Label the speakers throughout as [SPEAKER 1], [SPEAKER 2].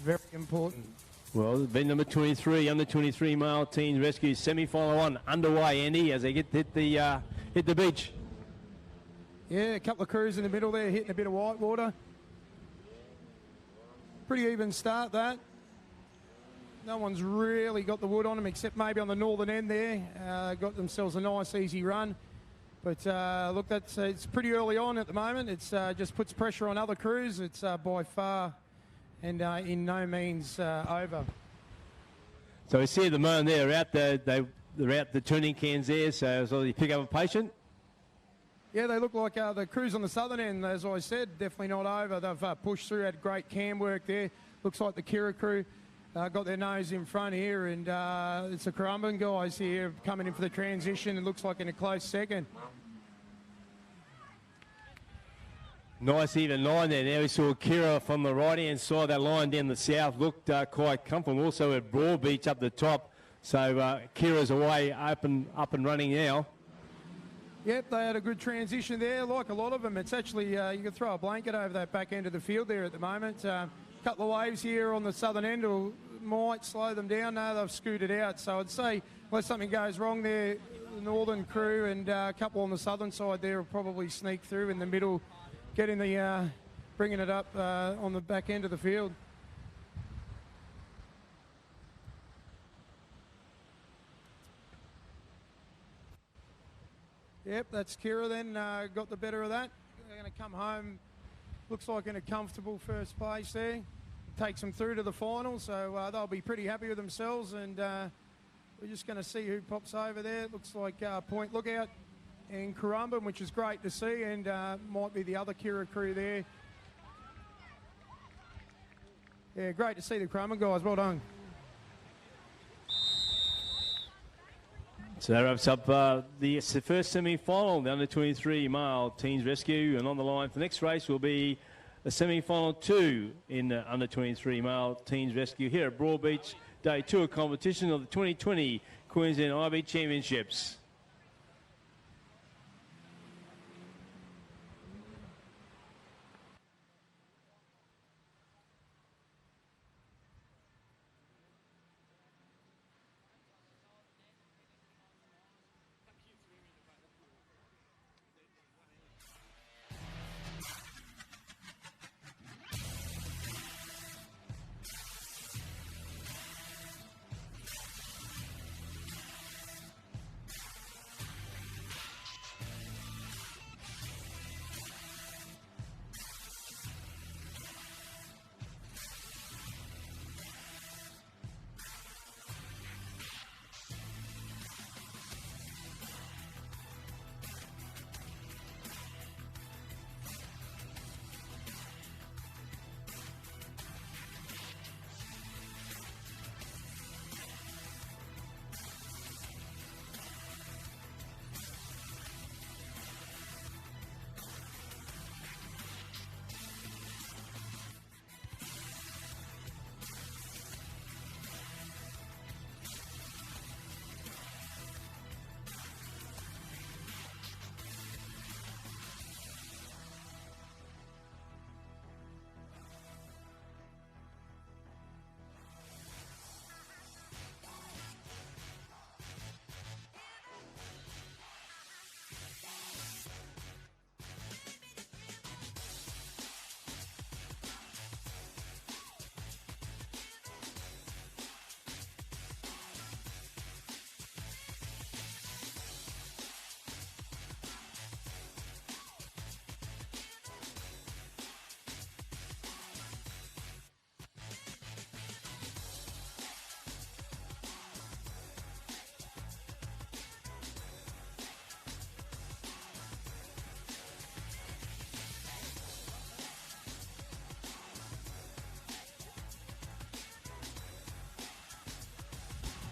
[SPEAKER 1] Very important.
[SPEAKER 2] Well, event number 23, under 23 male teens rescue semi-final one underway, Andy, as they hit the beach.
[SPEAKER 1] Yeah, a couple of crews in the middle there hitting a bit of white water. Pretty even start that. No one's really got the wood on them except maybe on the northern end there. Got themselves a nice easy run. But look, it's pretty early on at the moment. It's just puts pressure on other crews. It's by far and in no means over.
[SPEAKER 2] So we see at the moment they're out the tuning cans there, so you pick up a patient.
[SPEAKER 1] Yeah, they look like the crews on the southern end, as I said, definitely not over. They've pushed through, had great cam work there. Looks like the Kira crew got their nose in front here, and it's the Currumbin guys here coming in for the transition. It looks like in a close second.
[SPEAKER 2] Nice even line there. Now we saw Kira from the right-hand side. That line down the south looked quite comfortable. Also at Broadbeach up the top. So Kira's away, up and running now.
[SPEAKER 1] Yep, they had a good transition there. Like a lot of them, it's actually, you can throw a blanket over that back end of the field there at the moment. Couple of waves here on the southern end might slow them down. No, they've scooted out. So I'd say unless something goes wrong there, the northern crew and a couple on the southern side there will probably sneak through in the middle, bringing it up on the back end of the field. Yep, that's Kira then, got the better of that. They're going to come home, looks like in a comfortable first place there. Takes them through to the final, so they'll be pretty happy with themselves, and we're just going to see who pops over there. It looks like Point Lookout and Currumbin, which is great to see, and might be the other Kira crew there. Yeah, great to see the Currumbin guys, well done.
[SPEAKER 2] So that wraps up the first semi-final, the under-23 male teens rescue. And on the line for the next race will be the semi-final 2 in the under-23 male teens rescue here at Broadbeach, day 2 of competition of the 2020 Queensland IRB Championships.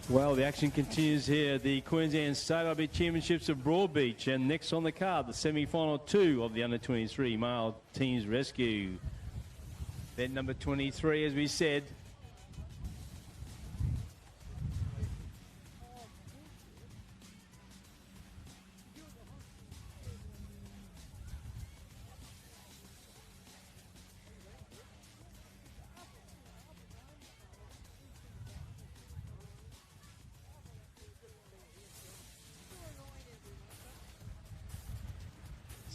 [SPEAKER 2] Well, the action continues here at the Queensland State IRB Championships of Broadbeach, and next on the card, the semi-final 2 of the under-23 male teams rescue. Then number 23, as we said.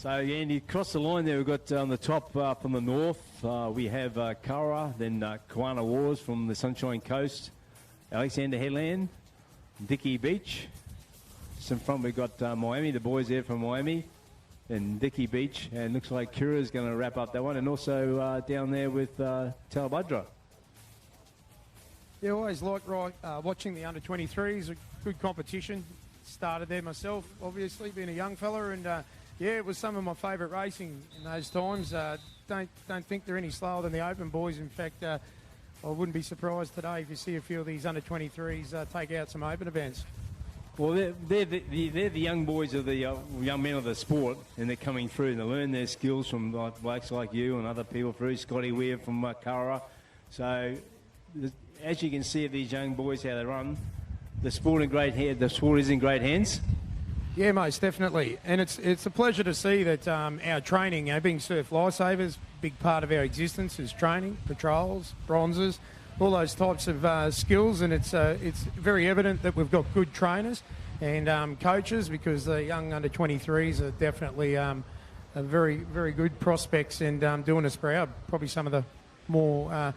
[SPEAKER 2] So Andy, across the line there, we've got on the top from the north, we have Kara, then Kiwana Wars from the Sunshine Coast, Alexander Headland, Dickey Beach. Just in front we've got Miami, the boys there from Miami, and Dickey Beach, and looks like Kira's going to wrap up that one, and also down there with Talabudra.
[SPEAKER 1] Yeah, always like watching the under-23s, a good competition. Started there myself, obviously, being a young fella, and yeah, it was some of my favourite racing in those times. Don't think they're any slower than the open boys. In fact, I wouldn't be surprised today if you see a few of these under-23s take out some open events.
[SPEAKER 2] Well, they're the young boys of the young men of the sport, and they're coming through and they learn their skills from blokes like you and other people through. Scotty Weir from Kara. So, as you can see of these young boys, how they run, the sport is in great hands.
[SPEAKER 1] Yeah, most definitely, and it's a pleasure to see that our training, being surf lifesavers, big part of our existence is training, patrols, bronzes, all those types of skills, and it's very evident that we've got good trainers and coaches, because the young under-23s are definitely are very, very good prospects and doing us proud. Probably some of the more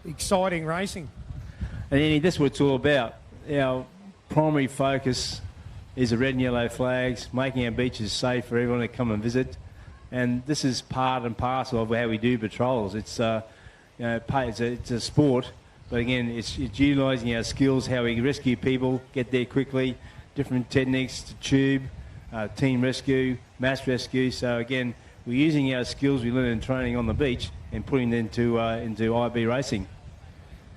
[SPEAKER 1] exciting racing.
[SPEAKER 2] And Andy, that's what it's all about. Our primary focus is the red and yellow flags, making our beaches safe for everyone to come and visit. And this is part and parcel of how we do patrols. It's it's a sport, but again, it's utilising our skills, how we rescue people, get there quickly, different techniques to tube, team rescue, mass rescue. So again, we're using our skills we learn in training on the beach and putting them into IRB racing.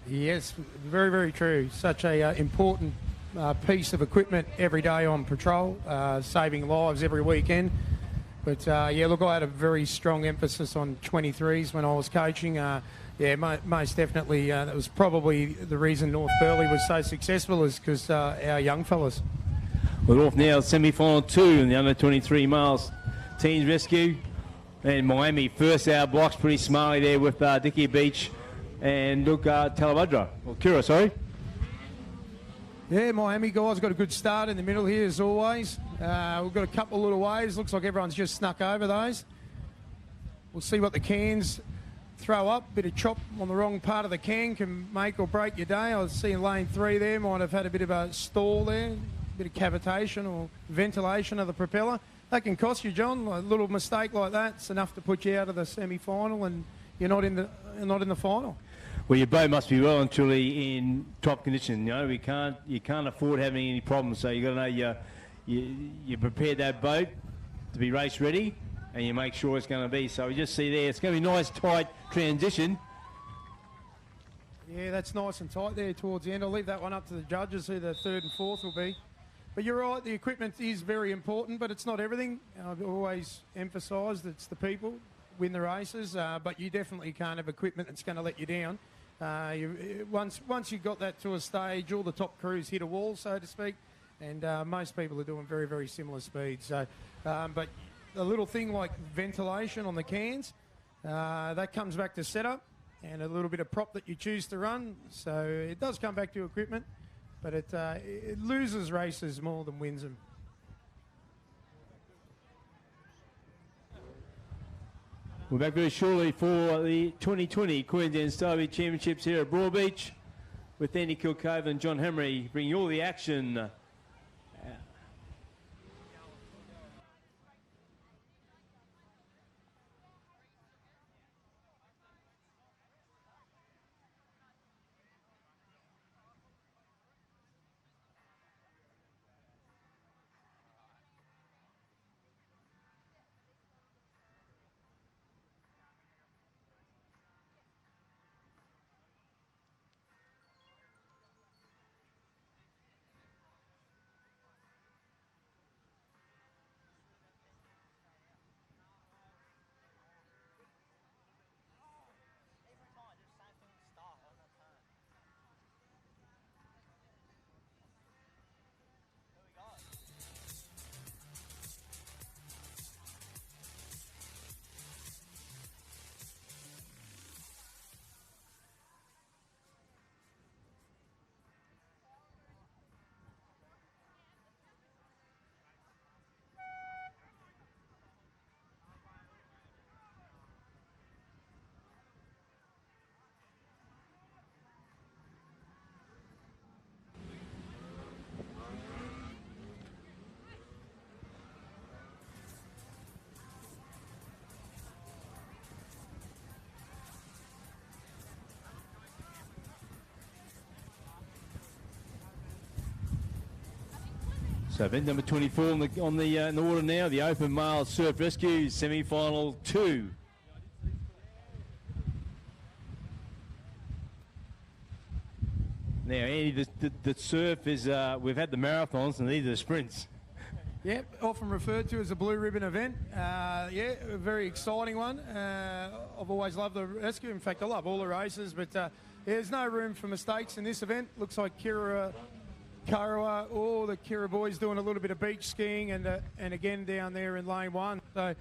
[SPEAKER 2] Yes,
[SPEAKER 1] very, very true. Such a important piece of equipment every day on patrol, saving lives every weekend. But yeah, look, I had a very strong emphasis on 23s when I was coaching. Yeah, most definitely, that was probably the reason North Burleigh was so successful, is because our young fellas.
[SPEAKER 2] We're off now, semi-final 2 in the under-23 males teams rescue. And Miami first out blocks pretty smartly there with Dickey Beach and look, Talabudra, or Kira, sorry.
[SPEAKER 1] Yeah, Miami guys got a good start in the middle here as always. We've got a couple of little waves. Looks like everyone's just snuck over those. We'll see what the cans throw up. Bit of chop on the wrong part of the can can make or break your day. I was seeing lane 3 there, might have had a bit of a stall there, a bit of cavitation or ventilation of the propeller. That can cost you, John. A little mistake like that's enough to put you out of the semi-final and you're not in the final.
[SPEAKER 2] Well, your boat must be well and truly in top condition. You know, you can't afford having any problems. So you got to know you prepare that boat to be race ready, and you make sure it's going to be. So we just see there, it's going to be a nice tight transition.
[SPEAKER 1] Yeah, that's nice and tight there towards the end. I'll leave that one up to the judges who the 3rd and 4th will be. But you're right, the equipment is very important, but it's not everything. I've always emphasised it's the people win the races, but you definitely can't have equipment that's going to let you down. Once you've got that to a stage, all the top crews hit a wall, so to speak, and most people are doing very, very similar speeds. So, but a little thing like ventilation on the cans, that comes back to setup and a little bit of prop that you choose to run. So it does come back to equipment, but it loses races more than wins them.
[SPEAKER 2] We're back very shortly for the 2020 Queensland IRB Championships here at Broadbeach with Andy Kilcove and John Henry bringing all the action. So event number 24 in the order now, the Open Male Surf Rescue Semi-Final 2. Now, Andy, the surf is, we've had the marathons and these are the sprints.
[SPEAKER 1] Yep, often referred to as a blue ribbon event. Yeah, a very exciting one. I've always loved the rescue. In fact, I love all the races, but there's no room for mistakes in this event. Looks like Karawa, all the Kira boys doing a little bit of beach skiing and again down there in lane one. So,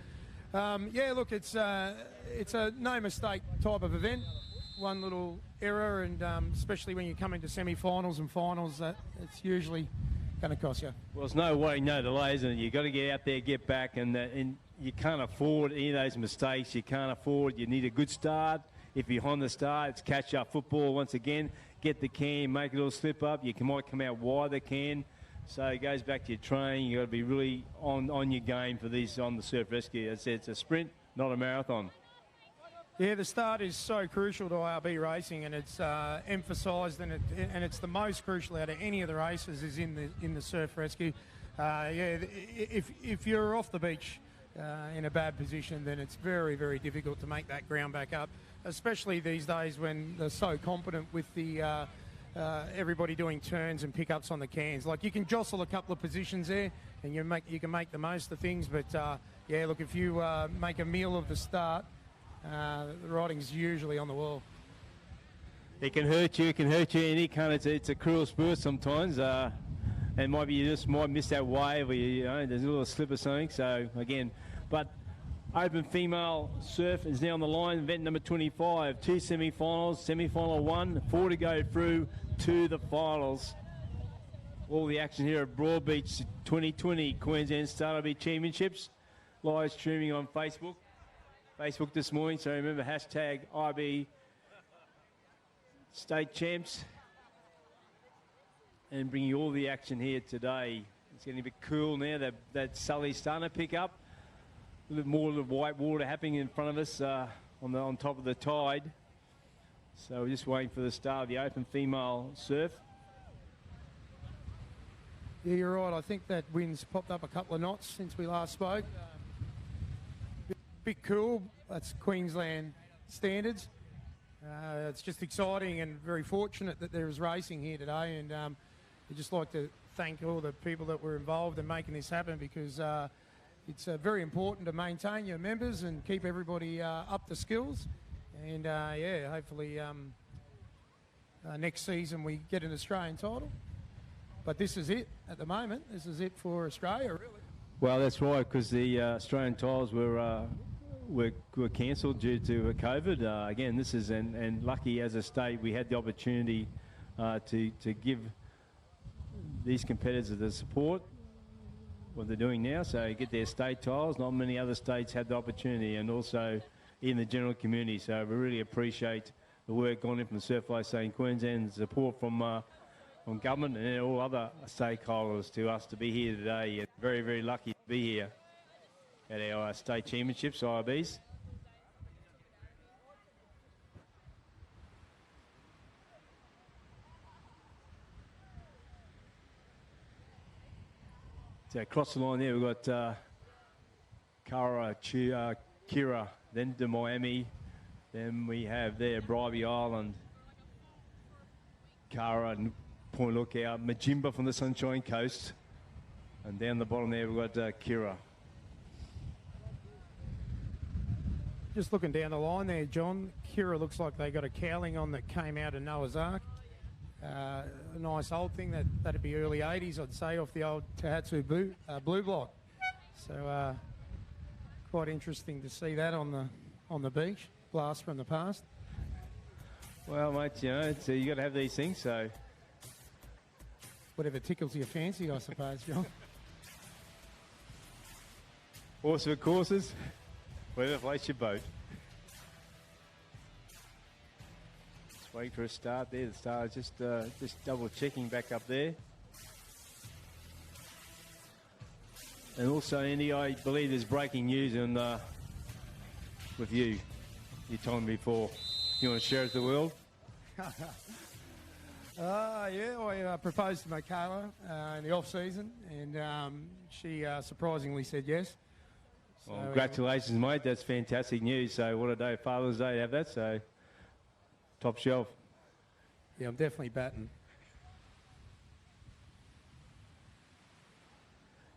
[SPEAKER 1] yeah, look, it's a no mistake type of event. One little error, and especially when you come into semi-finals and finals, it's usually going to cost you.
[SPEAKER 2] Well, there's no way, no delays, and you've got to get out there, get back, and you can't afford any of those mistakes. You can't afford. You need a good start. If you're on the start, it's catch-up football once again. Get the can, make it all slip up. You might come out wide the can. So it goes back to your training. You've got to be really on your game for these on the surf rescue. As I said, it's a sprint, not a marathon.
[SPEAKER 1] Yeah, the start is so crucial to IRB racing, and it's emphasised, and it's the most crucial out of any of the races is in the surf rescue. Yeah, if you're off the beach in a bad position, then it's very, very difficult to make that ground back up, especially these days when they're so competent with the everybody doing turns and pickups on the cans. Like, you can jostle a couple of positions there, and you can make the most of things. But yeah, look, if you make a meal of the start, the riding's usually on the wall.
[SPEAKER 2] It can hurt you, and it's a cruel sport sometimes. And maybe you just might miss that wave, or there's a little slip or something. So again, but Open Female Surf is now on the line. Event number 25, 2 semi-finals, semi-final 1, 4 to go through to the finals. All the action here at Broadbeach 2020 Queensland IRB Championships, live streaming on Facebook this morning. So remember, hashtag IRB State Champs, and bring you all the action here today. It's getting a bit cool now. That Sully's starting to pick up. A little bit more of the white water happening in front of us on top of the tide. So we're just waiting for the start of the Open Female Surf.
[SPEAKER 1] Yeah, you're right. I think that wind's popped up a couple of knots since we last spoke. Bit cool. That's Queensland standards. It's just exciting and very fortunate that there is racing here today, and I'd just like to thank all the people that were involved in making this happen, because it's very important to maintain your members and keep everybody up to skills. And yeah, hopefully next season we get an Australian title. But this is it at the moment. This is it for Australia, really.
[SPEAKER 2] Well, that's right, because the Australian titles were cancelled due to COVID. Again, this is and lucky as a state we had the opportunity to give these competitors the support what they're doing now, so get their state titles. Not many other states had the opportunity, and also in the general community. So we really appreciate the work gone in from the Surf Life Saving Queensland, support from government and all other stakeholders to us to be here today. And very, very lucky to be here at our state championships, IRBs. So across the line there, we've got Kira, then to Miami. Then we have there Bribey Island, Kara and Point Lookout, Majimba from the Sunshine Coast. And down the bottom there, we've got Kira.
[SPEAKER 1] Just looking down the line there, John, Kira looks like they got a cowling on that came out of Noah's Ark. A nice old thing, that'd be early 80s, I'd say, off the old Tahatsu blue block. So quite interesting to see that on the beach. Blast from the past.
[SPEAKER 2] Well, mate, you got to have these things, so
[SPEAKER 1] whatever tickles your fancy, I suppose, John.
[SPEAKER 2] Horse for courses, whatever floats your boat. Just waiting for a start there. The start is just double checking back up there. And also, Andy, I believe there's breaking news with you. You told me before. You want to share it with the world?
[SPEAKER 1] Yeah, I proposed to Michaela in the off-season, and she surprisingly said yes.
[SPEAKER 2] Well, congratulations, mate. That's fantastic news. So what a day, Father's Day, to have that. So top shelf.
[SPEAKER 1] Yeah, I'm definitely batting.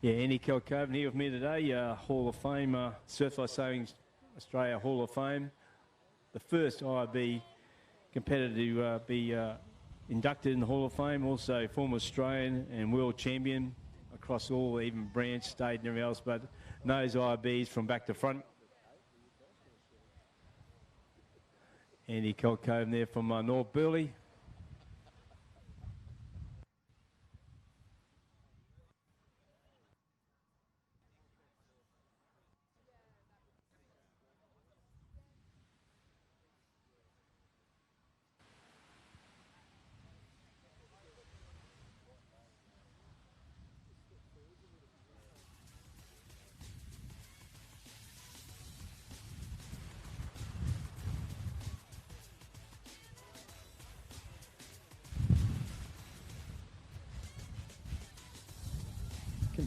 [SPEAKER 2] Yeah, Andy Kelcoven here with me today, Hall of Fame, Surf Lifesaving Australia Hall of Fame. The first IRB competitor to be inducted in the Hall of Fame, also former Australian and world champion across all, even branch, state and everything else, but knows IRBs from back to front. Andy Kelcoven there from North Burleigh.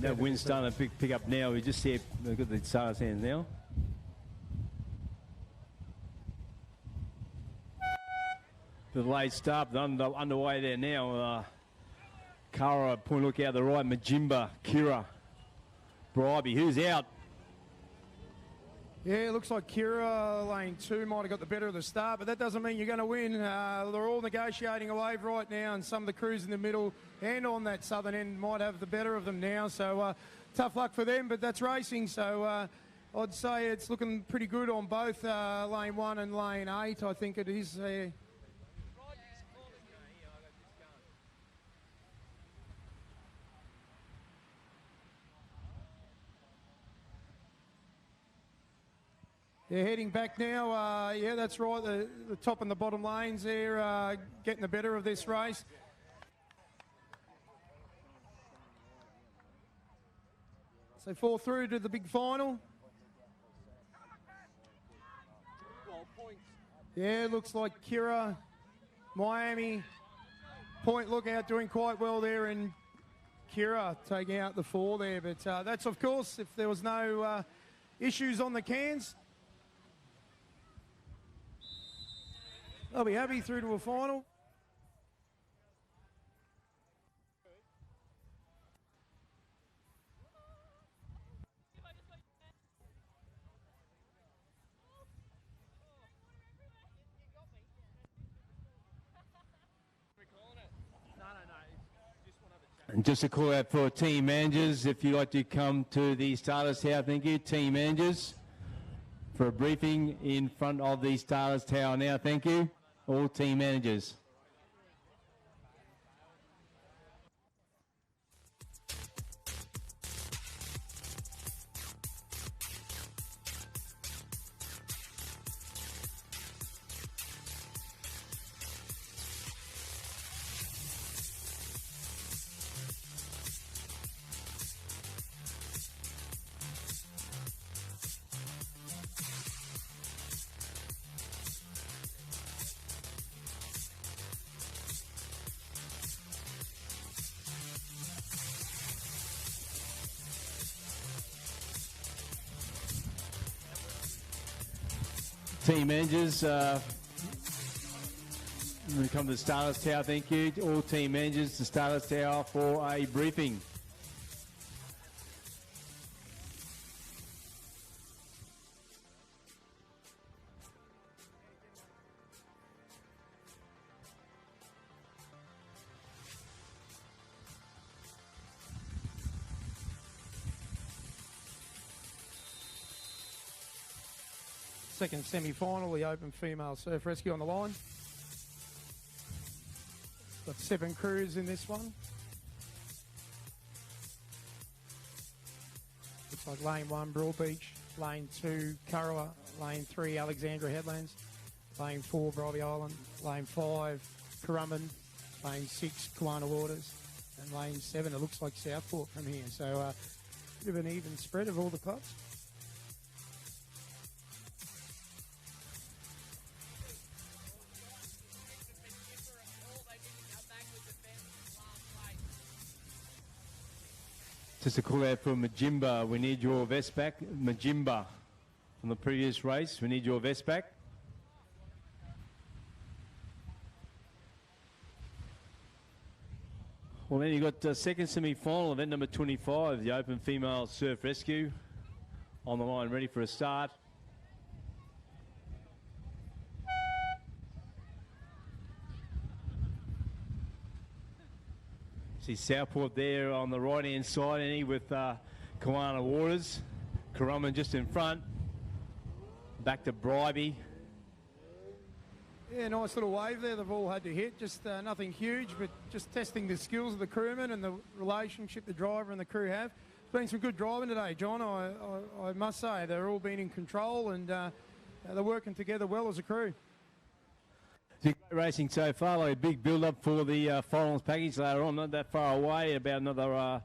[SPEAKER 2] That wind's starting to pick up now. We just see look at the Stars' hands now. The late start underway there now. Kara, point look out the right. Majimba, Kira, Bribey, who's out?
[SPEAKER 1] Yeah, it looks like Kira, lane 2, might have got the better of the start, but that doesn't mean you're going to win. They're all negotiating a wave right now, and some of the crews in the middle and on that southern end might have the better of them now. So tough luck for them, but that's racing. So I'd say it's looking pretty good on both lane 1 and lane 8. I think it is. They're heading back now. Yeah, that's right. The top and the bottom lanes there getting the better of this race. So 4 through to the big final. Yeah, looks like Kira, Miami, Point Lookout doing quite well there, and Kira taking out the 4 there. But that's, of course, if there was no issues on the cans. They'll be happy through to a final.
[SPEAKER 2] And just a call out for team managers, if you'd like to come to the Starters Tower, thank you, team managers, for a briefing in front of the Starters Tower now, thank you, all team managers. Team managers, when we come to the Starters Tower, thank you. All team managers to Starters Tower for a briefing.
[SPEAKER 1] Second semi-final, the Open Female Surf Rescue on the line. Got 7 crews in this one. Looks like lane 1, Broadbeach, lane 2, Kurrawa, lane 3, Alexandra Headlands, lane 4, Bribey Island, lane 5, Currumbin, lane 6, Kiwana Waters, and lane 7, it looks like Southport from here. So bit of an even spread of all the clubs.
[SPEAKER 2] Just a call out for Majimba. We need your vest back. Majimba from the previous race. We need your vest back. Well, then you've got the second semi-final, event number 25, the Open Female Surf Rescue. On the line, ready for a start. See Southport there on the right-hand side, Annie, with Kiwana Waters. Currumbin just in front. Back to Bribey.
[SPEAKER 1] Yeah, nice little wave there they've all had to hit. Just nothing huge, but just testing the skills of the crewmen and the relationship the driver and the crew have. It's been some good driving today, John. I must say, they're all been in control and they're working together well as a crew.
[SPEAKER 2] Great racing so far, like a big build-up for the finals package later on, not that far away, about another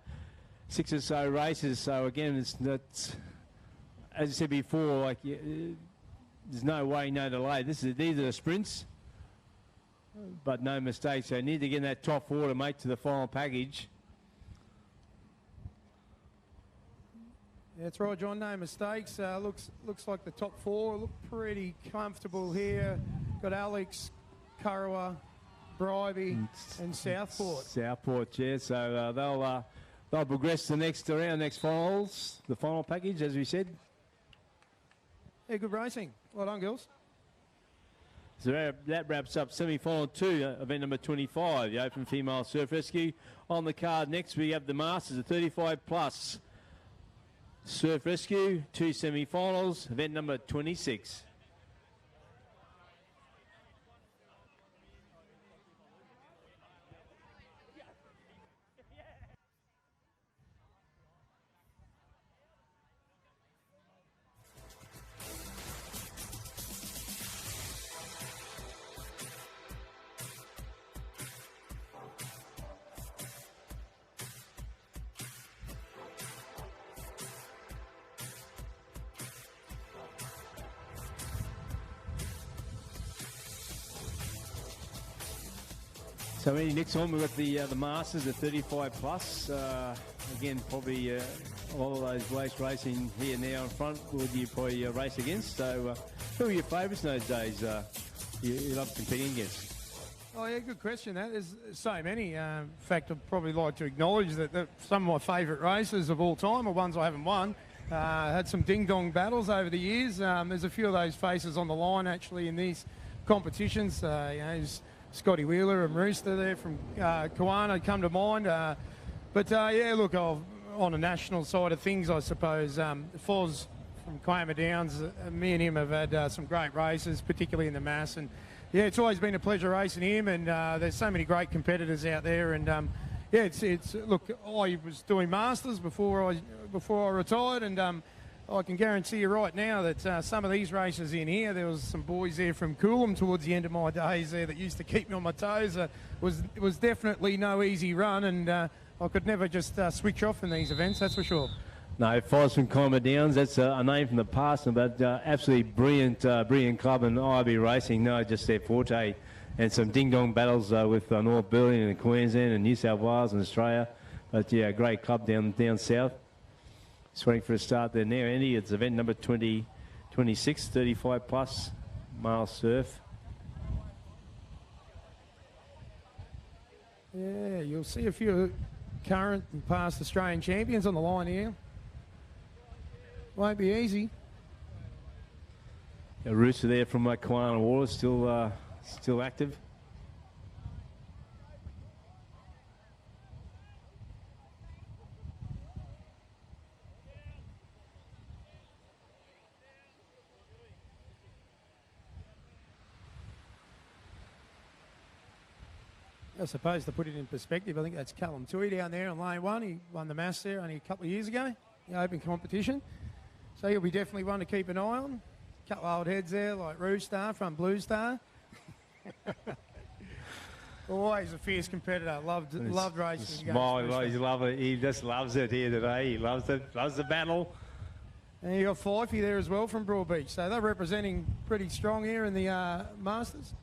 [SPEAKER 2] 6 or so races. So again, it's as I said before, like there's no way, no delay. These are the sprints, but no mistakes. So you need to get in that top 4 to make to the final package.
[SPEAKER 1] Yeah, that's right, John. No mistakes. Looks like the top 4 look pretty comfortable here. Got Alex, Kurrawa, Bribey, and Southport.
[SPEAKER 2] Southport, yeah. So they'll progress to the next round, next finals, the final package, as we said.
[SPEAKER 1] Yeah, good racing. Well done, girls.
[SPEAKER 2] So that wraps up semi-final 2, event number 25, the Open Female Surf Rescue. On the card next, we have the Masters, the 35+ Surf Rescue, 2 semi-finals, event number 26. So next on we've got the Masters, the 35+. Again, probably a lot of those race racing here now in front would you probably race against. So who are your favourites in those days you love competing against?
[SPEAKER 1] Oh, yeah, good question, that. There's so many. In fact, I'd probably like to acknowledge that some of my favourite races of all time are ones I haven't won. Had some ding-dong battles over the years. There's a few of those faces on the line, actually, in these competitions. Scotty Wheeler and Rooster there from Kiwana come to mind. Yeah, look, on a national side of things, I suppose, Foz from Kiama Downs, me and him have had some great races, particularly in the mass. And, yeah, it's always been a pleasure racing him, and there's so many great competitors out there. And, yeah, look, I was doing Masters before I retired, and I can guarantee you right now that some of these races in here, there was some boys there from Coolum towards the end of my days there that used to keep me on my toes. It was definitely no easy run, and I could never just switch off in these events, that's for sure.
[SPEAKER 2] No, Foz from Kiama Downs, that's a name from the past, but absolutely brilliant club, and IRB Racing, no, just their forte. And some ding-dong battles with North Berlin and Queensland and New South Wales and Australia. But, yeah, great club down south. Just waiting for a start there now, Andy. It's event number 26, 35+ male surf.
[SPEAKER 1] Yeah, you'll see a few current and past Australian champions on the line here. Won't be easy.
[SPEAKER 2] A Rooster there from Kiwana Waters, still active.
[SPEAKER 1] I suppose to put it in perspective, I think that's Callum Tui down there in lane 1. He won the mass there only a couple of years ago, the open competition. So he'll be definitely one to keep an eye on. A couple of old heads there like Rouge Star from Blue Star. Always a fierce competitor. Loved racing.
[SPEAKER 2] He just loves it here today. He loves it. Loves the battle.
[SPEAKER 1] And you got Fifey there as well from Broadbeach. So they're representing pretty strong here in the Masters.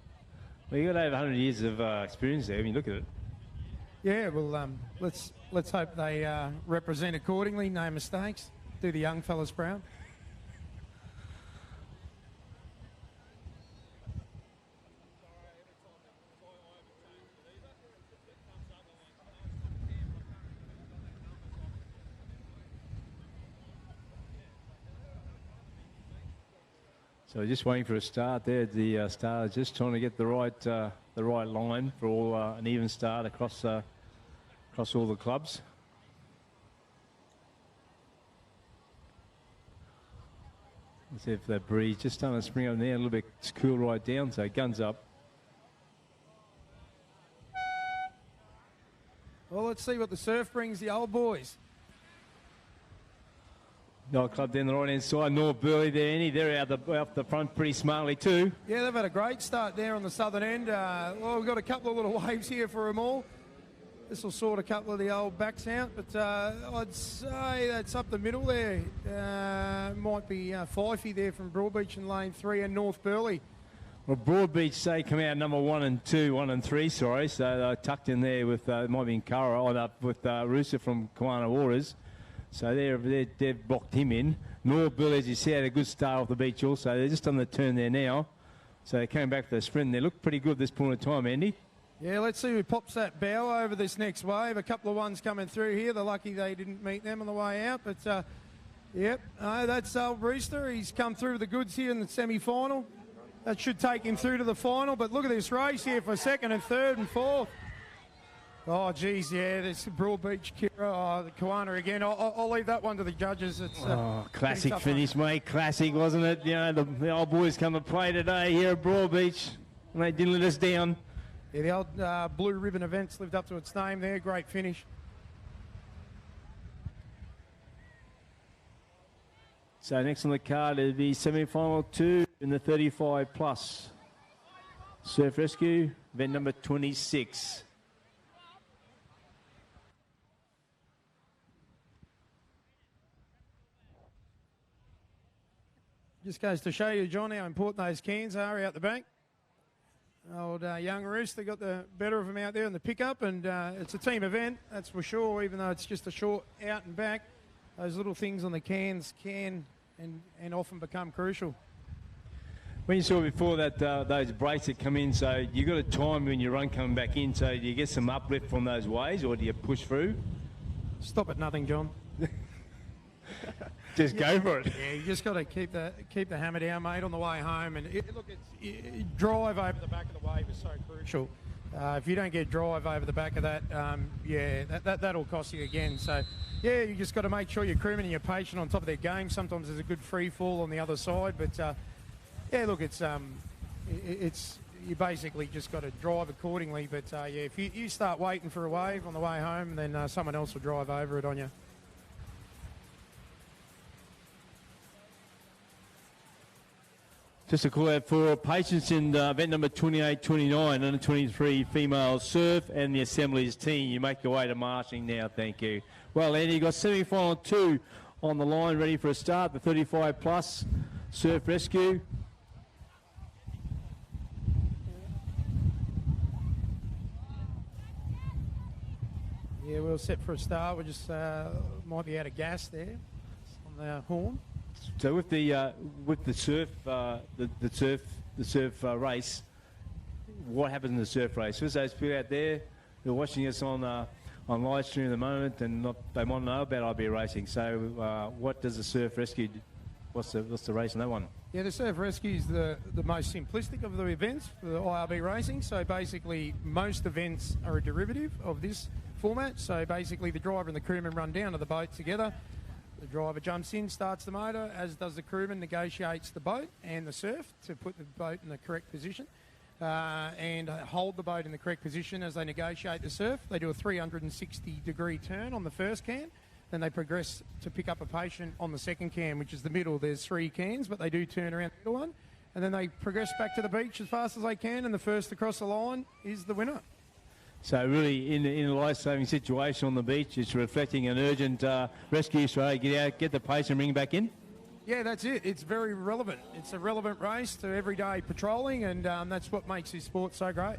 [SPEAKER 2] Well, you've got over 100 years of experience there. I mean, look at it.
[SPEAKER 1] Yeah, well, let's hope they represent accordingly. No mistakes. Do the young fellas proud.
[SPEAKER 2] So just waiting for a start there. The starter just trying to get the right line for all an even start across all the clubs. Let's see if that breeze just starting to spring up there a little bit. It's cool right down. So guns up.
[SPEAKER 1] Well, let's see what the surf brings the old boys.
[SPEAKER 2] The old club down the right-hand side. North Burley there, Annie. They're out the front pretty smartly too.
[SPEAKER 1] Yeah, they've had a great start there on the southern end. Well, we've got a couple of little waves here for them all. This will sort a couple of the old backs out, but I'd say that's up the middle there. Might be Fifey there from Broadbeach in lane 3 and North Burley.
[SPEAKER 2] Well, Broadbeach say come out number 1 and 3, sorry. So they're tucked in there with, it might be in Curra, on up with Rooster from Kiwana Waters. So they've blocked him in. North Burley, as you see, had a good start off the beach also. They're just on the turn there now. So they came back for the sprint. They look pretty good at this point in time, Andy.
[SPEAKER 1] Yeah, let's see who pops that bow over this next wave. A couple of ones coming through here. They're lucky they didn't meet them on the way out. But, yep, that's Rooster. He's come through with the goods here in the semi-final. That should take him through to the final. But look at this race here for second and third and fourth. Oh, geez, yeah, this Broadbeach, Kira, the Kiwana again. I'll leave that one to the judges. It's
[SPEAKER 2] classic finish, mate. Classic, wasn't it? You know, the old boys come to play today here at Broadbeach, and they didn't let us down.
[SPEAKER 1] Yeah, the old Blue Ribbon Events lived up to its name there. Great finish.
[SPEAKER 2] So next on the card is the semi-final 2 in the 35 plus. Surf Rescue, event number 26.
[SPEAKER 1] Just goes to show you, John, how important those cans are out the back. Old young Rooster got the better of him out there in the pickup, and it's a team event, that's for sure, even though it's just a short out and back. Those little things on the cans can and often become crucial.
[SPEAKER 2] When you saw before that those brakes that come in, so you got a time when you run coming back in, so do you get some uplift from those waves, or do you push through?
[SPEAKER 1] Stop at nothing, John.
[SPEAKER 2] Just go for it.
[SPEAKER 1] Yeah, you just got to keep the hammer down, mate, on the way home. And drive over the back of the wave is so crucial. If you don't get drive over the back of that, yeah, that'll cost you again. So, yeah, you just got to make sure your crewmen and you're patient on top of their game. Sometimes there's a good free fall on the other side, but yeah, look, it's you basically just got to drive accordingly. But yeah, if you start waiting for a wave on the way home, then someone else will drive over it on you.
[SPEAKER 2] Just a call out for patients in event number 28-29, under 23 female surf and the assemblies team. You make your way to marching now, thank you. Well, Andy, you've got semi-final 2 on the line, ready for a start, the 35 plus surf rescue.
[SPEAKER 1] Yeah, we're set for a start. We just might be out of gas there on the horn.
[SPEAKER 2] So with the surf race, what happens in the surf race? For those people out there who are watching us on live stream at the moment and they want to know about IRB racing. So what does the surf rescue? What's the race in that one?
[SPEAKER 1] Yeah, the surf rescue is the most simplistic of the events for the IRB racing. So basically, most events are a derivative of this format. So basically, the driver and the crewman run down to the boat together. The driver jumps in, starts the motor, as does the crewman, negotiates the boat and the surf to put the boat in the correct position and hold the boat in the correct position as they negotiate the surf. They do a 360-degree turn on the first can. Then they progress to pick up a patient on the second can, which is the middle. There's 3 cans, but they do turn around the middle one. And then they progress back to the beach as fast as they can, and the first across the line is the winner.
[SPEAKER 2] So really, in a life-saving situation on the beach, it's reflecting an urgent rescue. So get out, get the patient, bring back in.
[SPEAKER 1] Yeah, that's it. It's very relevant. It's a relevant race to everyday patrolling, and that's what makes this sport so great.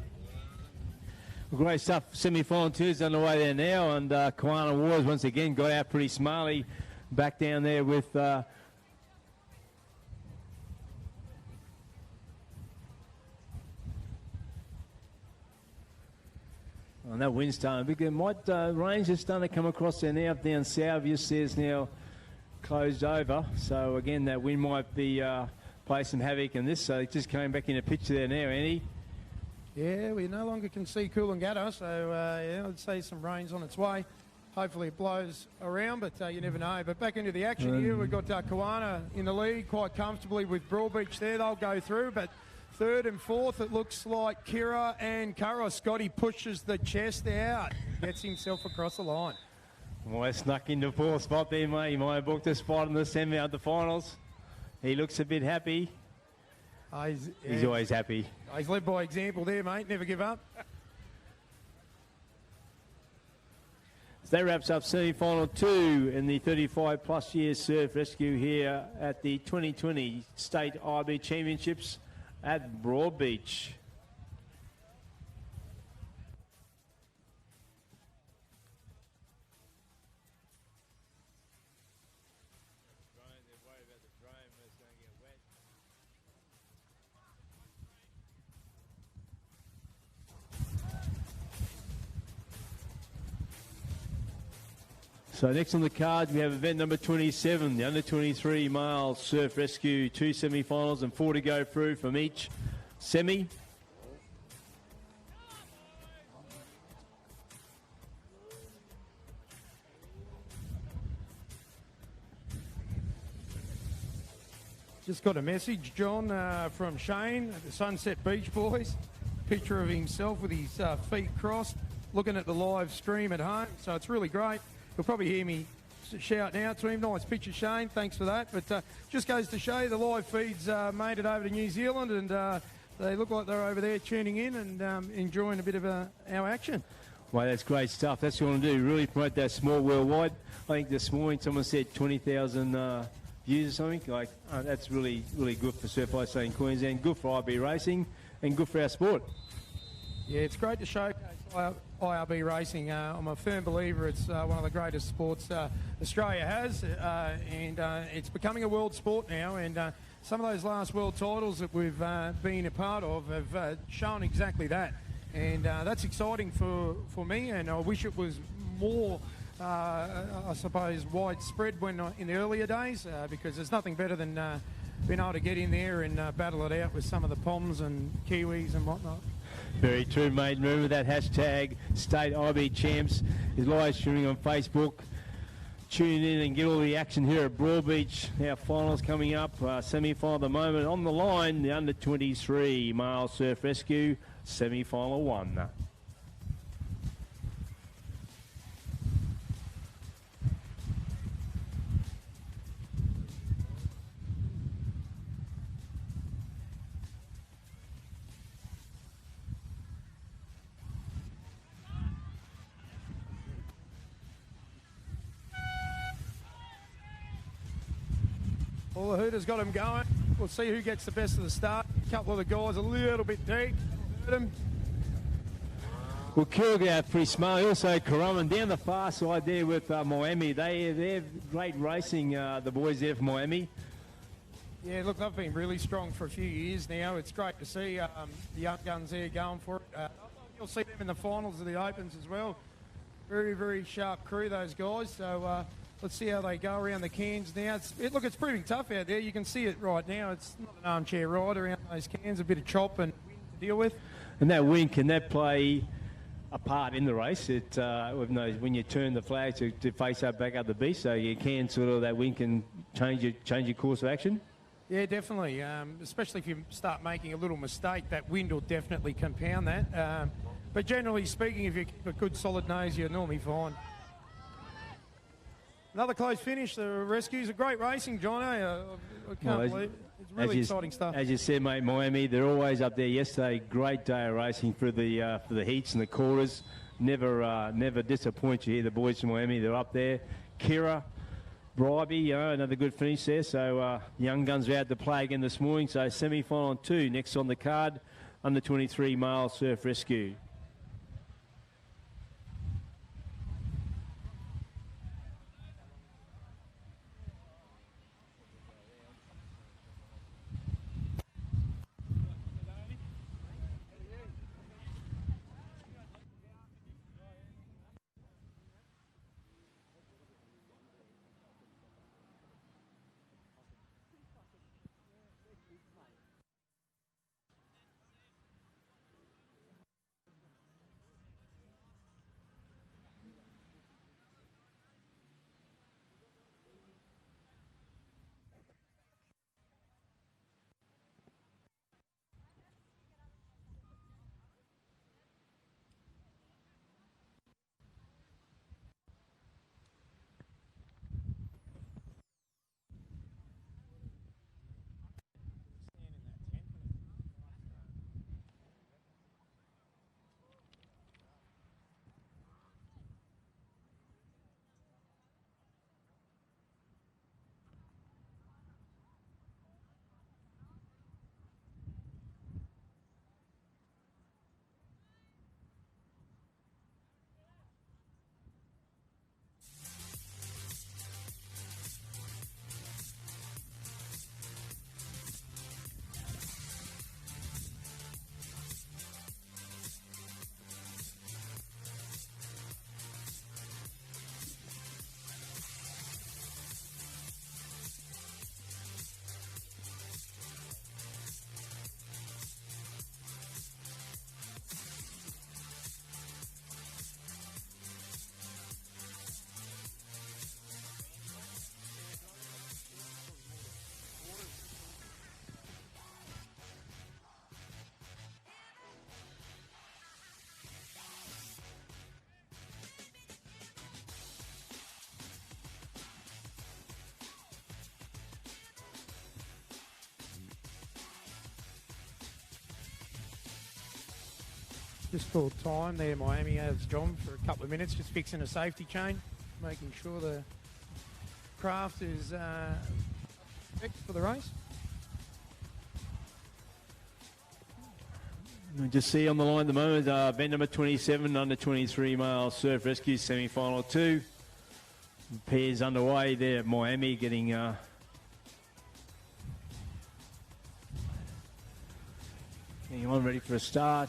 [SPEAKER 2] Great stuff. Semi-final 2 is underway there now, and Kiwana Wars once again got out pretty smartly back down there with and that wind's starting. Rain's just starting to come across there now down south. You see it's now closed over. So again, that wind might be play some havoc in this. So it just came back in the picture there now, Andy.
[SPEAKER 1] Yeah, we no longer can see Coolangatta, so yeah, I'd say some rain's on its way. Hopefully it blows around, but you never know. But back into the action here, we've got Kiwana in the lead quite comfortably with Broadbeach there. They'll go through, but third and fourth, it looks like Kira and Curra. Scotty pushes the chest out, gets himself across the line.
[SPEAKER 2] Well, snuck into fourth spot there, mate. He might have booked a spot in the semi-out the finals. He looks a bit happy. He's always happy.
[SPEAKER 1] He's led by example there, mate. Never give up.
[SPEAKER 2] So that wraps up semi-final 2 in the 35-plus year surf rescue here at the 2020 State IRB Championships at Broadbeach. So next on the card, we have event number 27, the under-23 male surf rescue, 2 semi-finals and 4 to go through from each semi.
[SPEAKER 1] Just got a message, John, from Shane at the Sunset Beach Boys. Picture of himself with his feet crossed, looking at the live stream at home. So it's really great. You'll probably hear me shouting out to him. Nice picture, Shane. Thanks for that. But just goes to show you the live feeds made it over to New Zealand, and they look like they're over there tuning in and enjoying a bit of our action.
[SPEAKER 2] Well, that's great stuff. That's what you want to do, really promote that sport worldwide. I think this morning someone said 20,000 views or something. Like that's really, really good for Surf ISA in Queensland, good for IRB racing, and good for our sport. Yeah,
[SPEAKER 1] it's great to showcase IRB racing. I'm a firm believer it's one of the greatest sports Australia has, and it's becoming a world sport now, and some of those last world titles that we've been a part of have shown exactly that, and that's exciting for me, and I wish it was more I suppose widespread when in the earlier days, because there's nothing better than being able to get in there and battle it out with some of the Poms and Kiwis and whatnot.
[SPEAKER 2] Very true, mate. Remember that hashtag State IRB Champs is live streaming on Facebook. Tune in and get all the action here at Broadbeach. Our finals coming up, semi-final at the moment. On the line, the under-23 male surf rescue, semi-final 1.
[SPEAKER 1] Well, the Hooters got him going. We'll see who gets the best of the start. A couple of the guys a little bit deep.
[SPEAKER 2] Well, Kira out pretty smart. Also, Karaman down the far side there with Miami. They're great racing, the boys there from Miami.
[SPEAKER 1] Yeah, look, they've been really strong for a few years now. It's great to see the young guns there going for it. You'll see them in the finals of the Opens as well. Very, very sharp crew, those guys. So let's see how they go around the cans now. It's proving tough out there. You can see it right now. It's not an armchair ride around those cans, a bit of chop and wind to deal with.
[SPEAKER 2] And that wind, can that play a part in the race? When you turn the flag to face up back up the beach, so you can that wind can change your course of action?
[SPEAKER 1] Yeah, definitely. Especially if you start making a little mistake, that wind will definitely compound that. But generally speaking, if you keep a good solid nose, you're normally fine. Another close finish. The rescues are great racing, John. I can't believe it. It's really exciting stuff.
[SPEAKER 2] As you said, mate, Miami, they're always up there. Yesterday, great day of racing for the heats and the quarters. Never disappoint you here. The boys from Miami, they're up there. Kira, Bribey, another good finish there. So young guns are out to play again this morning. So semi-final 2 next on the card, under 23 male surf rescue.
[SPEAKER 1] Just for time there, Miami has John for a couple of minutes, just fixing a safety chain, making sure the craft is perfect for the race.
[SPEAKER 2] We just see on the line at the moment, event number 27, under 23 male surf rescue semi-final 2. Pairs underway there at Miami, getting on ready for a start.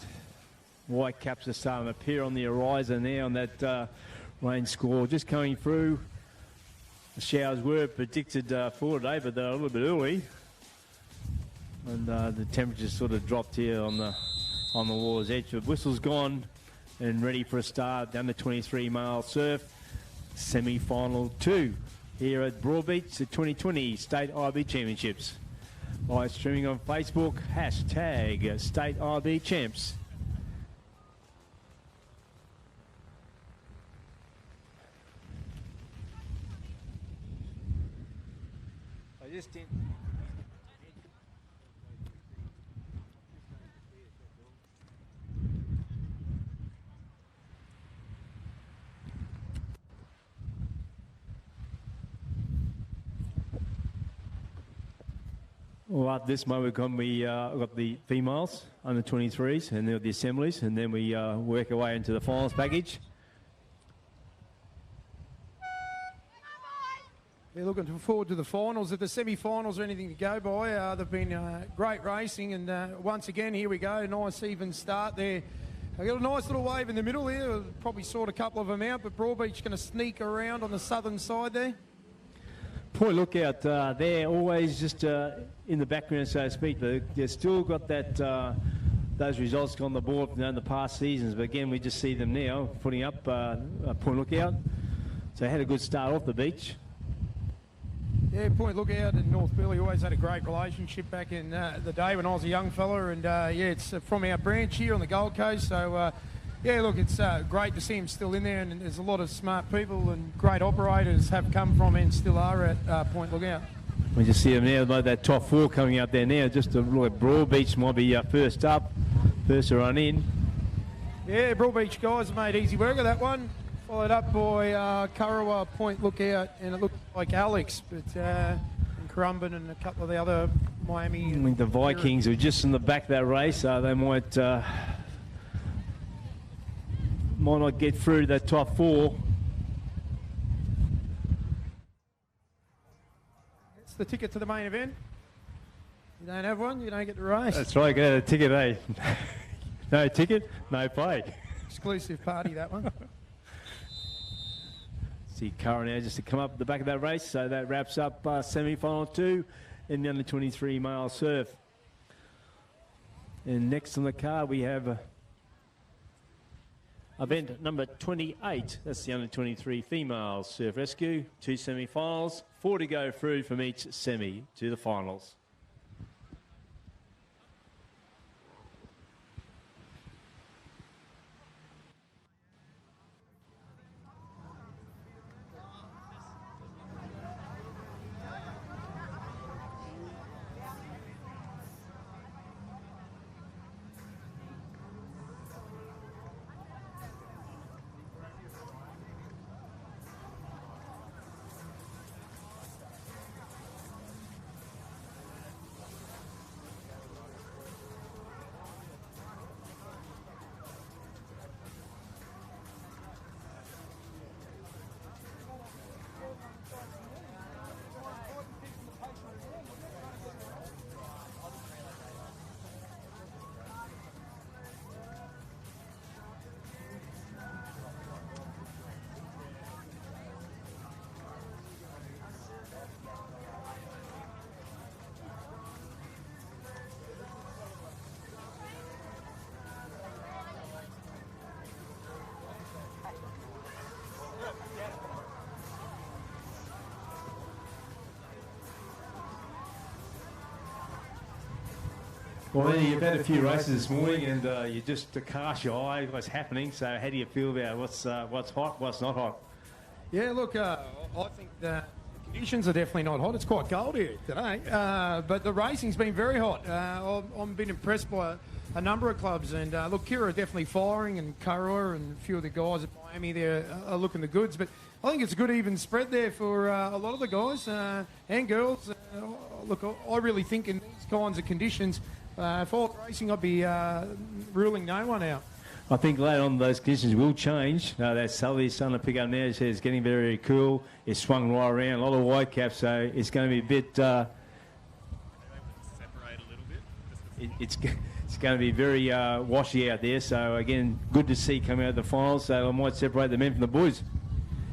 [SPEAKER 2] White caps are starting to appear on the horizon there on that rain score. Just coming through. The showers were predicted for today, but they're a little bit early. And the temperatures sort of dropped here on the water's edge. The whistle's gone and ready for a start. The under 23 male surf semi-final 2 here at Broadbeach, the 2020 State IRB Championships. Live streaming on Facebook, hashtag State IRB Champs. I just didn't. Well, at this moment we got the females under 23s and the assemblies, and then we work our way into the finals package.
[SPEAKER 1] They're looking forward to the finals. If the semi-finals are anything to go by, they've been great racing, and once again, here we go, nice even start there. I got a nice little wave in the middle there. Probably sort a couple of them out, but Broadbeach going to sneak around on the southern side there.
[SPEAKER 2] Point lookout there, always just in the background, so to speak. They've still got that those results on the board from the past seasons, but again, we just see them now putting up Point Lookout. So had a good start off the beach.
[SPEAKER 1] Yeah, Point Lookout and North Billy always had a great relationship back in the day when I was a young fella, and yeah, it's from our branch here on the Gold Coast, so yeah, look, it's great to see him still in there, and there's a lot of smart people and great operators have come from and still are at Point Lookout.
[SPEAKER 2] We just see them now, like that top 4 coming up there now. Just to look at Broadbeach might be first up, first to run in.
[SPEAKER 1] Yeah, Broadbeach guys have made easy work of that one. Followed up by Kurrawa, Point Lookout, and it looked like Alex, but and Currumbin and a couple of the other Miami.
[SPEAKER 2] I think the Vikings were just in the back of that race, so they might not get through that top 4.
[SPEAKER 1] It's the ticket to the main event. You don't have one, you don't get the race.
[SPEAKER 2] That's right, get a ticket, eh? No ticket, no play.
[SPEAKER 1] Exclusive party, that one.
[SPEAKER 2] See Curran now just to come up the back of that race, so that wraps up semi-final 2 in the under 23 male surf. And next on the card we have event number 28. That's the under 23 female surf rescue. 2 semi-finals, 4 to go through from each semi to the finals. Well, you've had a few races this morning, and you just cast your eye what's happening. So, how do you feel about what's hot, what's not hot?
[SPEAKER 1] Yeah, look, I think the conditions are definitely not hot. It's quite cold here today, but the racing's been very hot. I've been impressed by a number of clubs. And look, Kira are definitely firing, and Kurra and a few of the guys at Miami there are looking the goods. But I think it's a good even spread there for a lot of the guys and girls. Look, I really think in these kinds of conditions, for racing, I'd be ruling no one out.
[SPEAKER 2] I think later on those conditions will change. That southerly starting to pick up now. It's getting very cool. It's swung right around. A lot of white caps, so it's going to be a bit...
[SPEAKER 3] Separate a little bit.
[SPEAKER 2] It's going to be very washy out there. So, again, good to see coming out of the finals. So I might separate the men from the boys.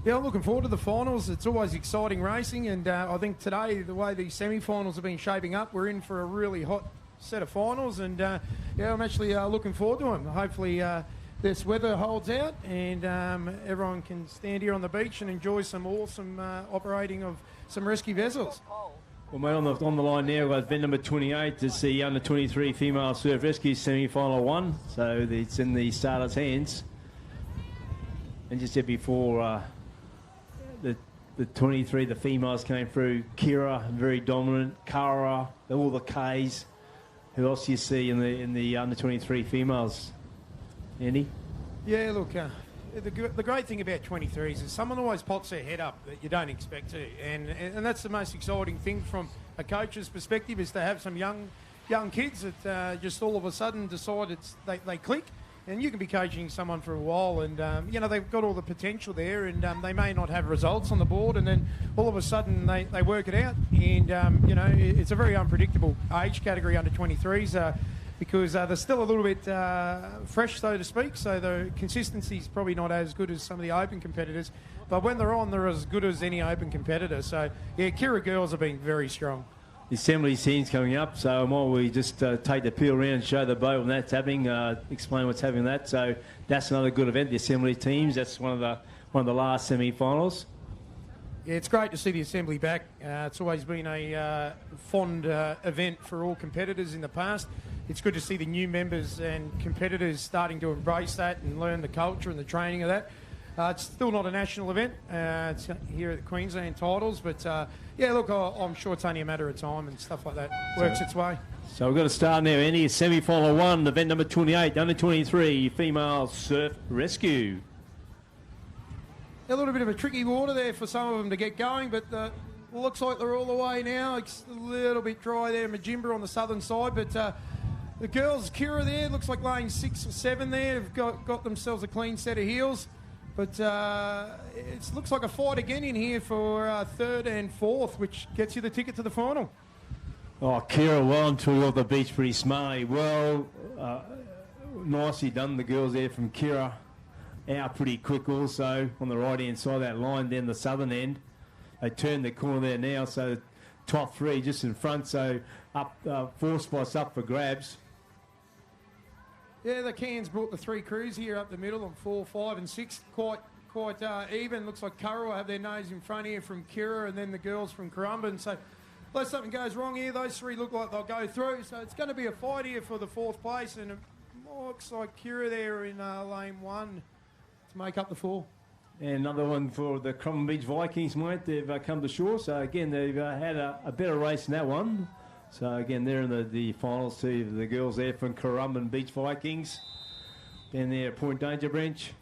[SPEAKER 1] Yeah, I'm looking forward to the finals. It's always exciting racing. And I think today, the way these semi-finals have been shaping up, we're in for a really hot set of finals, and yeah, I'm actually looking forward to them. Hopefully this weather holds out, and everyone can stand here on the beach and enjoy some awesome operating of some rescue vessels.
[SPEAKER 2] Well, mate, on the line now, we've got event number 28. It's the under 23 female surf rescue semi-final 1, so it's in the starters' hands. And just said before, the 23, the females came through. Kira, very dominant. Kara, all the Ks. Who else do you see in the under 23 females? Andy?
[SPEAKER 1] Yeah, look, the great thing about 23s is someone always pops their head up that you don't expect to, and that's the most exciting thing from a coach's perspective, is to have some young kids that just all of a sudden decide they click. And you can be coaching someone for a while, and you know, they've got all the potential there, and they may not have results on the board, and then all of a sudden they work it out. And you know, it's a very unpredictable age category under 23s because they're still a little bit fresh, so to speak. So the consistency is probably not as good as some of the open competitors, but when they're on, they're as good as any open competitor. So yeah, Kira girls have been very strong.
[SPEAKER 2] The assembly scene's coming up, so might we just take the peel around and show the boat when that's happening, explain what's happening that. So that's another good event, the assembly teams. That's one of the last semi-finals.
[SPEAKER 1] Yeah, it's great to see the assembly back. It's always been a fond event for all competitors in the past. It's good to see the new members and competitors starting to embrace that and learn the culture and the training of that. It's still not a national event. It's here at the Queensland titles, but yeah, look, I'm sure it's only a matter of time and stuff like that works its way.
[SPEAKER 2] So we've got to start now, Andy. Semi-final 1, event number 28, under 23, female surf rescue.
[SPEAKER 1] A little bit of a tricky water there for some of them to get going, but looks like they're all the way now. It's a little bit dry there, Majimba on the southern side, but the girls, Kira there, looks like laying 6 or 7 there. Have got themselves a clean set of heels. But it looks like a fight again in here for third and fourth, which gets you the ticket to the final.
[SPEAKER 2] Oh, Kira well and truly off the beach pretty smartly. Well, nicely done, the girls there from Kira. Out pretty quick also on the right-hand side of that line, then the southern end. They turned the corner there now, so top 3 just in front, so up 4 spots up for grabs.
[SPEAKER 1] Yeah, the Cairns brought the 3 crews here up the middle on 4, 5 and 6. Quite even. Looks like Curra will have their nose in front here from Kira, and then the girls from Currumbin. So unless something goes wrong here, those 3 look like they'll go through. So it's going to be a fight here for the 4th place, and it looks like Kira there in lane 1 to make up the 4.
[SPEAKER 2] And another one for the Currumbin Beach Vikings, mate. They've come to shore. So again, they've had a better race in that one. So again, they're in the finals too. The girls there from Currumbin Beach Vikings. Down there at Point Danger Branch.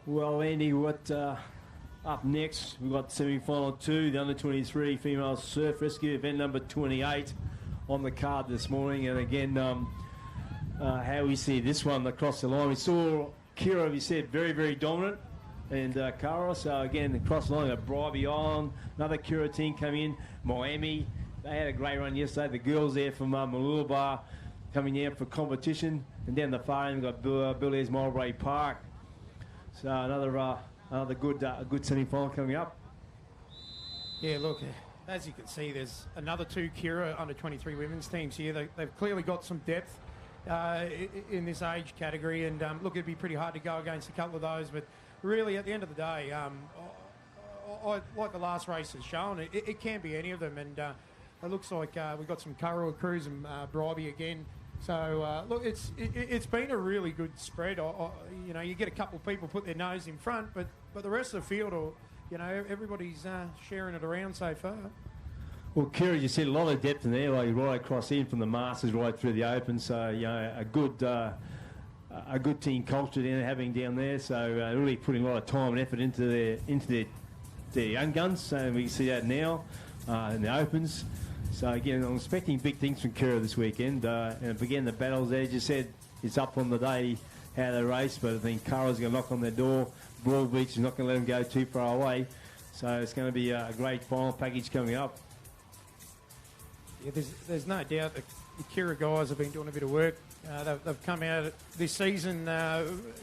[SPEAKER 2] Well, Andy, what up next? We've got semi-final 2, the under-23 female surf rescue, event number 28 on the card this morning. And again, how we see this one across the line. We saw Kira, you said, very, very dominant. And Kara, so again, across the line, Bribey Island, another Kira team come in, Miami, they had a great run yesterday. The girls there from Mooloolaba coming out for competition. And down the far end, we've got Bill Ayres Mulberry Park. So another good semi-final coming up.
[SPEAKER 1] Yeah, look, as you can see, there's another 2 Kira under-23 women's teams here. They've clearly got some depth in this age category. And, look, it'd be pretty hard to go against a couple of those. But really, at the end of the day, like the last race has shown, it can be any of them. And it looks like we've got some Kurrawa Cruise and Bribey again. So, look, it's been a really good spread. You know, you get a couple of people put their nose in front, but the rest of the field, you know, everybody's sharing it around so far.
[SPEAKER 2] Well, Kira, you said a lot of depth in there, like right across in from the Masters right through the Open. So, you know, a good team culture having down there. So, really putting a lot of time and effort into their young guns. So we can see that now in the Opens. So again, I'm expecting big things from Kira this weekend. And again, the battles, as you said, it's up on the day how they race. But I think Curra's going to knock on their door. Broadbeach is not going to let them go too far away. So it's going to be a great final package coming up.
[SPEAKER 1] Yeah, there's no doubt that the Kira guys have been doing a bit of work. They've come out this season,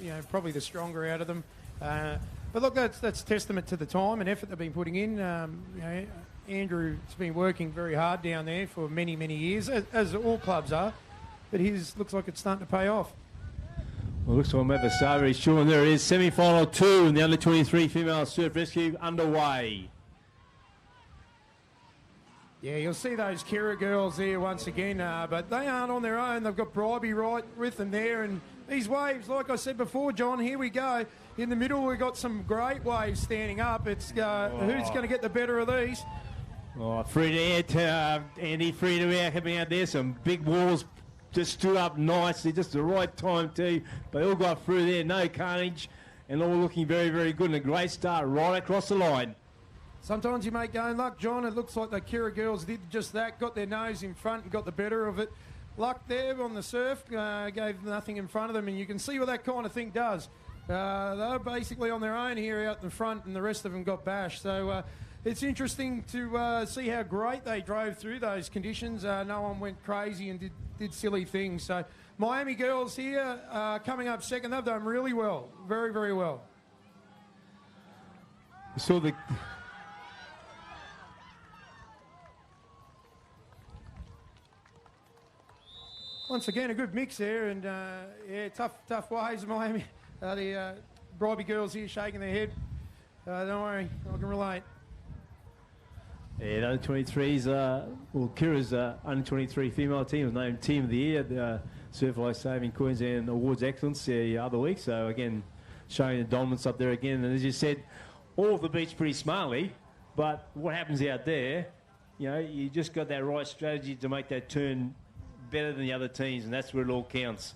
[SPEAKER 1] you know, probably the stronger out of them. But look, that's testament to the time and effort they've been putting in. You know, Andrew's been working very hard down there for many, many years, as all clubs are. But his looks like it's starting to pay off.
[SPEAKER 2] Well, looks like Mavasava very sure. And there it is, semi-final 2 in the under-23 female surf rescue underway.
[SPEAKER 1] Yeah, you'll see those Kira girls there once again, but they aren't on their own. They've got Bribey right with them there. And these waves, like I said before, John, here we go. In the middle, we've got some great waves standing up. It's who's going to get the better of these?
[SPEAKER 2] Oh, free to air, Andy, free to air coming out there. Some big walls just stood up nicely, just the right time too. They all got through there, no carnage, and all looking very, very good. And a great start right across the line.
[SPEAKER 1] Sometimes you make go and luck, John. It looks like the Kira girls did just that, got their nose in front and got the better of it. Luck there on the surf, gave nothing in front of them, and you can see what that kind of thing does. They're basically on their own here out in front, and the rest of them got bashed. So it's interesting to see how great they drove through those conditions. No one went crazy and did silly things. So Miami girls here coming up second. They've done really well, very, very well.
[SPEAKER 2] So the...
[SPEAKER 1] Once again, a good mix there, and yeah, tough waves, Miami. The Bribey girls here shaking their head. Don't worry, I can relate.
[SPEAKER 2] Yeah, under 23s, well, Kira's under 23 female team was named Team of the Year, the Surf Lifesaving Queensland Awards Excellence the other week. So again, showing the dominance up there again. And as you said, all of the beach pretty smartly, but what happens out there, you know, you just got that right strategy to make that turn better than the other teams, and that's where it all counts.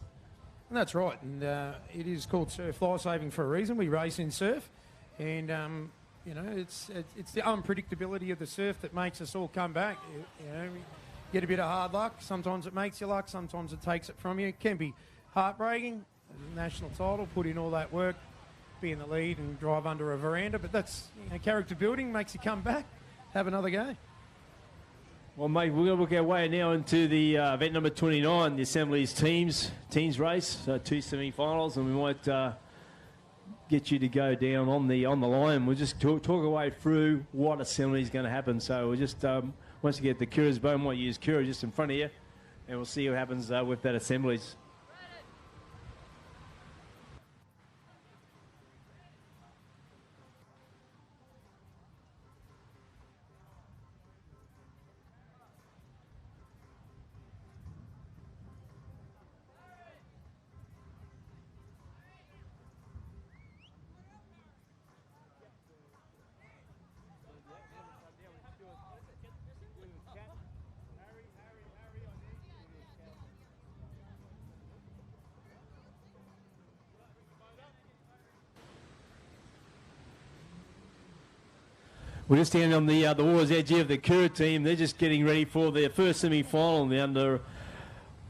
[SPEAKER 1] And that's right, and it is called Surf Lifesaving for a reason. We race in surf, and you know, it's the unpredictability of the surf that makes us all come back. You know, we get a bit of hard luck. Sometimes it makes you luck. Sometimes it takes it from you. It can be heartbreaking. National title, put in all that work, be in the lead and drive under a veranda. But that's, you know, character building, makes you come back, have another go.
[SPEAKER 2] Well, mate, we're going to work our way now into the event number 29, the Assemblies teams race. So 2 semi-finals, and we might get you to go down on the line. We'll just talk our way through what assembly is going to happen. So we'll just, once you get the Kira's bow, we might use Kira just in front of you, and we'll see what happens with that assemblies. We're just standing on the water's edge here of the Kira team. They're just getting ready for their first semi-final in the under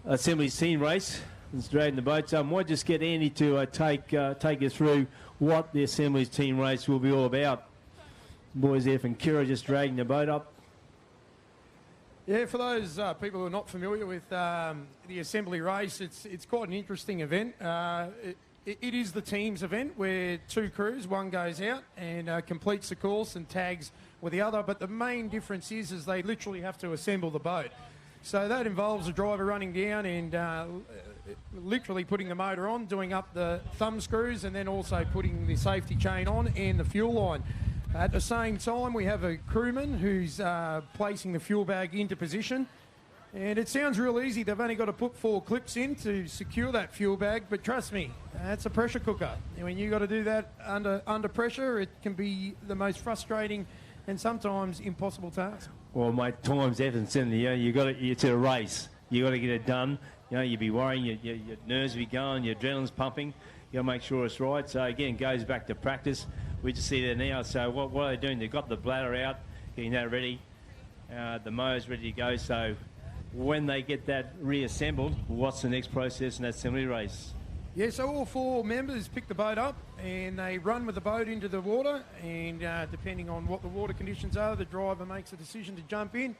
[SPEAKER 2] Assemblies team race. It's dragging the boats up. Might just get Andy to take us through what the Assemblies team race will be all about. Boys there from Kira just dragging the boat up.
[SPEAKER 1] Yeah, for those people who are not familiar with the assembly race, it's quite an interesting event. It is the teams event where two crews, one goes out and completes the course and tags with the other. But the main difference is they literally have to assemble the boat. So that involves a driver running down and literally putting the motor on, doing up the thumb screws, and then also putting the safety chain on and the fuel line. At the same time, we have a crewman who's placing the fuel bag into position. And it sounds real easy. They've only got to put 4 clips in to secure that fuel bag. But trust me, that's a pressure cooker. And when you've got to do that under pressure, it can be the most frustrating and sometimes impossible task.
[SPEAKER 2] Well, mate, time's essence, isn't it? It's a race. You got to get it done. You'd be worrying, your nerves will be going, your adrenaline's pumping. You got to make sure it's right. So again, it goes back to practice. We just see that now. So what are they doing? They've got the bladder out, getting that ready. The motor's ready to go. So when they get that reassembled, what's the next process in that assembly race?
[SPEAKER 1] Yeah, so all 4 members pick the boat up and they run with the boat into the water, and depending on what the water conditions are, the driver makes a decision to jump in,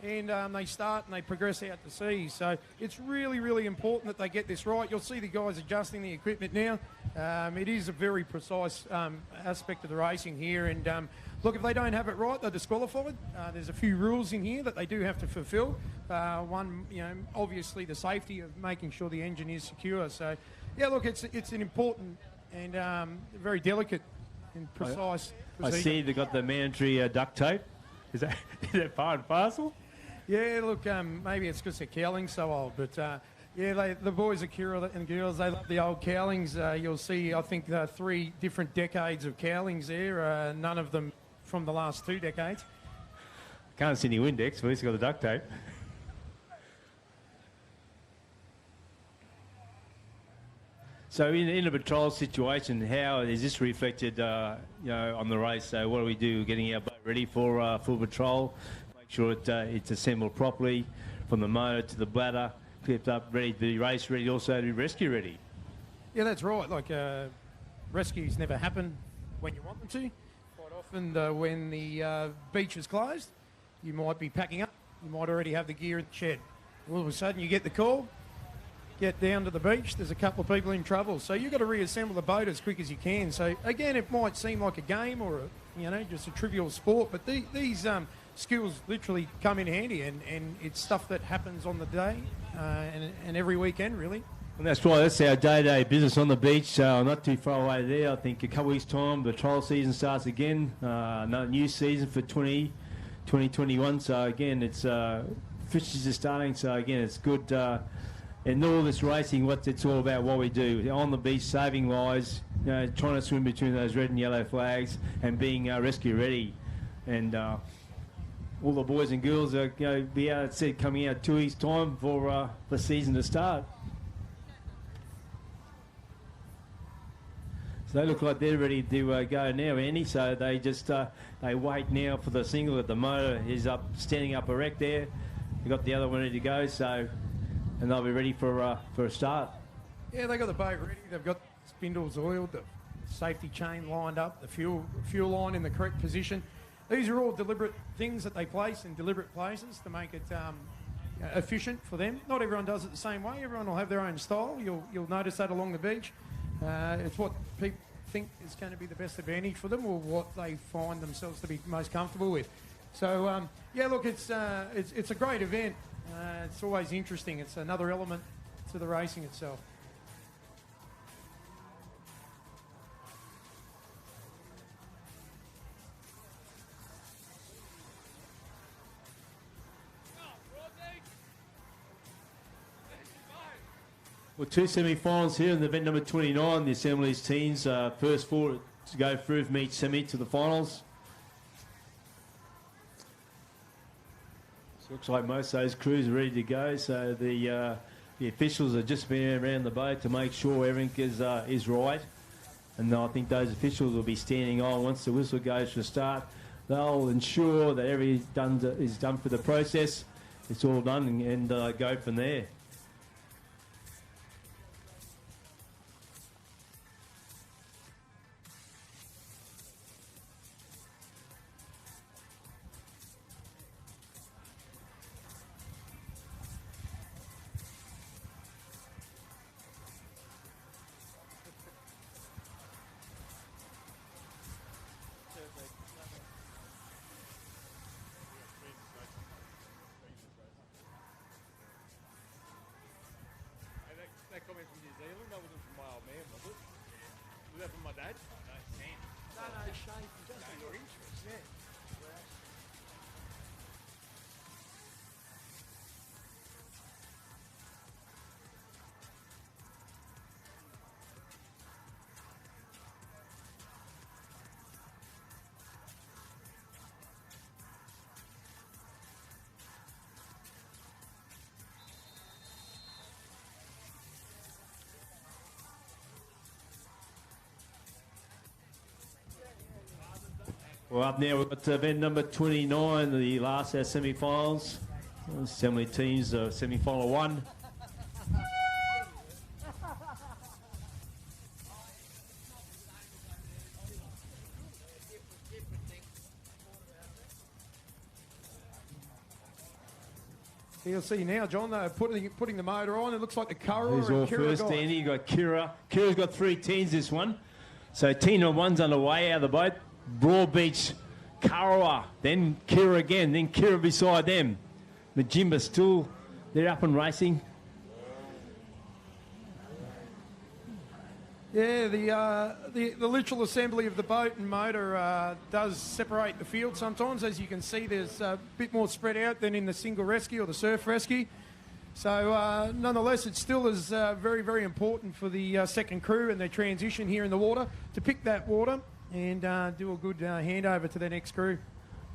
[SPEAKER 1] and they start and they progress out to sea. So it's really, really important that they get this right. You'll see the guys adjusting the equipment now. It is a very precise aspect of the racing here, and look, if they don't have it right, they're disqualified. There's a few rules in here that they do have to fulfil. One, obviously the safety of making sure the engine is secure. So, yeah, look, it's an important and very delicate and precise procedure.
[SPEAKER 2] I see they've got the mandatory duct tape. Is that part and parcel?
[SPEAKER 1] Yeah, look, maybe it's because they're cowlings so old, but yeah, the boys and girls, they love the old cowlings. You'll see, I think, 3 different decades of cowlings there, none of them from the last 2 decades.
[SPEAKER 2] Can't see any Windex, but at least got the duct tape. So in a patrol situation, how is this reflected, on the race? So what do we do? Getting our boat ready for full patrol, make sure it's assembled properly, from the motor to the bladder, clipped up, ready to be race ready, also to be rescue ready.
[SPEAKER 1] Yeah, that's right. Like rescues never happen when you want them to. Quite often, when the beach is closed, you might be packing up. You might already have the gear in the shed. All of a sudden, you get the call. Get down to the beach, there's a couple of people in trouble. So you've got to reassemble the boat as quick as you can. So, again, it might seem like a game or, just a trivial sport, but these skills literally come in handy, and it's stuff that happens on the day and every weekend, really.
[SPEAKER 2] And that's right, that's our day-to-day business on the beach. Not too far away there. I think a couple of weeks' time, the trial season starts again. Another new season for 2021. So, again, it's fishes are starting. So, again, it's good. And all this racing, what it's all about, what we do on the beach, saving lives, trying to swim between those red and yellow flags, and being rescue ready. And all the boys and girls are going to be out at sea coming out 2 weeks' time for the season to start. So they look like they're ready to go now, Andy. So they just they wait now for the single that the motor is up, standing up erect there. They've got the other one ready to go. So. And they'll be ready for a start.
[SPEAKER 1] Yeah, they've got the boat ready. They've got spindles oiled, the safety chain lined up, the fuel line in the correct position. These are all deliberate things that they place in deliberate places to make it efficient for them. Not everyone does it the same way. Everyone will have their own style. You'll notice that along the beach. It's what people think is going to be the best advantage for them, or what they find themselves to be most comfortable with. So, yeah, look, it's a great event. It's always interesting. It's another element to the racing itself.
[SPEAKER 2] Well, 2 semi-finals here in the event number 29. The Assemblies teams, first 4 to go through from each semi to the finals. So looks like most of those crews are ready to go. So the officials have just been around the boat to make sure everything is right. And I think those officials will be standing on once the whistle goes for start. They'll ensure that everything is done for the process. It's all done, and go from there.
[SPEAKER 3] Zealand? That wasn't from my old man, was it? Was that from my dad?
[SPEAKER 1] No, Shane, just for your interest, yeah.
[SPEAKER 2] Well, up now we've got event number 29, the last of our semi-finals. Assembly teams, semi-final 1.
[SPEAKER 1] You'll see now, John, they're putting the motor on. It looks like the Curra
[SPEAKER 2] Who's
[SPEAKER 1] and
[SPEAKER 2] all
[SPEAKER 1] Kira
[SPEAKER 2] first,
[SPEAKER 1] guys.
[SPEAKER 2] Andy? You got Kira. Kira's got 3 teens this one. So teen number 1's underway out of the boat. Broadbeach, Karawa, then Kira again, then Kira beside them. Majimba still, they're up and racing.
[SPEAKER 1] Yeah, the literal assembly of the boat and motor does separate the field sometimes. As you can see, there's a bit more spread out than in the single rescue or the surf rescue. So nonetheless, it still is very, very important for the second crew and their transition here in the water to pick that water and do a good handover to the next crew.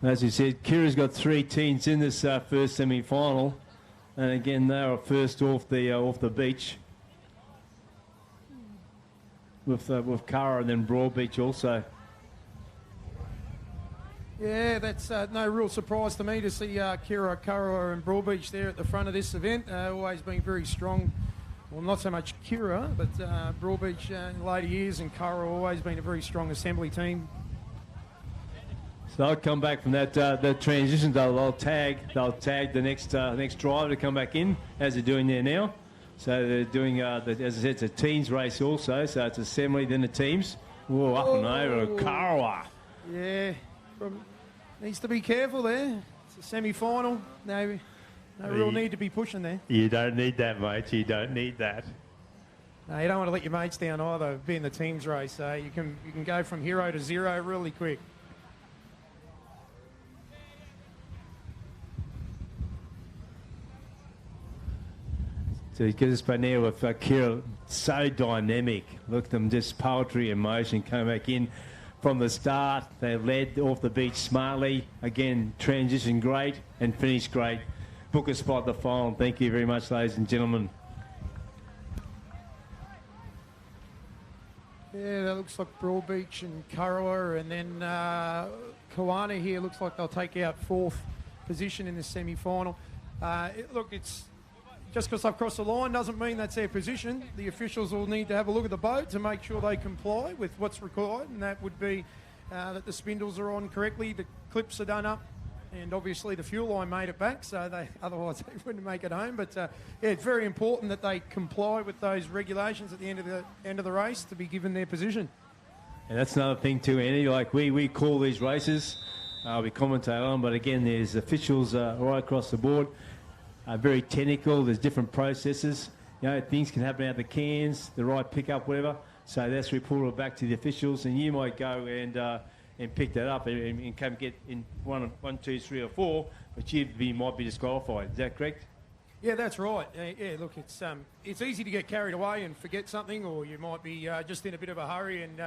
[SPEAKER 2] As you said, Kira's got 3 teens in this first semi-final. And again, they are first off the beach. With Kara and then Broadbeach also.
[SPEAKER 1] Yeah, that's no real surprise to me to see Kira, Kara and Broadbeach there at the front of this event. Always been very strong. Well, not so much Kira, but Broadbeach in later years and Kara always been a very strong assembly team.
[SPEAKER 2] So they'll come back from that the transition. They'll tag the next driver to come back in, as they're doing there now. So they're doing, as I said, it's a teams race also. So it's assembly, then the teams. Whoa, up and over, Karawa.
[SPEAKER 1] Yeah, needs to be careful there. It's a semi-final. No real need to be pushing there.
[SPEAKER 4] You don't need that, mate. You don't need that.
[SPEAKER 1] No, you don't want to let your mates down either, being the teams race. So you can go from hero to zero really quick.
[SPEAKER 2] So he gives us by now with Kira, so dynamic. Look at them, just poetry in motion, come back in from the start. They led off the beach smartly. Again, transition great and finished great. Book a spot at the final. Thank you very much, ladies and gentlemen.
[SPEAKER 1] Yeah, that looks like Broadbeach and Karawa, and then Kawana here looks like they'll take out 4th position in the semi-final. Look, it's just because they've crossed the line doesn't mean that's their position. The officials will need to have a look at the boat to make sure they comply with what's required, and that would be that the spindles are on correctly, the clips are done up, and obviously the fuel line made it back, so otherwise they wouldn't make it home. But yeah, it's very important that they comply with those regulations at the end of the race to be given their position.
[SPEAKER 2] And that's another thing too, Andy. Like we call these races, we commentate on, but again, there's officials right across the board. Very technical. There's different processes. You know, things can happen out the cans, the right pickup, whatever. So that's reported back to the officials, and you might go and pick that up and come get in 1, 2, 3, or 4, but you might be disqualified. Is that correct?
[SPEAKER 1] Yeah, that's right. Yeah, look, it's easy to get carried away and forget something, or you might be just in a bit of a hurry, and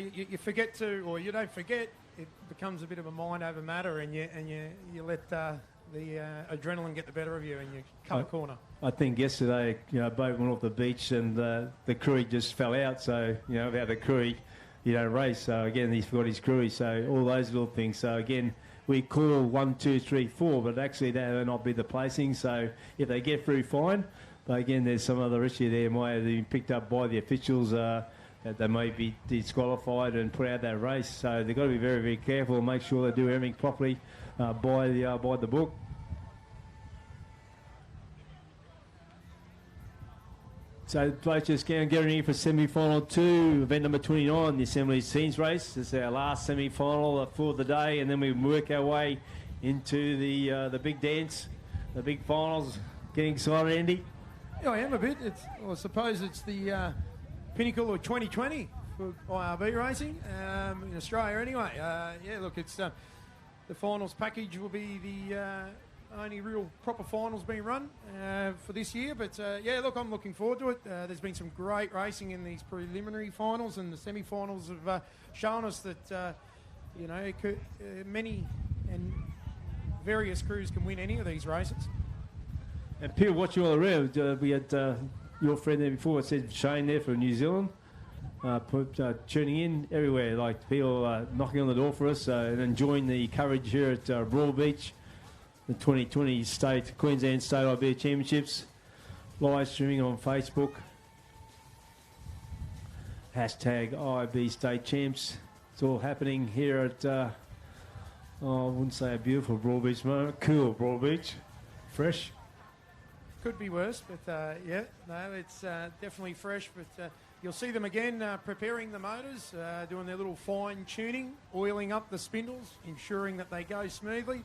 [SPEAKER 1] you forget to, or you don't forget. It becomes a bit of a mind over matter, and you let the adrenaline get the better of you, and you cut a corner. I
[SPEAKER 2] think yesterday, boat went off the beach and the crew just fell out. So, without the crew, you don't race. So again, he's forgot his crew. So all those little things. So again, we call 1, 2, 3, 4, but actually that will not be the placing. So if they get through, fine. But again, there's some other issue there might have been picked up by the officials that they may be disqualified and put out that race. So they've got to be very, very careful and make sure they do everything properly by the book. So folks, just getting here for semi-final 2, event number 29, the Assembly Scenes race. This is our last semi-final for the day, and then we work our way into the big dance, the big finals. Getting excited, Andy?
[SPEAKER 1] Yeah, I am a bit. I suppose it's the pinnacle of 2020 for IRB racing in Australia anyway. Yeah, look, it's the finals package will be the only real proper finals being run for this year. But yeah, look, I'm looking forward to it. There's been some great racing in these preliminary finals, and the semi-finals have shown us that, you know, many and various crews can win any of these races.
[SPEAKER 2] And people watching all around, we had your friend there before, it said Shane there from New Zealand, tuning in everywhere, like people knocking on the door for us and enjoying the coverage here at Broad Beach, the 2020 Queensland State IRB Championships, live streaming on Facebook, hashtag IRB State Champs. It's all happening here at, I wouldn't say a beautiful Broad Beach moment, cool Broad Beach, fresh.
[SPEAKER 1] Could be worse, but yeah, no, it's definitely fresh. But you'll see them again preparing the motors, doing their little fine tuning, oiling up the spindles, ensuring that they go smoothly.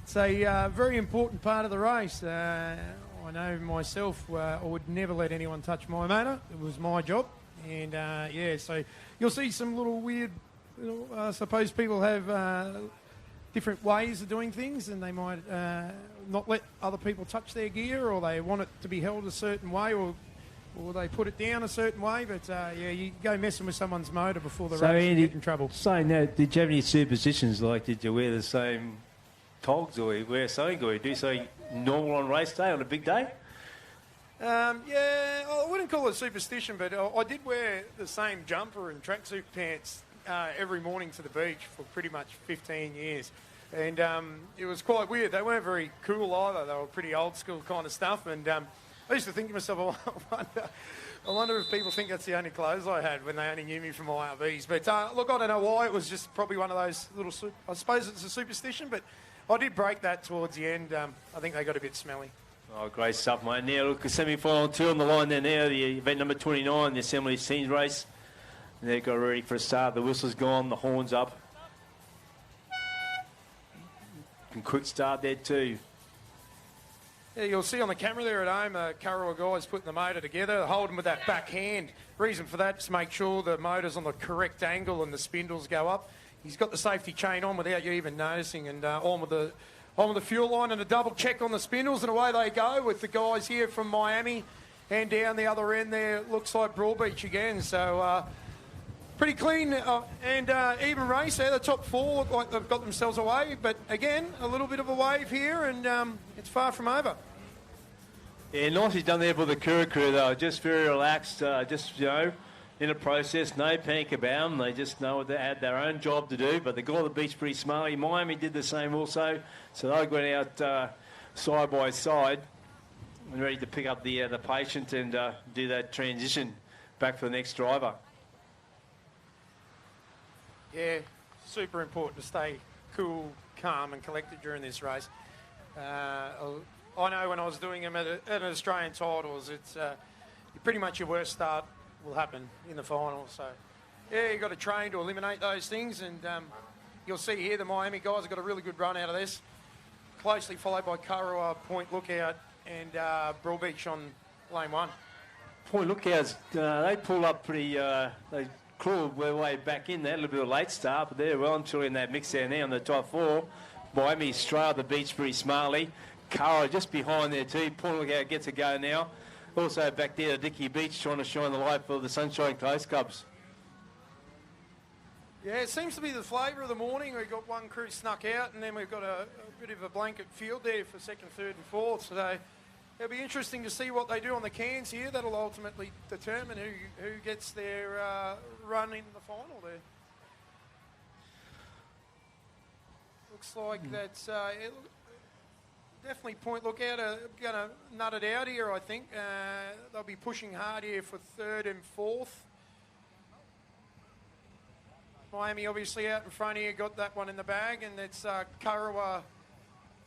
[SPEAKER 1] It's a very important part of the race. I know myself, I would never let anyone touch my motor. It was my job. And yeah, so you'll see some little weird, I suppose people have different ways of doing things, and they might not let other people touch their gear, or they want it to be held a certain way, or they put it down a certain way. But yeah, you go messing with someone's motor before the race, you get in trouble.
[SPEAKER 2] Saying that, did you have any superstitions? Like, did you wear the same togs, or you wear something, or you do something normal on race day, on a big day?
[SPEAKER 1] Yeah, I wouldn't call it superstition, but I did wear the same jumper and tracksuit pants every morning to the beach for pretty much 15 years. And it was quite weird. They weren't very cool either. They were pretty old school kind of stuff. And I used to think to myself, I wonder if people think that's the only clothes I had when they only knew me from my IRBs. But look, I don't know why. It was just probably one of those little, I suppose it's a superstition, but I did break that towards the end. I think they got a bit smelly.
[SPEAKER 2] Oh, great stuff, mate. Now, look, the semi-final 2 on the line there now, the event number 29, the Assembly Scenes race. And they've got ready for a start. The whistle's gone, the horn's up. And quick start there too.
[SPEAKER 1] Yeah, you'll see on the camera there at home, Currawa guys putting the motor together, holding with that back hand. Reason for that is to make sure the motor's on the correct angle and the spindles go up. He's got the safety chain on without you even noticing, and on with the fuel line, and a double check on the spindles, and away they go with the guys here from Miami. And down the other end there, looks like Broad Beach again. So pretty clean and even race there. The top 4 look like they've got themselves a wave, but again, a little bit of a wave here, and it's far from over.
[SPEAKER 2] Yeah, nicely done there for the Kura crew, though. Just very relaxed, just, you know, in a process, no panic about them. They just know they had their own job to do, but they got on the beach pretty smartly. Miami did the same also, so they went out side by side and ready to pick up the patient and do that transition back for the next driver.
[SPEAKER 1] Yeah, super important to stay cool, calm and collected during this race. I know when I was doing them at Australian titles, it's pretty much your worst start will happen in the final. So, yeah, you've got to train to eliminate those things. And you'll see here the Miami guys have got a really good run out of this. Closely followed by Currawa, Point Lookout and Broad Beach on lane 1.
[SPEAKER 2] Point Lookouts, they pull up pretty... they crawled their way back in there, a little bit of a late start, but they're well and truly in that mix there now on the top 4. Miami straddled the beach pretty smartly. Currawa just behind there too. Point Lookout gets a go now. Also back there, Dickey Beach trying to shine the light for the Sunshine Coast Cubs.
[SPEAKER 1] Yeah, it seems to be the flavour of the morning. We've got one crew snuck out, and then we've got a bit of a blanket field there for 2nd, 3rd and 4th. So it'll be interesting to see what they do on the cans here. That'll ultimately determine who gets their run in the final there. Looks like that's definitely Point Lookout are going to nut it out here, I think. They'll be pushing hard here for 3rd and 4th. Miami obviously out in front here, got that one in the bag, and it's Currawa.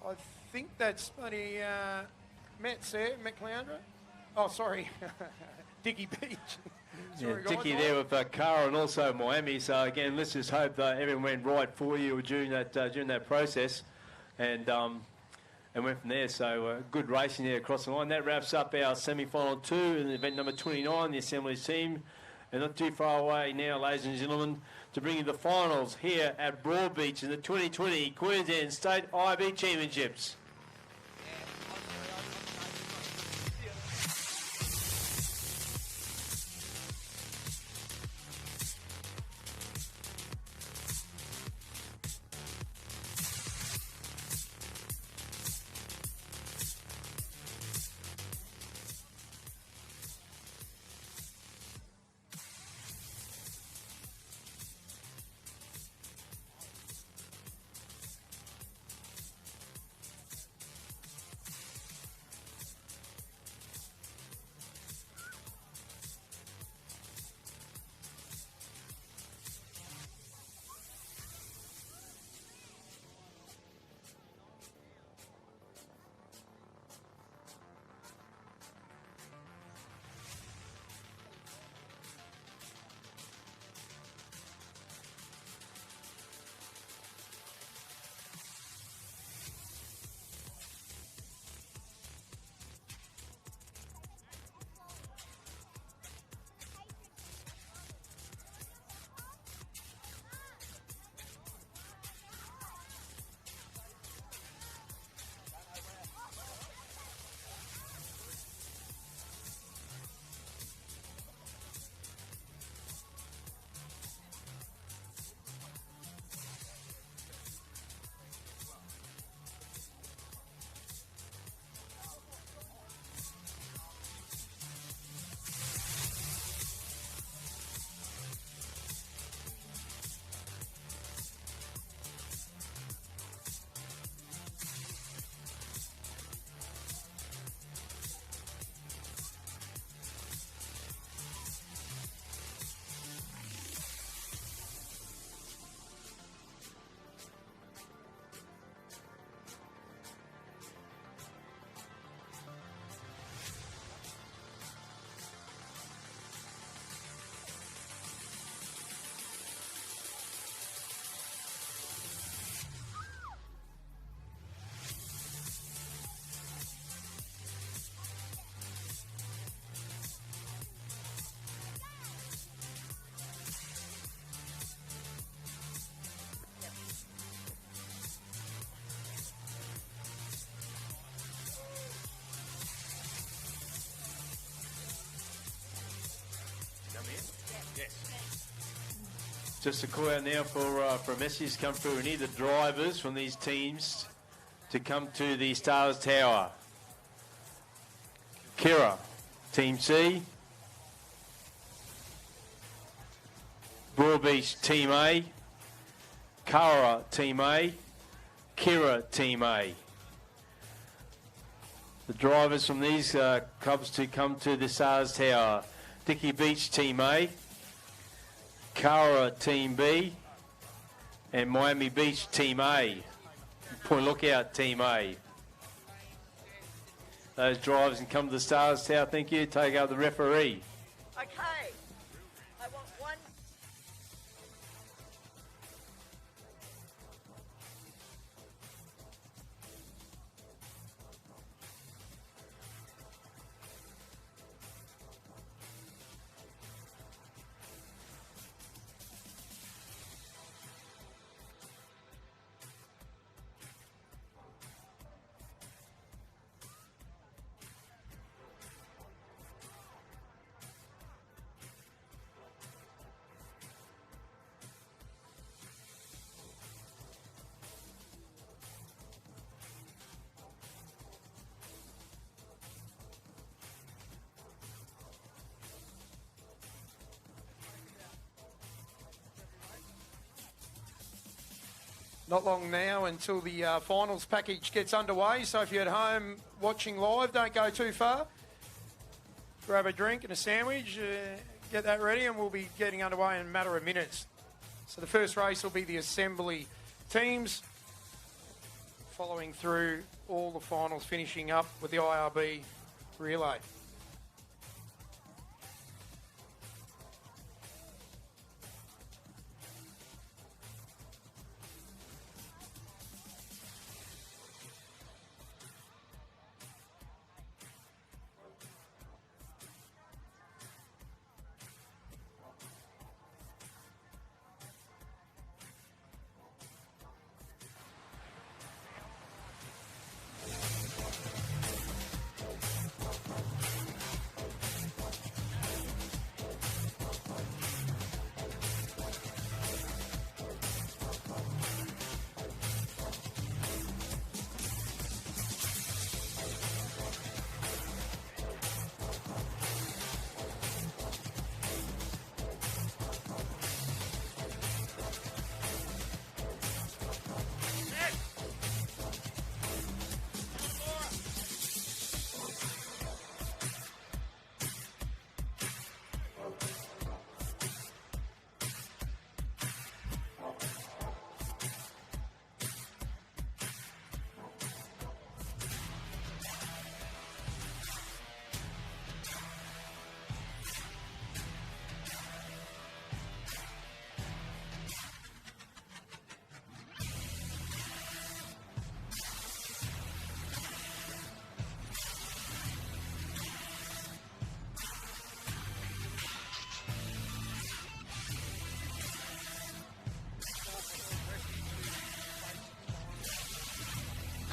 [SPEAKER 1] I think that's bloody Met's there, McLeandra. Oh, sorry, Dickey Beach.
[SPEAKER 2] Sorry, yeah, Dickey there with Currawa and also Miami. So again, let's just hope that everything went right for you during that process. And and went from there. So good racing there across the line. That wraps up our semi-final 2 in event number 29, the Assemblies team. And not too far away now, ladies and gentlemen, to bring you the finals here at Broadbeach in the 2020 Queensland State IRB Championships. Just a call out now for a message come through. We need the drivers from these teams to come to the Stars Tower. Kira, Team C. Broadbeach, Team A. Kara, Team A. Kira, Team A. The drivers from these clubs to come to the Stars Tower. Dicky Beach, Team A. Kara, Team B, and Miami Beach, Team A. Point Lookout, Team A. Those drivers can come to the Stars Tower. Thank you. Take out the referee.
[SPEAKER 5] Okay. I want one.
[SPEAKER 1] Not long now until the finals package gets underway. So if you're at home watching live, don't go too far. Grab a drink and a sandwich, get that ready, and we'll be getting underway in a matter of minutes. So the first race will be the assembly teams, following through all the finals, finishing up with the IRB relay.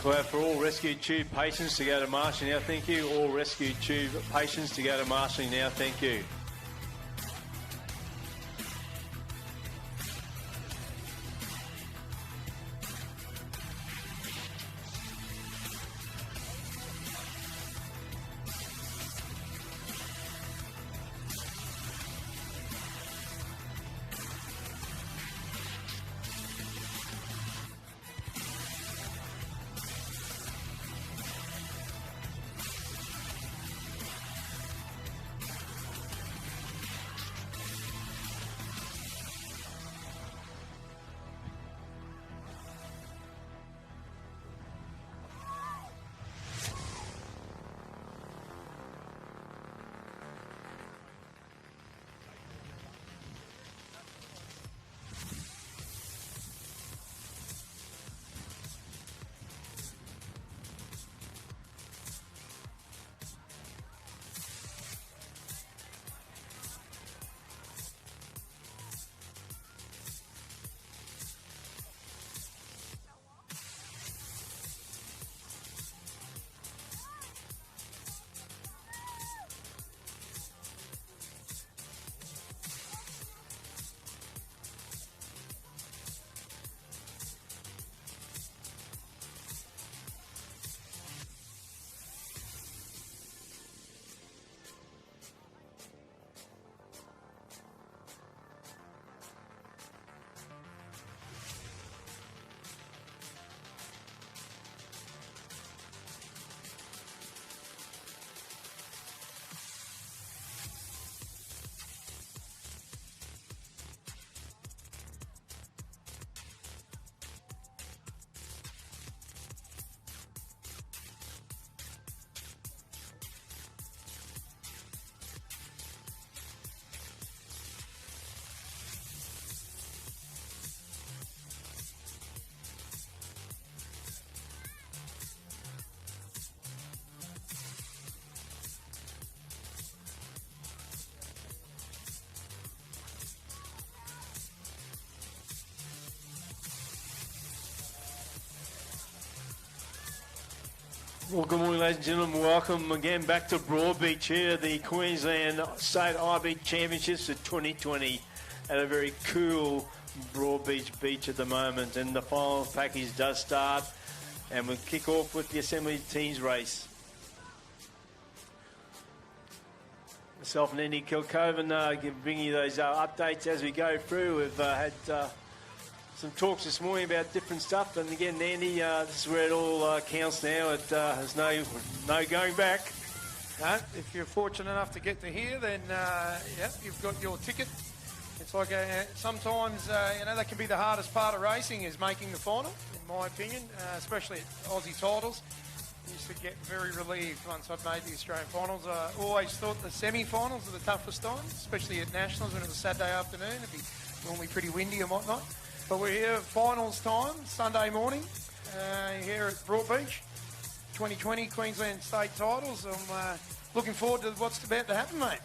[SPEAKER 2] Call out for all rescue tube patients to go to marshalling now, thank you. All rescue tube patients to go to marshalling now, thank you. Well, good morning, ladies and gentlemen. Welcome again back to Broadbeach here, the Queensland State IRB Championships for 2020 at a very cool Broadbeach beach at the moment. And the final package does start, and we'll kick off with the Assembly Teams race. Myself and Andy Kilcoven bringing you those updates as we go through. We've had some talks this morning about different stuff, and again, Andy, this is where it all counts now. There's no going back.
[SPEAKER 1] No, if you're fortunate enough to get to here, then yeah, you've got your ticket. It's like sometimes that can be the hardest part of racing, is making the final, in my opinion, especially at Aussie titles. I used to get very relieved once I'd made the Australian finals. I always thought the semi-finals are the toughest times, especially at Nationals when it was Saturday afternoon. It'd be normally pretty windy and whatnot. But we're here at finals time, Sunday morning, here at Broadbeach, 2020 Queensland State titles. I'm looking forward to what's about to happen, mate.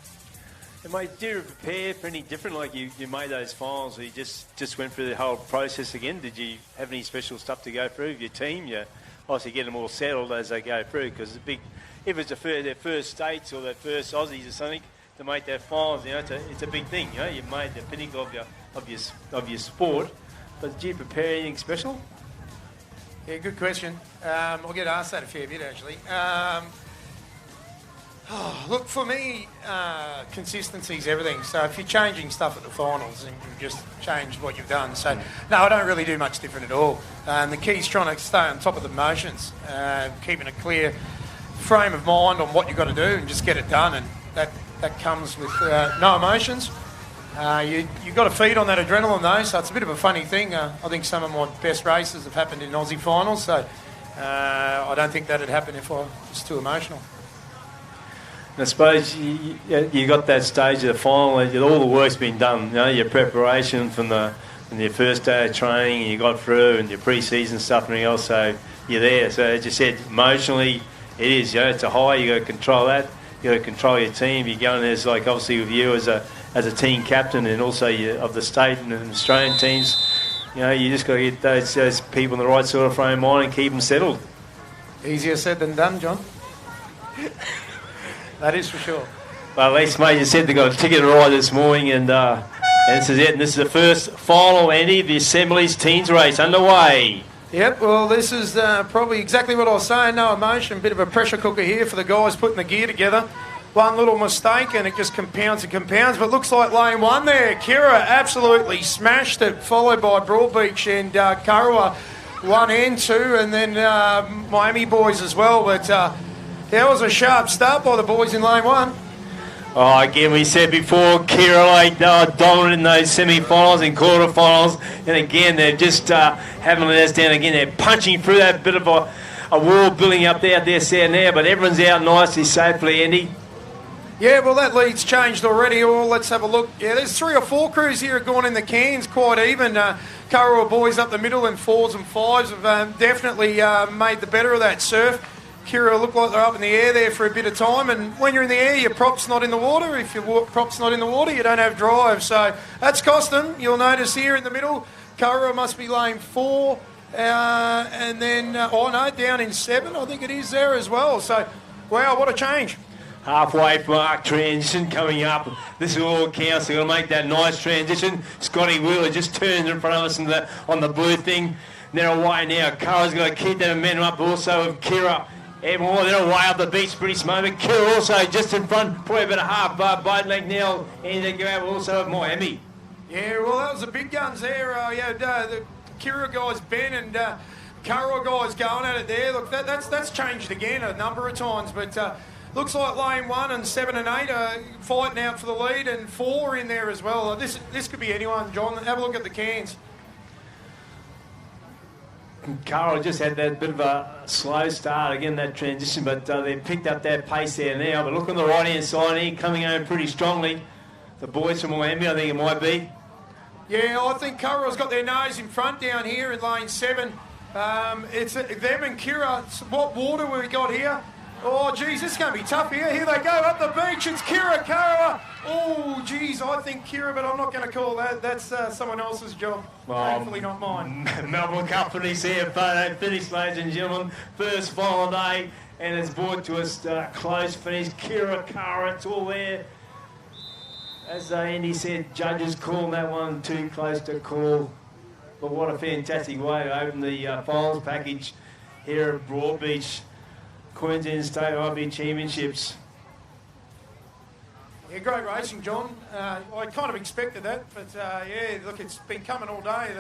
[SPEAKER 2] And mate, do you prepare for any different? Like you made those finals, you just went through the whole process again. Did you have any special stuff to go through with your team? You obviously get them all settled as they go through, because it's big. If it's their first states or their first Aussies or something to make their finals, it's a big thing. You've made the pinnacle of your sport. But did you prepare anything special?
[SPEAKER 1] Yeah, good question. I'll get asked that a fair bit, actually. Look, for me, consistency is everything. So if you're changing stuff at the finals, and you've just changed what you've done. So, no, I don't really do much different at all. And the key is trying to stay on top of the motions, keeping a clear frame of mind on what you've got to do and just get it done. And that comes with no emotions. You've got to feed on that adrenaline, though, so it's a bit of a funny thing. I think some of my best races have happened in Aussie finals, so I don't think that would happen if I was too emotional.
[SPEAKER 2] I suppose you got that stage of the final, all the work's been done, your preparation from your first day of training, and you got through, and your pre-season stuff and everything else, so you're there. So as you said, emotionally, it is, it's a high, you got to control that, you got to control your team. You're going there's like obviously with you as a team captain, and also of the state and the Australian teams, you just got to get those people in the right sort of frame of mind and keep them settled.
[SPEAKER 1] Easier said than done, John. That is for sure.
[SPEAKER 2] Well, at least, mate, you said they got a ticket ride this morning, and this is it. And this is the first final, Andy, the Assemblies Teens race underway.
[SPEAKER 1] Yep, well, this is probably exactly what I was saying. No emotion, bit of a pressure cooker here for the guys putting the gear together. One little mistake and it just compounds and compounds, but looks like lane one there. Kira absolutely smashed it, followed by Broadbeach and Kurrawa, 1 and 2, and then Miami boys as well. But that was a sharp start by the boys in lane one.
[SPEAKER 2] Oh, again, we said before, Kira like dominant in those semi-finals and quarter-finals, and again, they're just having us down again. They're punching through that bit of a wall building up there now, but everyone's out nicely, safely, Andy.
[SPEAKER 1] Yeah, well, that lead's changed already. Well, let's have a look. Yeah, there's 3 or 4 crews here going in the cans, quite even. Kurrawa boys up the middle and 4s and 5s have definitely made the better of that surf. Kira look like they're up in the air there for a bit of time, and when you're in the air, your prop's not in the water. If your prop's not in the water, you don't have drive. So that's cost them. You'll notice here in the middle, Kurrawa must be lane 4, and then, down in 7, I think it is there as well. So, wow, what a change.
[SPEAKER 2] Halfway mark transition coming up. This is all counts. They're going to make that nice transition. Scotty Wheeler just turns in front of us on the blue thing. They're away now. Kara's going to keep that momentum up also with Kira. Evermore, they're away up the beach pretty moment. Kira also just in front, probably about a half boat length now. And they go out also with Miami.
[SPEAKER 1] Yeah, well, that was the big guns there. The Kira guys, Ben and Kurrawa guys going at it there. Look, that's changed again a number of times, but looks like lane 1 and 7 and 8 are fighting out for the lead, and 4 in there as well. This could be anyone, John. Have a look at the cans.
[SPEAKER 2] Carl just had that bit of a slow start, again, that transition, but they've picked up that pace there now. But look on the right-hand side here, coming home pretty strongly. The boys from Miami, I think it might be.
[SPEAKER 1] Yeah, I think Kurrawa's got their nose in front down here in lane 7. It's them and Kira. What water we got here? Oh, geez, this is going to be tough here. Here they go up the beach. It's Kira, Kurrawa. Oh, geez, I think Kira, but I'm not going to call that. That's someone else's job. Hopefully not mine.
[SPEAKER 2] Melbourne Company's here. Photo finish, ladies and gentlemen. First final day, and it's brought to us close finish. Kira, Kurrawa, it's all there. As Andy said, judges calling that one too close to call. But what a fantastic way to open the finals package here at Broadbeach. Queensland State IRB Championships.
[SPEAKER 1] Yeah, great racing, John. I kind of expected that, but yeah, look, it's been coming all day.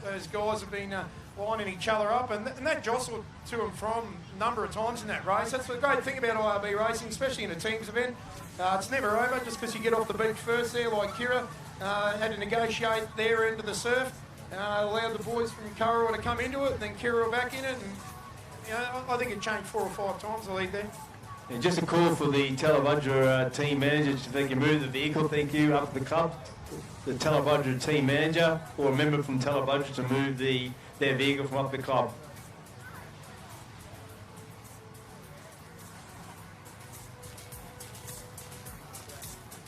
[SPEAKER 1] Those guys have been lining each other up, and that jostled to and from a number of times in that race. That's the great thing about IRB racing, especially in a teams event. It's never over just because you get off the beach first there, like Kira had to negotiate their end of the surf, allowed the boys from Kurrawa to come into it, and then Kira back in it, and I think it changed 4 or 5 times the lead there.
[SPEAKER 2] And just a call for the Televudra team manager, if they can move the vehicle, thank you, up to the club. The Televudra team manager or a member from Televudra to move their vehicle from up the club.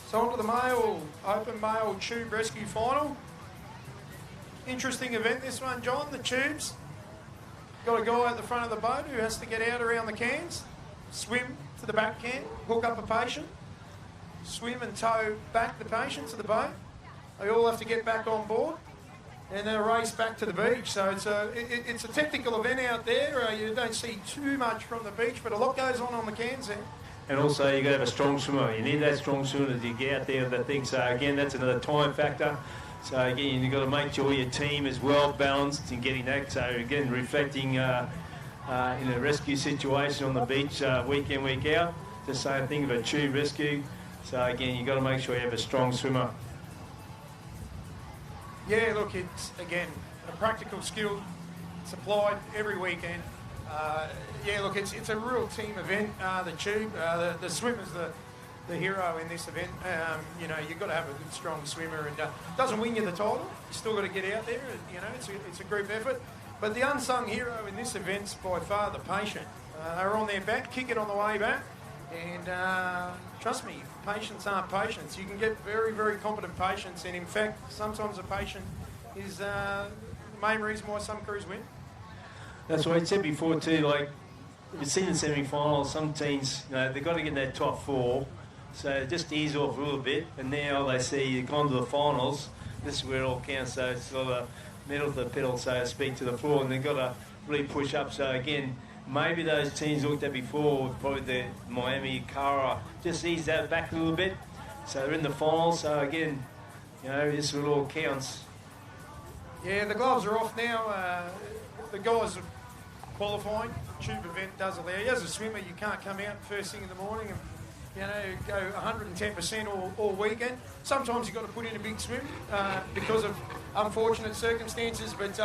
[SPEAKER 1] So on to the male, open male tube rescue final. Interesting event this one, John, the tubes. Got a guy at the front of the boat who has to get out around the cans, swim to the back can, hook up a patient, swim and tow back the patient to the boat. They all have to get back on board and then race back to the beach. So it's a technical event out there. You don't see too much from the beach, but a lot goes on the cans there.
[SPEAKER 2] And also you've got to have a strong swimmer. You need that strong swimmer as you get out there with that thing. So again, that's another time factor. So again, you've got to make sure your team is well balanced in getting that. So again, reflecting in a rescue situation on the beach week in, week out. The same thing of a tube rescue. So again, you've got to make sure you have a strong swimmer.
[SPEAKER 1] Yeah, look, it's, again, a practical skill. It's applied every weekend. Yeah, look, it's a real team event. The tube, the swimmer's the hero in this event. You've got to have a good, strong swimmer, and doesn't win you the title. You still got to get out there. It's a group effort. But the unsung hero in this event's by far the patient. They're on their back, kick it on the way back, and trust me, patients aren't patients. You can get very, very competent patients, and in fact, sometimes a patient is the main reason why some crews win.
[SPEAKER 2] That's what I said before too. Like you've seen the semi-finals, some teams, they've got to get in their top 4. So just ease off a little bit, and now they see you've gone to the finals. This is where it all counts. So it's sort of metal to the pedal, so to speak, to the floor, and they've got to really push up. So again, maybe those teams looked at before, probably the Miami, Cara, just ease that back a little bit. So they're in the finals. So again, this is where it all counts.
[SPEAKER 1] Yeah, the gloves are off now. The guys are qualifying. The tube event does allow you. As a swimmer, you can't come out first thing in the morning and go 110% all weekend. Sometimes you've got to put in a big swim because of unfortunate circumstances, but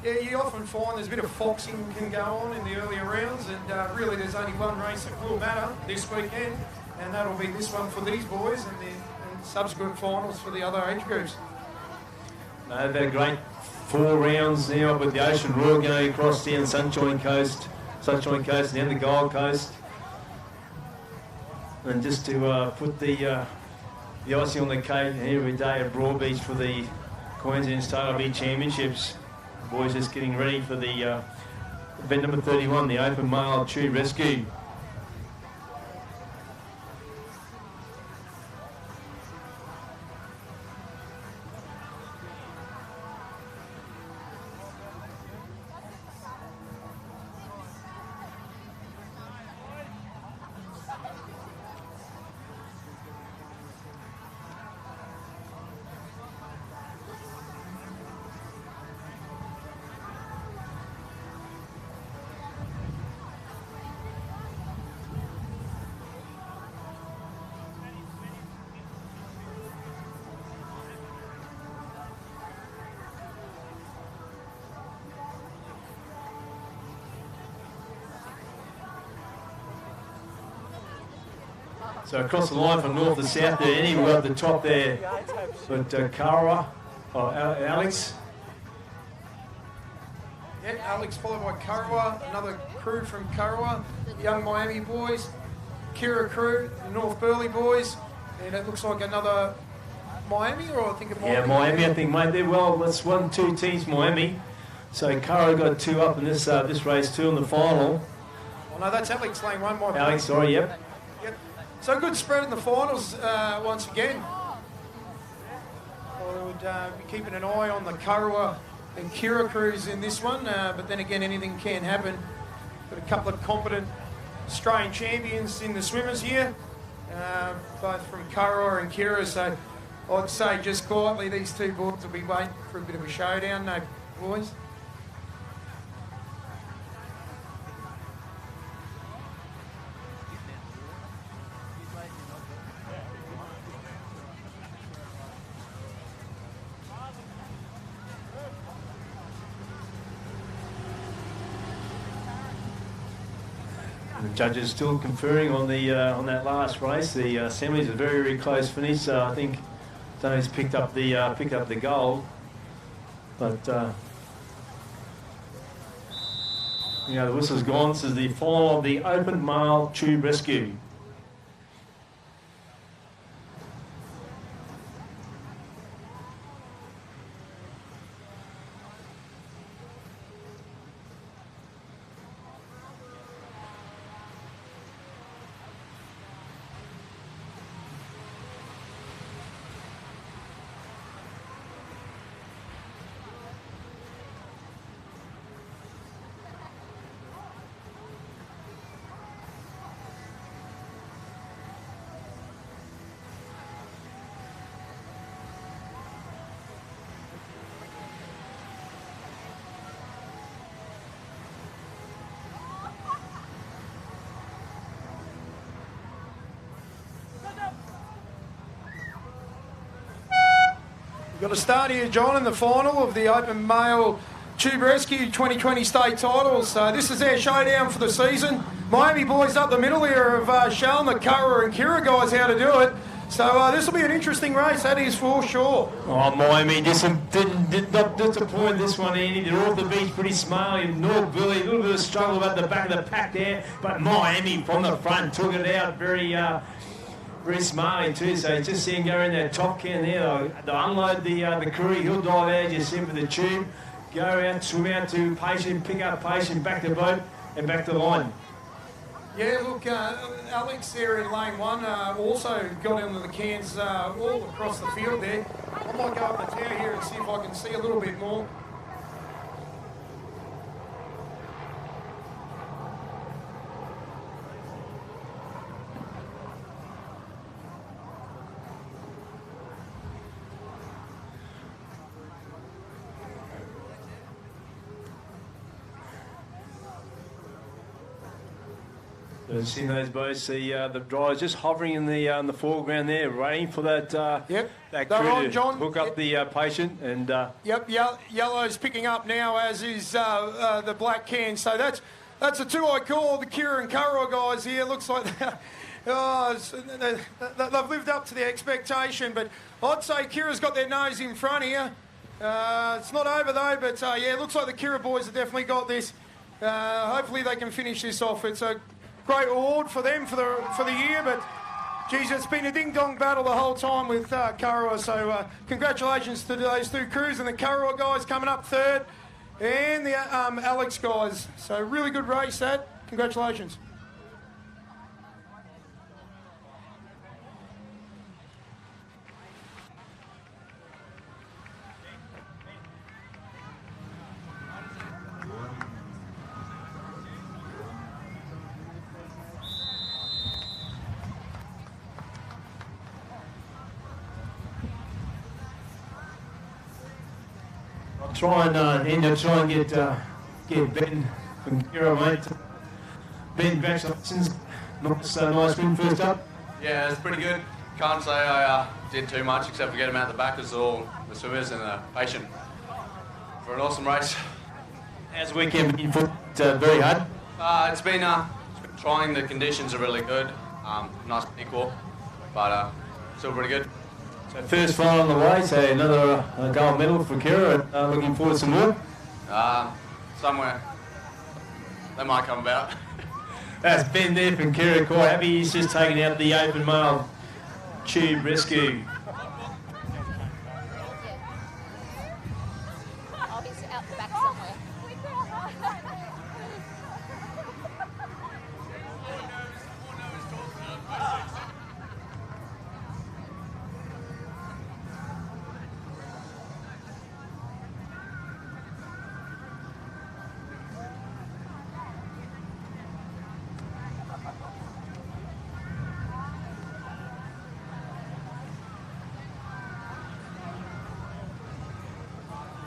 [SPEAKER 1] you often find there's a bit of foxing can go on in the earlier rounds, and really there's only one race that will matter this weekend, and that'll be this one for these boys, and then subsequent finals for the other age groups.
[SPEAKER 2] They've had a great 4 rounds now with the Ocean Royal going across down Sunshine Coast, and down the Gold Coast. And just to put the icing on the cake every day at Broadbeach for the Queensland IRB Championships. The boys just getting ready for the event number 31, the Open Male Tube Rescue. So across the line from north to south there, Eddie, we've got the top there, but Kara, Alex.
[SPEAKER 1] Yeah, Alex followed by Karawa, another crew from Karawa, young Miami boys, Kira crew, the North Burleigh boys, and it looks like another Miami, or I think it might be.
[SPEAKER 2] Yeah, Miami, I think, mate. Well, that's 2 teams, Miami. So Kara got 2 up in this race, 2 in the final.
[SPEAKER 1] Oh no, that's Alex lane 1, my
[SPEAKER 2] Alex, sorry, yep.
[SPEAKER 1] So good spread in the finals once again. I would be keeping an eye on the Karawa and Kira crews in this one, but then again, anything can happen. Got a couple of competent Australian champions in the swimmers here, both from Karawa and Kira, so I'd say just quietly these 2 boys will be waiting for a bit of a showdown, no boys.
[SPEAKER 2] The judges still conferring on the on that last race. The semis a very, very close finish. I think Tony's picked up the gold, but the whistle's gone. This is the final of the Open Male Tube Rescue.
[SPEAKER 1] We've got a start here, John, in the final of the Open Male Tube Rescue 2020 state titles. This is their showdown for the season. Miami boys up the middle here have shown the Kara and Kira guys how to do it. So this will be an interesting race, that is for sure.
[SPEAKER 2] Oh, Miami did not disappoint this one, Andy. They're off the beach pretty smartly. North Burleigh, a little bit of struggle at the back of the pack there, but Miami from the front took it out very smartly too. So just see him go in that top can there. They'll unload the Curry, he'll dive out just in for the tube, go out, swim out to Patient, pick up Patient, back to boat and back to the line.
[SPEAKER 1] Yeah, look, Alex there in lane one also got into the cans all across the field there. I might go up the tower here and see if I can see a little bit more.
[SPEAKER 2] Seeing those boats, the drivers just hovering in the foreground there, waiting for that
[SPEAKER 1] Yep,
[SPEAKER 2] that
[SPEAKER 1] they're
[SPEAKER 2] crew
[SPEAKER 1] on,
[SPEAKER 2] to
[SPEAKER 1] John.
[SPEAKER 2] hook up the patient. And
[SPEAKER 1] Yep, yellow's picking up now, as is the black can. So that's the two I call the Kira and Kara guys here. Looks like they've lived up to the expectation, but I'd say Kira's got their nose in front here. It's not over though, but yeah, it looks like the Kira boys have definitely got this. Hopefully they can finish this off. It's a great award for them for the year, but geez, it's been a ding-dong battle the whole time with Karawa, so congratulations to those two crews and the Karawa guys coming up third and the Alex guys. So really good race that. Congratulations.
[SPEAKER 2] try and get Ben from Kira, mate. Ben, congratulations. Nice win first up.
[SPEAKER 6] Yeah, it's pretty good. Can't say I did too much except for get him out the back as all the swimmers and the patient for an awesome race.
[SPEAKER 2] How's the weekend been for very hard?
[SPEAKER 6] It's been trying. The conditions are really good. Nice and equal, but still pretty good.
[SPEAKER 2] So first final on the way, so another gold medal for Kira. Looking forward to some more.
[SPEAKER 6] Somewhere they might come about.
[SPEAKER 2] That's Ben there from Kira. Quite happy. He's just taken out the open male tube rescue.
[SPEAKER 7] I'll be out the back somewhere.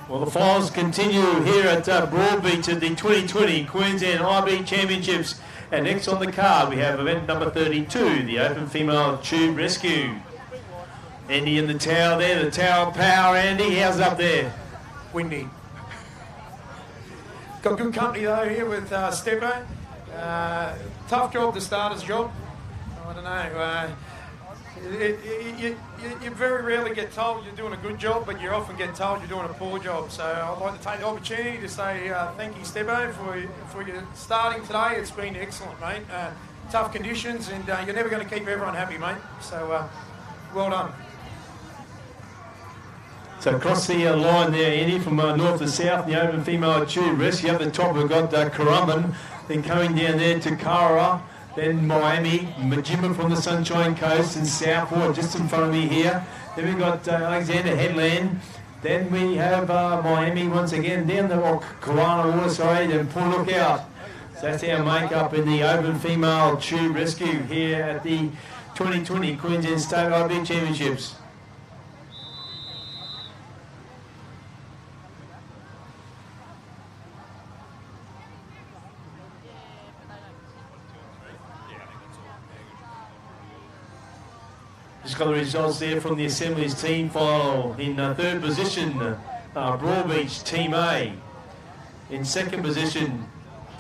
[SPEAKER 2] Well, the finals continue here at Broadbeach at the 2020 Queensland IRB Championships. And next on the card, we have event number 32, the Open Female Tube Rescue. Andy in the tower there, the tower of power. Andy, how's it up there?
[SPEAKER 1] Windy. Got good company though here with Steppo. Tough job, the starter's job. I don't know. You very rarely get told you're doing a good job, but you often get told you're doing a poor job. So I'd like to take the opportunity to say thank you, Steppo, for your starting today. It's been excellent, mate. Tough conditions, and you're never going to keep everyone happy, mate. So well done.
[SPEAKER 2] So across the line there, Andy, from north to south, the Open Female Tube Rescue. Up the top, we've got Currumbin. Then coming down there to Kara. Then Miami, Majima from the Sunshine Coast and Southport just in front of me here. Then we've got Alexander Headland. Then we have Miami once again down the Corona Waterside and Port Lookout. So that's our makeup in the Open Female Tube Rescue here at the 2020 Queensland State IRB Championships. Just got the results there from the Assemblies team final. In third position, Broadbeach Team A. In second position,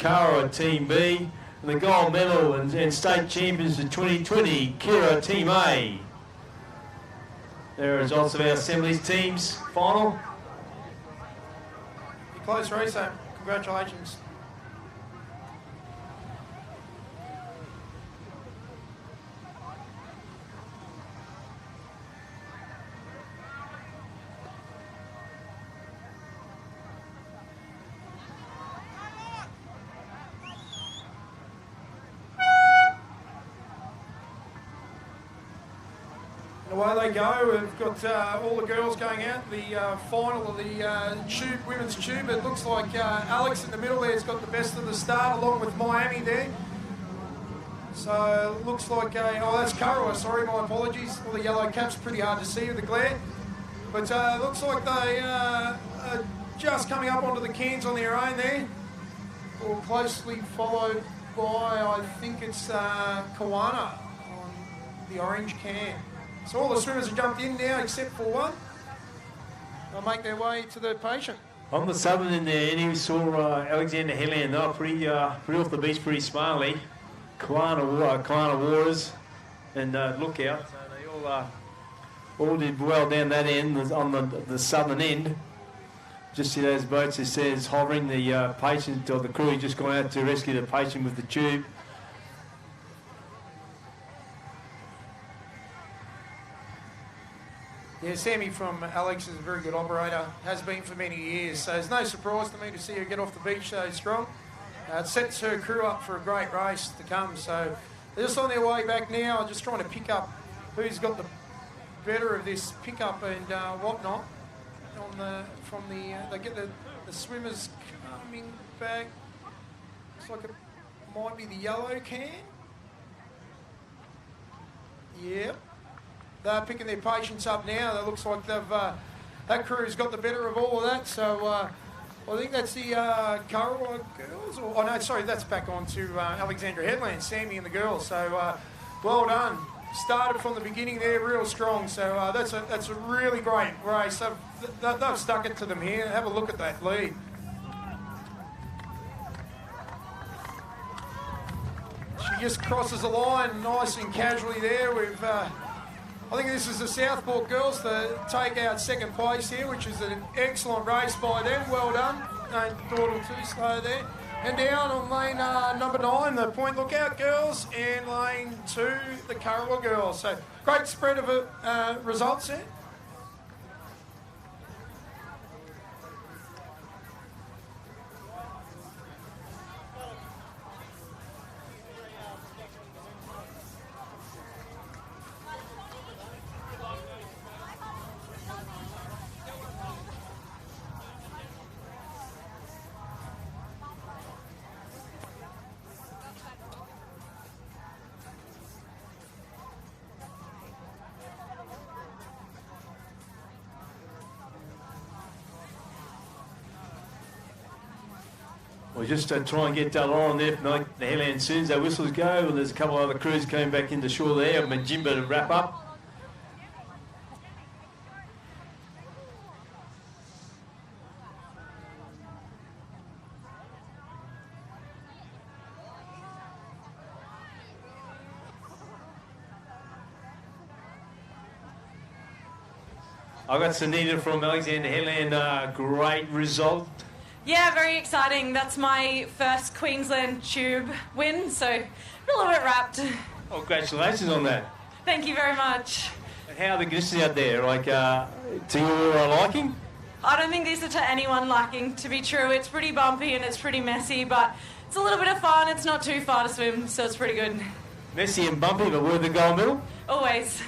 [SPEAKER 2] Kara Team B. And the gold medal and state champions of 2020, Kira Team A. There are results of our Assemblies teams final.
[SPEAKER 1] Close race, so congratulations. away they go. We've got all the girls going out. The final of the women's tube. It looks like Alex in the middle there has got the best of the start, along with Miami there. So it looks like that's Kurrawa, sorry, my apologies. All the yellow caps, pretty hard to see with the glare. But it looks like they are just coming up onto the cans on their own there. Or closely followed by, I think it's Kawana on the orange can. So all the swimmers have jumped in now except for one. They'll make their way to the patient.
[SPEAKER 2] On the southern end there, and we saw Alexander Headland. They were pretty off the beach, pretty smartly. Kawana Waters and Lookout. So they all did well down that end on the southern end. Just see those boats, it says, hovering. The patient or the crew just gone out to rescue the patient with the tube.
[SPEAKER 1] Yeah, Sammy from Alex is a very good operator, has been for many years, so it's no surprise to me to see her get off the beach so strong. It sets her crew up for a great race to come, so they're just on their way back now, just trying to pick up who's got the better of this pickup and whatnot. They get the swimmers coming back. Looks like it might be the yellow can. Yep. They're picking their patients up now. It looks like that crew's got the better of all of that. So I think that's the Kurrawa girls. No, sorry, that's back on to Alexandra Headland, Sammy and the girls. So well done. Started from the beginning there, real strong. So that's a really great race. They've stuck it to them here. Have a look at that lead. She just crosses the line nice and casually there. I think this is the Southport girls that take out second place here, which is an excellent race by them. Well done. Don't dawdle too slow there. And down on lane number 9, the Point Lookout girls, and lane 2, the Kurrawa girls. So great spread of results there.
[SPEAKER 2] We'll just try and get Lauren there for the Headland as soon as our whistles go. And there's a couple of other crews coming back into shore there. Majimba to wrap up. I got Sunita from Alexander Headland. Great result.
[SPEAKER 8] Yeah, very exciting. That's my first Queensland Tube win, so a little bit wrapped.
[SPEAKER 2] Oh, congratulations on that.
[SPEAKER 8] Thank you very much.
[SPEAKER 2] And how are the conditions out there? Like, to your liking?
[SPEAKER 8] I don't think these are to anyone liking, to be true. It's pretty bumpy and it's pretty messy, but it's a little bit of fun. It's not too far to swim, so it's pretty good.
[SPEAKER 2] Messy and bumpy, but worth the gold medal?
[SPEAKER 8] Always.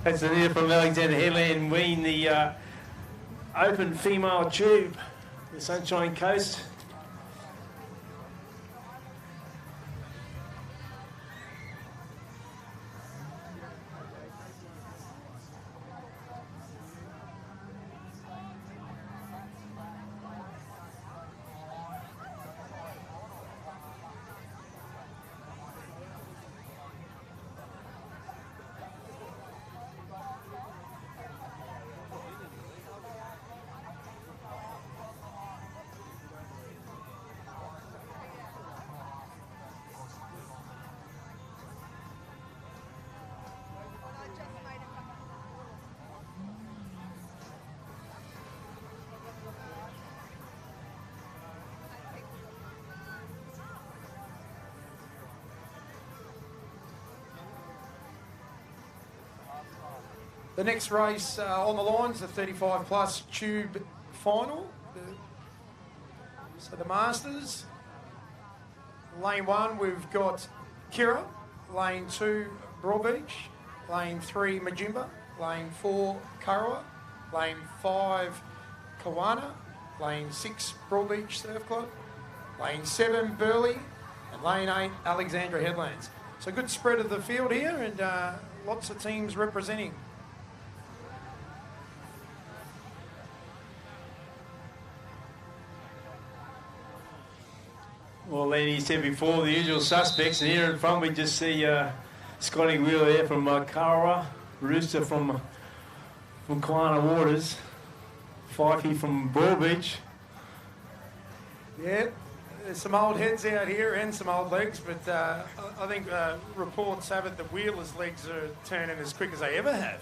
[SPEAKER 2] That's Anita from Alexander Headland winning the Open Female Tube, the Sunshine Coast.
[SPEAKER 1] The next race on the lines, the 35 plus tube final. So the Masters. Lane 1, we've got Kira. Lane 2, Broadbeach. Lane 3, Majimba. Lane 4, Kurrawa. Lane 5, Kawana. Lane 6, Broadbeach Surf Club. Lane 7, Burleigh. And Lane 8, Alexandra Headlands. So good spread of the field here, and lots of teams representing.
[SPEAKER 2] Well, Lenny said before, the usual suspects, and here in front we just see Scotty Wheeler there from Kurrawa, Rooster from Kawana Waters, Fikey from Broadbeach.
[SPEAKER 1] Yeah, there's some old heads out here and some old legs, but I think reports have it that Wheeler's legs are turning as quick as they ever have.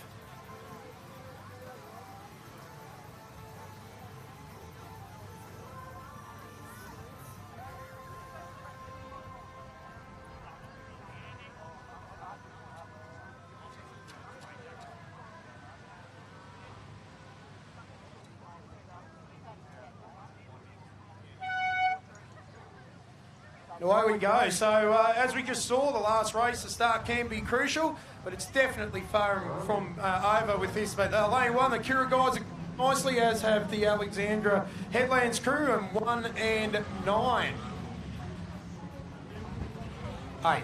[SPEAKER 1] Away we go. So as we just saw, the last race, the start can be crucial, but it's definitely far from over with this. But lane 1, the Kira guys nicely, as have the Alexandra Headlands crew, and 1 and 9. 8.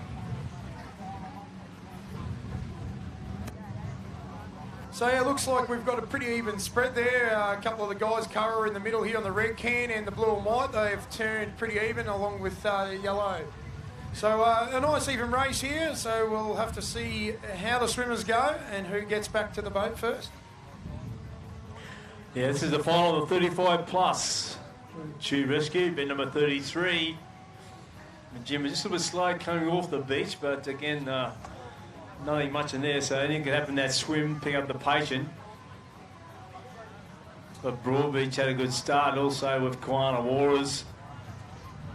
[SPEAKER 1] So yeah, it looks like we've got a pretty even spread there. A couple of the guys, Curra in the middle here on the red can and the blue and white, they've turned pretty even along with yellow. So a nice even race here, so we'll have to see how the swimmers go and who gets back to the boat first.
[SPEAKER 2] Yeah, this is the final of the 35 plus. Tube Rescue, bit number 33. Jim was just a little bit slow coming off the beach, but again, nothing much in there, so anything could happen in that swim, pick up the patient. But Broadbeach had a good start also with Kawana Waters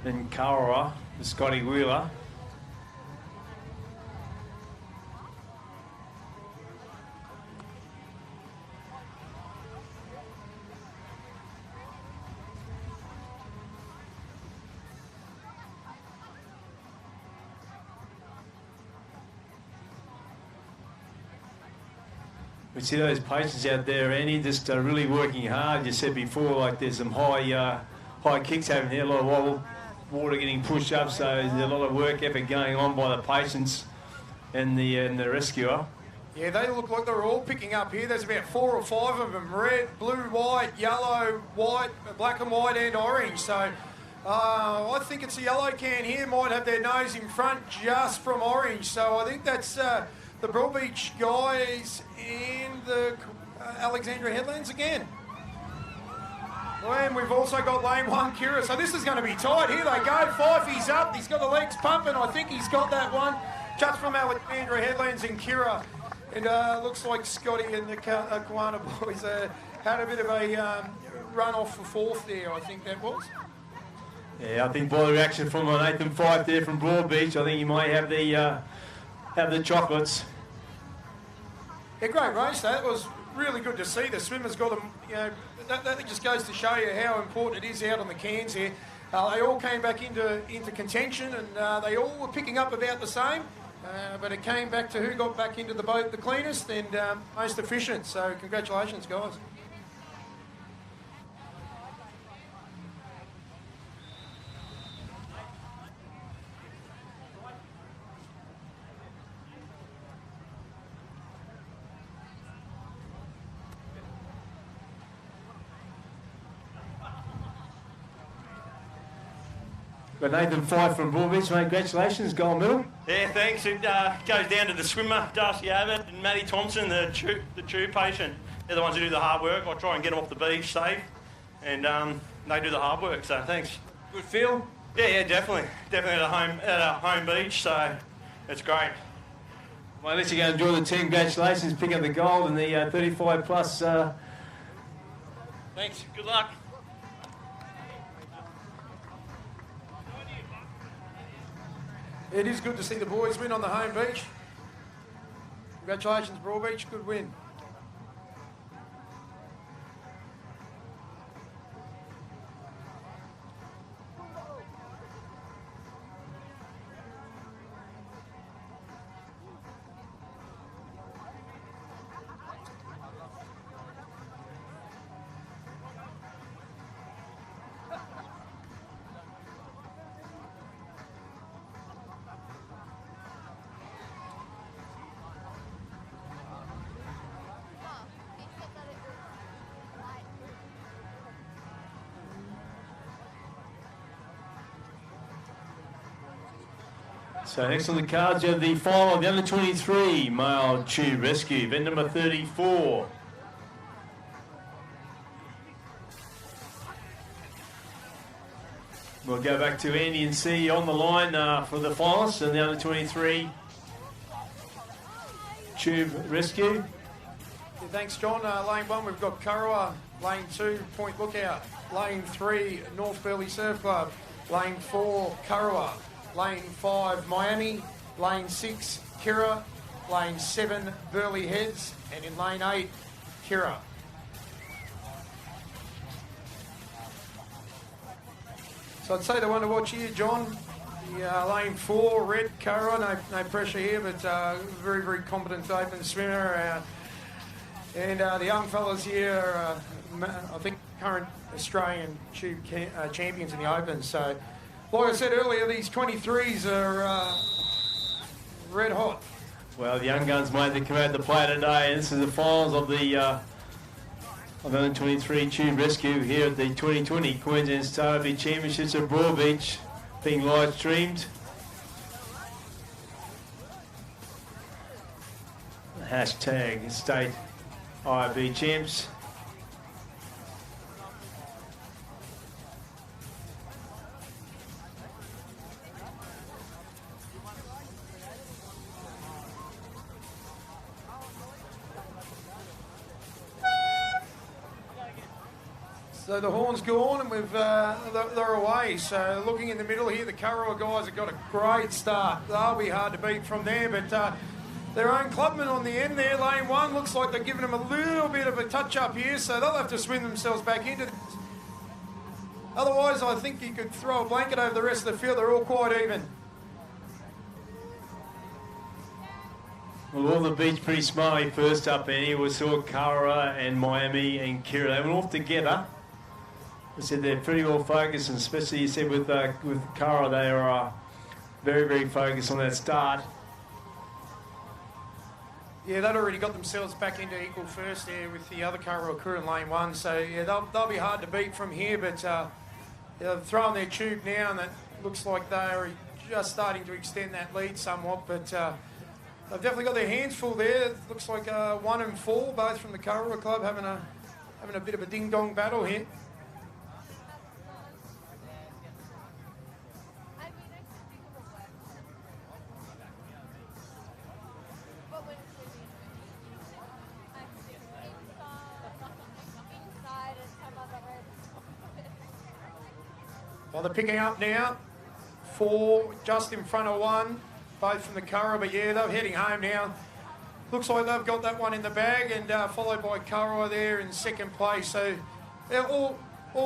[SPEAKER 2] and Kurrawa, with Scotty Wheeler. We see those patients out there, Andy, just really working hard. You said before, like there's some high kicks happening here, a lot of water getting pushed up, so there's a lot of work effort going on by the patients and the rescuer.
[SPEAKER 1] Yeah, they look like they're all picking up here. There's about 4 or 5 of them, red, blue, white, yellow, white, black and white and orange. So I think it's the yellow can here, might have their nose in front just from orange. So I think that's the Broadbeach guys and the Alexandra Headlands again. And we've also got lane 1, Kira. So this is going to be tight. Here they go. Fifey's up. He's got the legs pumping. I think he's got that one. Just from Alexandra Headlands and Kira. And looks like Scotty and the Kawana boys had a bit of a run off for 4th there, I think that was.
[SPEAKER 2] Yeah, I think by the reaction from Nathan Fife there from Broadbeach, I think he might have the chocolates.
[SPEAKER 1] Yeah, great race. That was really good to see. The swimmers got them, you know, that just goes to show you how important it is out on the cans here. They all came back into contention, and they all were picking up about the same. But it came back to who got back into the boat the cleanest and most efficient. So congratulations, guys.
[SPEAKER 2] Got Nathan Fife from Broadbeach, mate. Congratulations, gold medal.
[SPEAKER 3] Yeah, thanks. It goes down to the swimmer, Darcy Abbott, and Matty Thompson, the tube patient. They're the ones who do the hard work. I try and get them off the beach safe, and they do the hard work, so thanks.
[SPEAKER 2] Good feel?
[SPEAKER 3] Yeah, definitely. Definitely at a home beach, so it's great.
[SPEAKER 2] Well, let's go and enjoy the team. Congratulations, pick up the gold in the 35 plus.
[SPEAKER 3] Thanks. Good luck.
[SPEAKER 1] It is good to see the boys win on the home beach. Congratulations, Broadbeach. Good win.
[SPEAKER 2] So next on the cards, you have the final of the under-23 male tube rescue, event number 34. We'll go back to Andy and C on the line for the finalists in the under-23 tube rescue.
[SPEAKER 1] Yeah, thanks, John. Lane 1, we've got Kurrawa. Lane 2, Point Lookout. Lane 3, North Burleigh Surf Club. Lane 4, Kurrawa. Lane 5, Miami. Lane 6, Kirra. Lane 7, Burleigh Heads. And in Lane 8, Kirra. So I'd say the one to watch here, John, the Lane 4, Red, Kurrawa. No pressure here, but very, very competent open swimmer. And the young fellas here, I think, current Australian tube champions in the Open. So, like I said earlier, these 23s are red hot.
[SPEAKER 2] Well, the young guns made the come out to play today, and this is the finals of the under-23 tube rescue here at the 2020 Queensland Star IRB Championships at Broadbeach, being live streamed. Hashtag State IRB Champs.
[SPEAKER 1] So the horn's gone and they're away. So looking in the middle here, the Kurrawa guys have got a great start. They'll be hard to beat from there, but their own clubman on the end there, Lane 1, looks like they're giving them a little bit of a touch-up here, so they'll have to swim themselves back into this. Otherwise, I think you could throw a blanket over the rest of the field. They're all quite even.
[SPEAKER 2] Well, all the beach pretty smartly first up, Annie. We saw Kurrawa and Miami and Kirra. They went off together. I said they're pretty well focused, and especially you said with Kurrawa, they are very, very focused on that start.
[SPEAKER 1] Yeah, they'd already got themselves back into equal first there with the other Kurrawa crew in Lane 1. So, yeah, they'll be hard to beat from here, but they're throwing their tube now, and it looks like they're just starting to extend that lead somewhat, but they've definitely got their hands full there. It looks like 1 and 4, both from the Kurrawa club, having a bit of a ding-dong battle here. Well, they're picking up now. 4 just in front of 1, both from the Kurrawa, but yeah, they're heading home now. Looks like they've got that one in the bag, and followed by Kurrawa there in second place. So they're all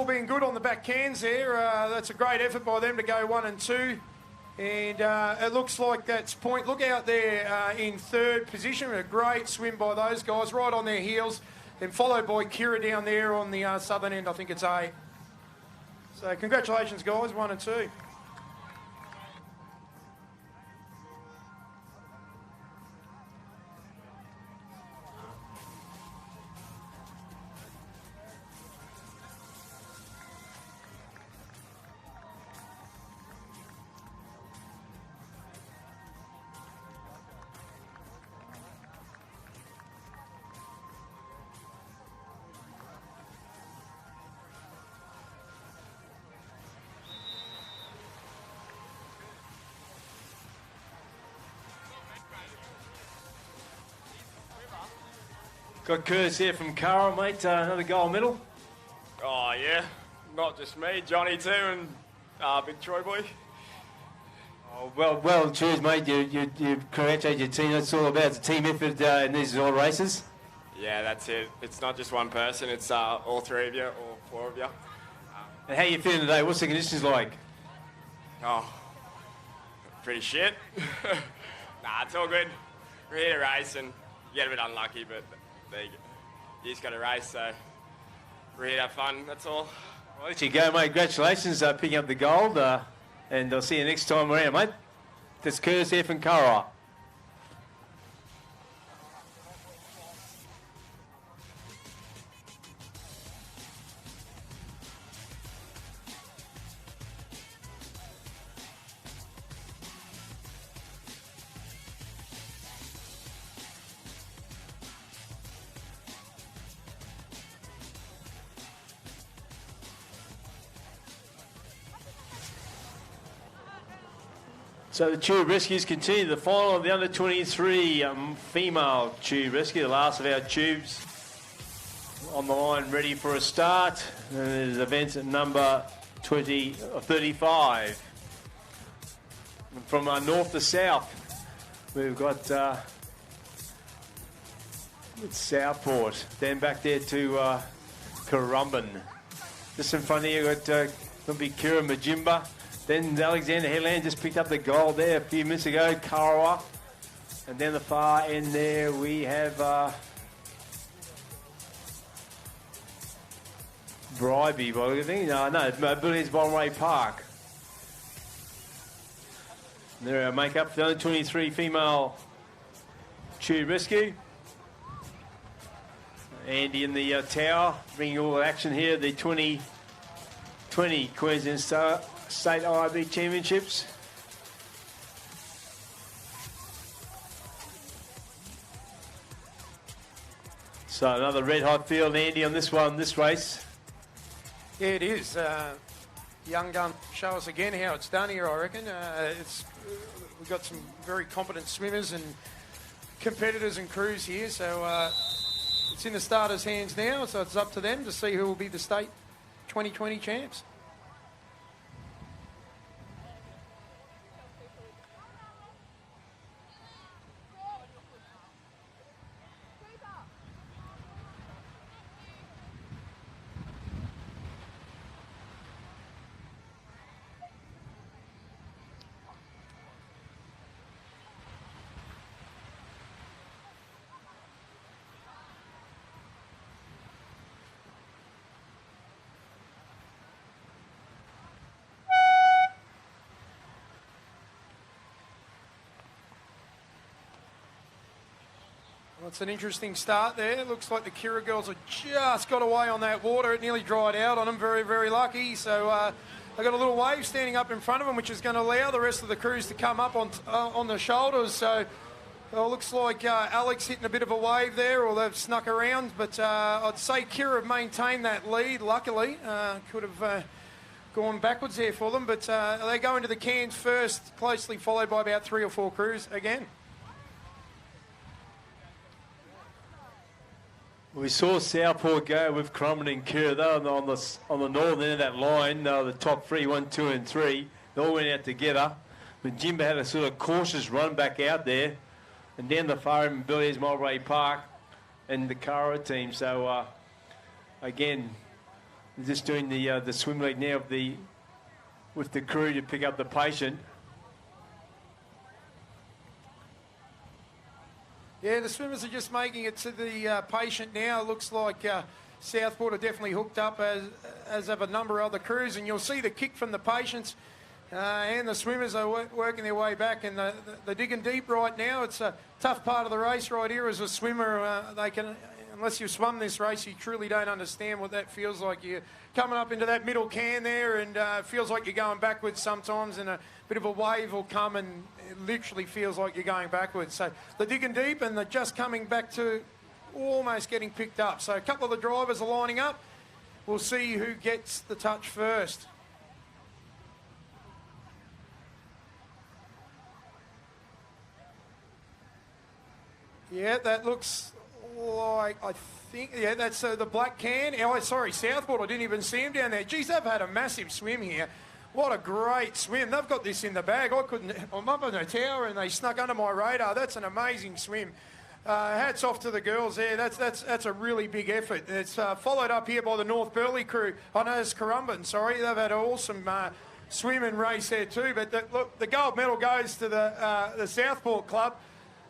[SPEAKER 1] being good on the back cans there. That's a great effort by them to go 1 and 2. And it looks like that's Point Lookout there in third position. A great swim by those guys, right on their heels. Then followed by Kirra down there on the southern end. I think it's 8. So congratulations, guys, 1 and 2.
[SPEAKER 2] Got Curtis here from Kurrawa, mate. Another gold medal.
[SPEAKER 9] Oh, yeah. Not just me, Johnny too, and Big Troy boy.
[SPEAKER 2] Oh, well, cheers, mate. You congratulate your team. That's all about. It's a team effort in these all races.
[SPEAKER 9] Yeah, that's it. It's not just one person. It's all 3 of you, or 4 of you.
[SPEAKER 2] And how you feeling today? What's the conditions like?
[SPEAKER 9] Oh, pretty shit. Nah, it's all good. We're here to race, and you get a bit unlucky, but you just got to race, so we're here to have fun, that's all.
[SPEAKER 2] Well, there you go, mate. Congratulations picking up the gold, and I'll see you next time around, mate. That's Curtis here from Kurrawa. So the tube rescues continue the final of the under-23 female tube rescue, the last of our tubes on the line ready for a start. And it is event at number 35. From north to south, we've got Southport, then back there to Currumbin. Just in front here, you've got it'll be Kira Majimba. Then Alexander Headland just picked up the gold there a few minutes ago, Karawa. And then the far end there, we have Bribey, well, I think, no, Billy's Bonway Park. And there our makeup for the under 23 female tube rescue. Andy in the tower, bringing all the action here, the 2020 Queensland State IRB Championships. So another red hot field, Andy, on this race.
[SPEAKER 1] Yeah, it is. Young gun, show us again how it's done here, I reckon. We've got some very competent swimmers and competitors and crews here, so it's in the starters' hands now, so it's up to them to see who will be the state 2020 champs. Well, it's an interesting start there. It looks like the Kira girls have just got away on that water. It nearly dried out on them. Very, very lucky. So they've got a little wave standing up in front of them, which is going to allow the rest of the crews to come up on the shoulders. So it looks like Alex hitting a bit of a wave there, or they've snuck around. But I'd say Kira have maintained that lead, luckily. Could have gone backwards there for them. But they go into the cans first, closely followed by about 3 or 4 crews again.
[SPEAKER 2] We saw Southport go with Crumman and Kira. They were on the northern end of that line. They were the top 3, 1, 2 and 3. They all went out together. But Jimba had a sort of cautious run back out there. And down the far end, Billy's Mulray Park and the Cara team. So, again, just doing the swim lead now with the crew to pick up the patient.
[SPEAKER 1] Yeah, the swimmers are just making it to the patient now. It looks like Southport are definitely hooked up, as have a number of other crews. And you'll see the kick from the patients and the swimmers are working their way back. And they're digging deep right now. It's a tough part of the race right here. As a swimmer, unless you've swum this race, you truly don't understand what that feels like. You're coming up into that middle can there, and it feels like you're going backwards sometimes, and a bit of a wave will come and it literally feels like you're going backwards. So they're digging deep and they're just coming back to almost getting picked up. So a couple of the drivers are lining up. We'll see who gets the touch first. Yeah, that looks like, I think, yeah, that's the black can. Oh, sorry, Southport, I didn't even see him down there. Geez, they've had a massive swim here. What a great swim. They've got this in the bag. I'm up on the tower and they snuck under my radar. That's an amazing swim. Hats off to the girls there. That's a really big effort. It's followed up here by the North Burleigh crew. I know it's Currumbin, sorry. They've had an awesome swim and race there too. But look, the gold medal goes to the Southport club.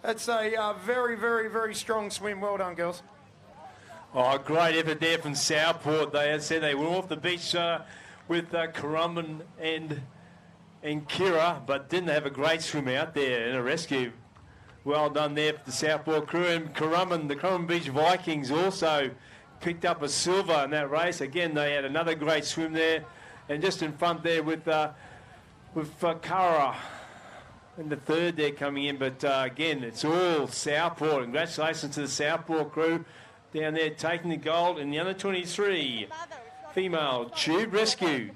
[SPEAKER 1] That's a very, very, very strong swim. Well done, girls.
[SPEAKER 2] Oh, great effort there from Southport. They had said they were off the beach with Currumbin and Kira, but didn't have a great swim out there in a rescue. Well done there for the Southport crew. And Currumbin, the Currumbin Beach Vikings also picked up a silver in that race. Again, they had another great swim there. And just in front there with Kara in the third there coming in. But again, it's all Southport. Congratulations to the Southport crew down there taking the gold in the under 23 female tube rescue.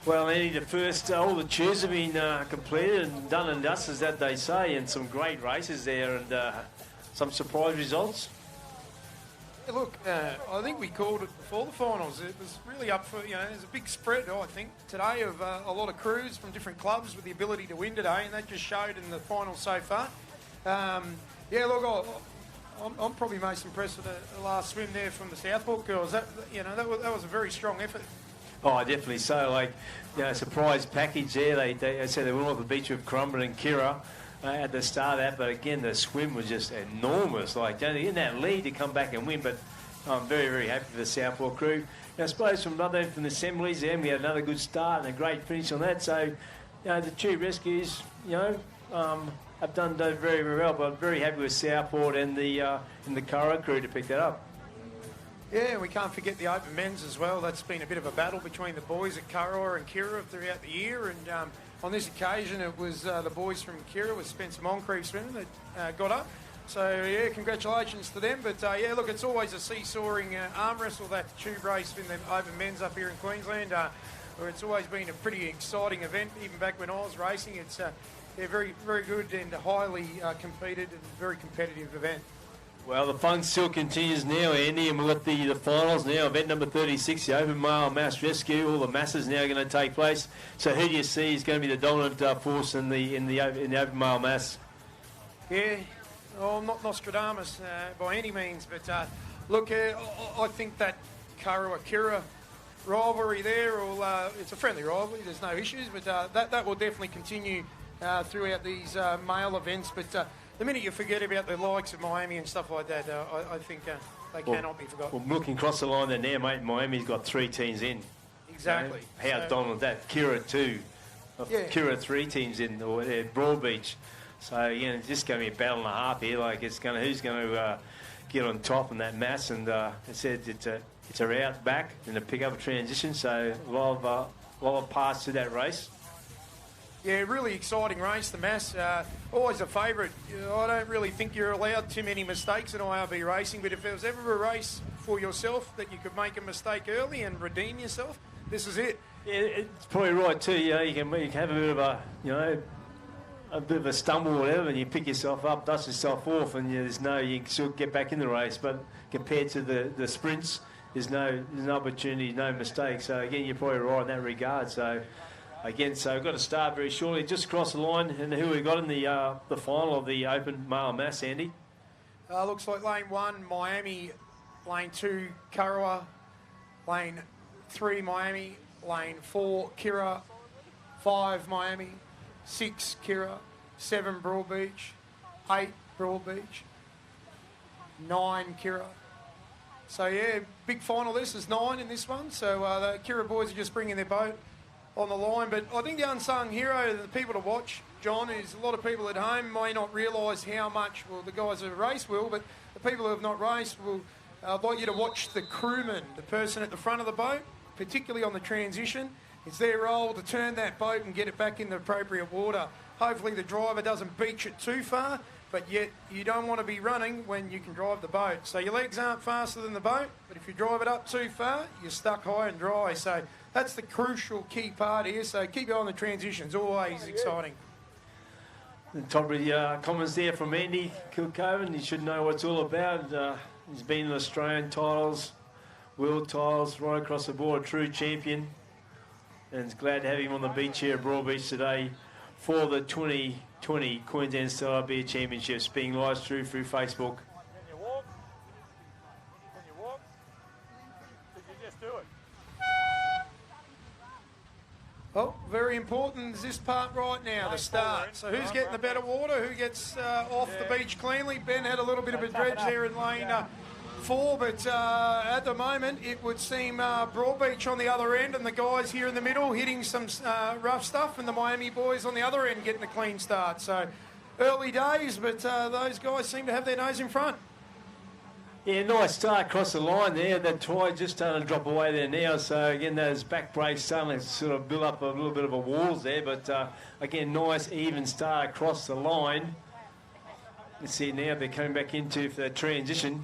[SPEAKER 2] Well, Andy, the first, all the cheers have been completed and done and dusted, as that they say, and some great races there and some surprise results.
[SPEAKER 1] Yeah, look, I think we called it before the finals. It was really up for, there's a big spread, I think, today of a lot of crews from different clubs with the ability to win today, and that just showed in the finals so far. Yeah, look, I'm probably most impressed with the last swim there from the Southport girls. That was a very strong effort.
[SPEAKER 2] Oh, definitely so. Like, surprise package there. They said they went off the beach with Crumber and Kira at the start of that, but again, the swim was just enormous. Like, in that lead to come back and win, but I'm very, very happy for the Southport crew. I suppose from the assemblies there, we had another good start and a great finish on that. So, the two rescues, have done very, very well, but I'm very happy with Southport and the Curra crew to pick that up.
[SPEAKER 1] Yeah, we can't forget the open men's as well. That's been a bit of a battle between the boys at Curra and Kira throughout the year. And on this occasion, it was the boys from Kira with Spencer Moncrief swimming that got up. So, yeah, congratulations to them. But, yeah, look, it's always a seesawing arm wrestle, that tube race in the open men's up here in Queensland. Where it's always been a pretty exciting event, even back when I was racing. It's a very, very good and highly competed and very competitive event.
[SPEAKER 2] Well, the fun still continues now, Andy, and we've got the finals now. Event number 36, the Open Male Mass Rescue. All the masses now going to take place. So who do you see is going to be the dominant force in the Open Male Mass?
[SPEAKER 1] Yeah, well, I'm not Nostradamus by any means, but look, I think that Kira rivalry there, it's a friendly rivalry. There's no issues, but that will definitely continue throughout these male events. But the minute you forget about the likes of Miami and stuff like that, I think they cannot be forgotten.
[SPEAKER 2] Well, looking across the line there now, mate, Miami's got 3 teams in.
[SPEAKER 1] Exactly.
[SPEAKER 2] How dominant that. Kira 2. Kira 3 teams in, or Broadbeach. So, it's just going to be a battle and a half here. Like, who's going to get on top in that mass? And it said it's a route back and a pick up a transition. So, a lot of parts to that race.
[SPEAKER 1] Yeah, really exciting race, the mass. Always a favourite. I don't really think you're allowed too many mistakes in IRB racing, but if there was ever a race for yourself that you could make a mistake early and redeem yourself, this is it.
[SPEAKER 2] Yeah, it's probably right too. You can have a bit of a bit of a stumble or whatever, and you pick yourself up, dust yourself off, and you can still get back in the race. But compared to the sprints, there's no opportunity, no mistakes. So again, you're probably right in that regard. So. Again, so we've got to start very shortly. Just across the line, and who we got in the final of the Open Male Mass, Andy?
[SPEAKER 1] Looks like lane 1, Miami. Lane 2, Curra. Lane 3, Miami. Lane 4, Kira. 5, Miami. 6, Kira. 7, Broadbeach. 8, Broadbeach. 9, Kira. So, yeah, big final. This is 9 in this one. So the Kira boys are just bringing their boat on the line. But I think the unsung hero, the people to watch, John, is a lot of people at home may not realise how much, well, the guys who race will, but the people who have not raced will, I'd like you to watch the crewman, the person at the front of the boat, particularly on the transition. It's their role to turn that boat and get it back in the appropriate water. Hopefully the driver doesn't beach it too far, but yet you don't want to be running when you can drive the boat. So your legs aren't faster than the boat, but if you drive it up too far, you're stuck high and dry. So that's the crucial key part here. So keep going on the transitions, always exciting.
[SPEAKER 2] The top of the comments there from Andy Kilcoven. He should know what it's all about. He's been in Australian titles, world titles, right across the board, true champion. And it's glad to have him on the beach here at Broadbeach today for the 2020 Queensland IRB Championships, being live through Facebook.
[SPEAKER 10] Can you walk? Can you walk? Did you just do it?
[SPEAKER 1] Oh, very important is this part right now, the start. So who's getting the better water? Who gets off the beach cleanly? Ben had a little bit of a dredge there in lane 4, but at the moment it would seem Broadbeach on the other end and the guys here in the middle hitting some rough stuff, and the Miami boys on the other end getting a clean start. So early days, but those guys seem to have their nose in front.
[SPEAKER 2] Yeah, nice start across the line there. That tide just starting to drop away there now. So, again, those back brakes starting to sort of build up a little bit of a walls there. But, again, nice even start across the line. You see now they're coming back into the transition.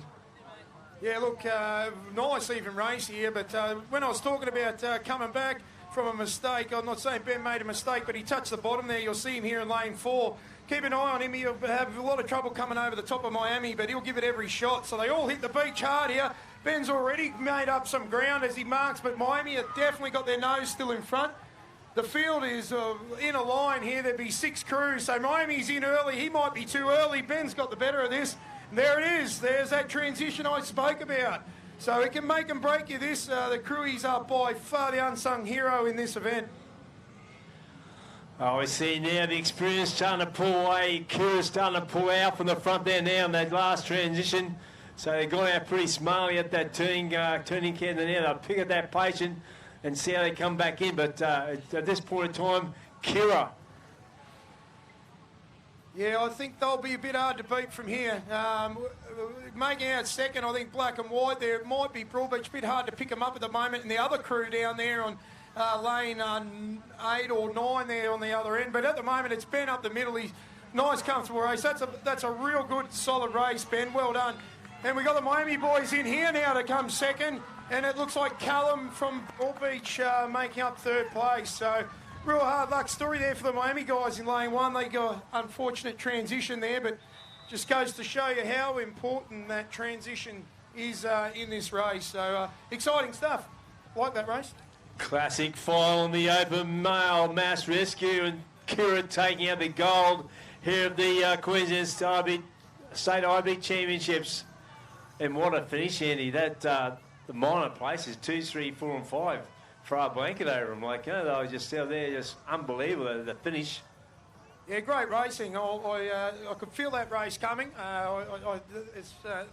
[SPEAKER 1] Yeah, look, nice even race here. But when I was talking about coming back, from a mistake. I'm not saying Ben made a mistake, but he touched the bottom there. You'll see him here in lane 4. Keep an eye on him. He'll have a lot of trouble coming over the top of Miami, but he'll give it every shot. So they all hit the beach hard here. Ben's already made up some ground as he marks, but Miami have definitely got their nose still in front. The field is in a line here. There'd be 6 crews, so Miami's in early. He might be too early. Ben's got the better of this. And there it is. There's that transition I spoke about. So it can make and break you this. The crewies are by far the unsung hero in this event.
[SPEAKER 2] Oh, we see now the experience starting to pull away. Kira's starting to pull out from the front there now in that last transition. So they got out pretty smartly at that turning can there. They'll pick at that patient and see how they come back in. But at this point in time, Kira.
[SPEAKER 1] Yeah, I think they'll be a bit hard to beat from here. Making out second, I think black and white there. It might be Broadbeach, a bit hard to pick them up at the moment. And the other crew down there on lane 8 or 9 there on the other end. But at the moment, it's Ben up the middle. He's nice, comfortable race. That's a real good, solid race, Ben. Well done. And we've got the Miami boys in here now to come second. And it looks like Callum from Broadbeach making up third place. So real hard luck story there for the Miami guys in lane 1. They got an unfortunate transition there, but just goes to show you how important that transition is in this race. So exciting stuff. Like that race.
[SPEAKER 2] Classic final in the open male mass rescue, and Kira taking out the gold here at the Queensland State IRB Championships. And what a finish, Andy. That the minor places 2, 3, 4 and 5 for our blanket over them. Like, you know, they were just out there, just unbelievable, the finish.
[SPEAKER 1] Yeah, great racing. I could feel that race coming.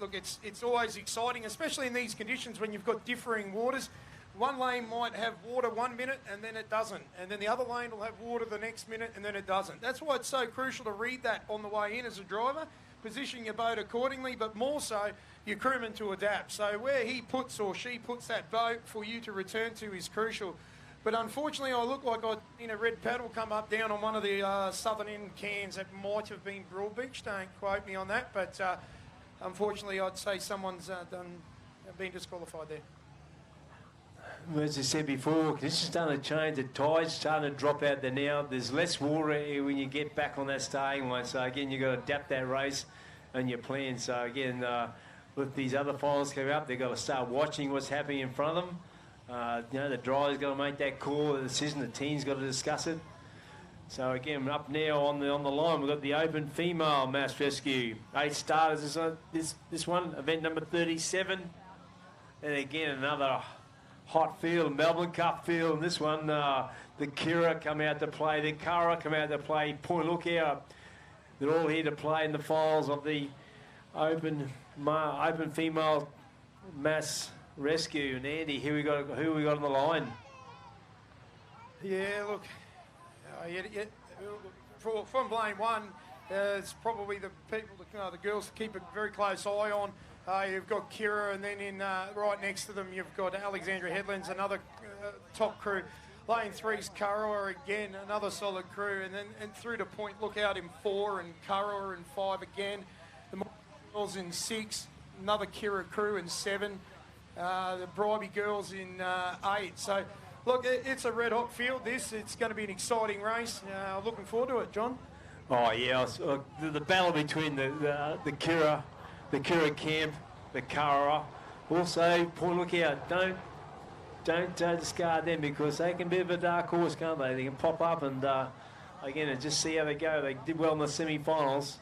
[SPEAKER 1] Look, it's always exciting, especially in these conditions when you've got differing waters. One lane might have water 1 minute and then it doesn't. And then the other lane will have water the next minute and then it doesn't. That's why it's so crucial to read that on the way in as a driver, position your boat accordingly, but more so your crewman to adapt. So where he puts or she puts that boat for you to return to is crucial. But unfortunately, I look like a red paddle come up down on one of the southern end cans. That might have been Broadbeach. Don't quote me on that. But unfortunately, I'd say someone's been disqualified there.
[SPEAKER 2] As I said before, conditions starting to change. The tide's starting to drop out there now. There's less water when you get back on that starting line. So again, you've got to adapt that race and your plan. So again, with these other finals coming up, they've got to start watching what's happening in front of them. You know, the driver's got to make that call, the decision. The team's got to discuss it. So again, up now on the line, we've got the open female mass rescue. 8 starters. This one, event number 37, and again another hot field, Melbourne Cup field. And this one, the Kira come out to play, the Cara come out to play. Point Lookout. They're all here to play in the finals of the open female mass rescue. And Andy, who we got on the line?
[SPEAKER 1] Yeah, look, from lane 1, it's probably the people, the girls to keep a very close eye on. You've got Kira, and then in right next to them, you've got Alexandria Headlands, another top crew. Lane 3's Kurrawa again, another solid crew, and then through to Point Lookout in 4, and Kurrawa in 5 again. The girls in 6, another Kira crew in 7. The Bribey girls in 8. So, look, it's a red-hot field, this. It's going to be an exciting race. Looking forward to it, John.
[SPEAKER 2] Oh, yeah. The battle between the Kira camp, the Cara. Also, Point Lookout, don't discard them because they can be a bit of a dark horse, can't they? They can pop up and, again, just see how they go. They did well in the semi-finals,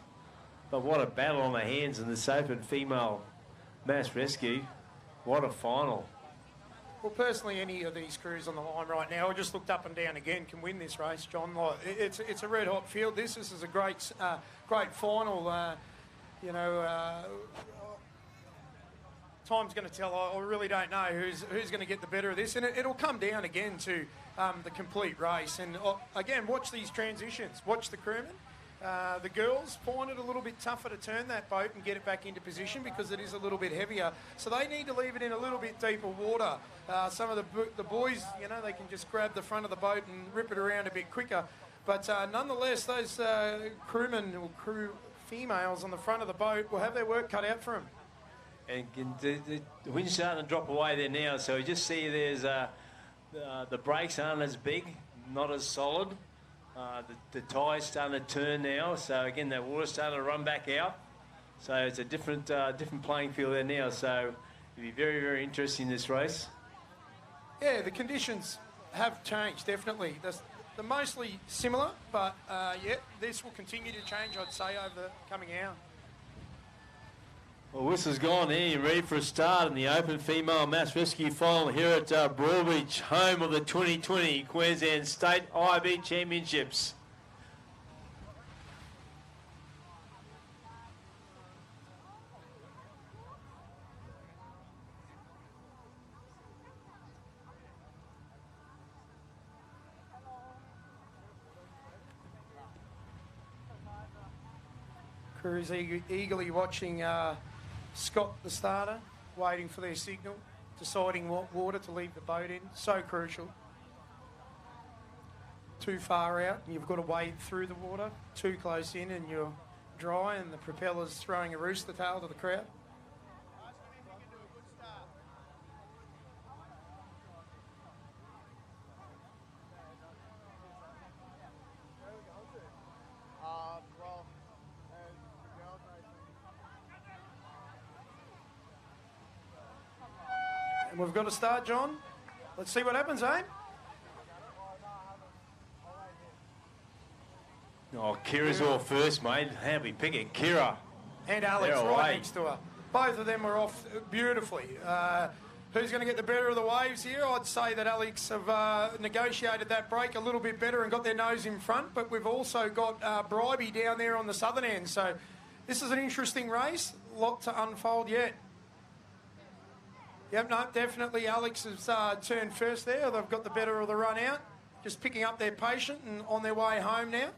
[SPEAKER 2] but what a battle on the hands in this open female mass rescue. What a final.
[SPEAKER 1] Well, personally, any of these crews on the line right now, I just looked up and down again, can win this race, John. Like, it's a red-hot field. This is a great final. Time's going to tell. I really don't know who's going to get the better of this, and it'll come down again to the complete race. And again, watch these transitions. Watch the crewmen. The girls find it a little bit tougher to turn that boat and get it back into position because it is a little bit heavier. So they need to leave it in a little bit deeper water. Some of the boys, they can just grab the front of the boat and rip it around a bit quicker. But nonetheless, those crewmen or crew females on the front of the boat will have their work cut out for them.
[SPEAKER 2] And the wind's starting to drop away there now, so you just see there's The brakes aren't as big, not as solid. The tyres starting to turn now. So again, that water's starting to run back out. So it's a different playing field there now. So it'll be very, very interesting this race.
[SPEAKER 1] Yeah, the conditions have changed, definitely. They're mostly similar, but yeah, this will continue to change, I'd say, over the coming hour.
[SPEAKER 2] Well, whistle's gone in, ready for a start in the Open Female Mass Rescue Final here at Broadbeach, home of the 2020 Queensland State IRB Championships.
[SPEAKER 1] Crew's eagerly watching Scott, the starter, waiting for their signal, deciding what water to leave the boat in. So crucial. Too far out and you've got to wade through the water. Too close in and you're dry and the propeller's throwing a rooster tail to the crowd. And we've got to start, John. Let's see what happens, eh?
[SPEAKER 2] Oh, Kira's all first, mate. How we pick it? Kira.
[SPEAKER 1] And Alex
[SPEAKER 2] They're
[SPEAKER 1] right
[SPEAKER 2] away.
[SPEAKER 1] next to her. Both of them were off beautifully. Who's going to get the better of the waves here? I'd say that Alex have negotiated that break a little bit better and got their nose in front, but we've also got Bribey down there on the southern end. So this is an interesting race. A lot to unfold yet. Yep, no, definitely Alex has turned first there. They've got the better of the run out. Just picking up their patient and on their way home now.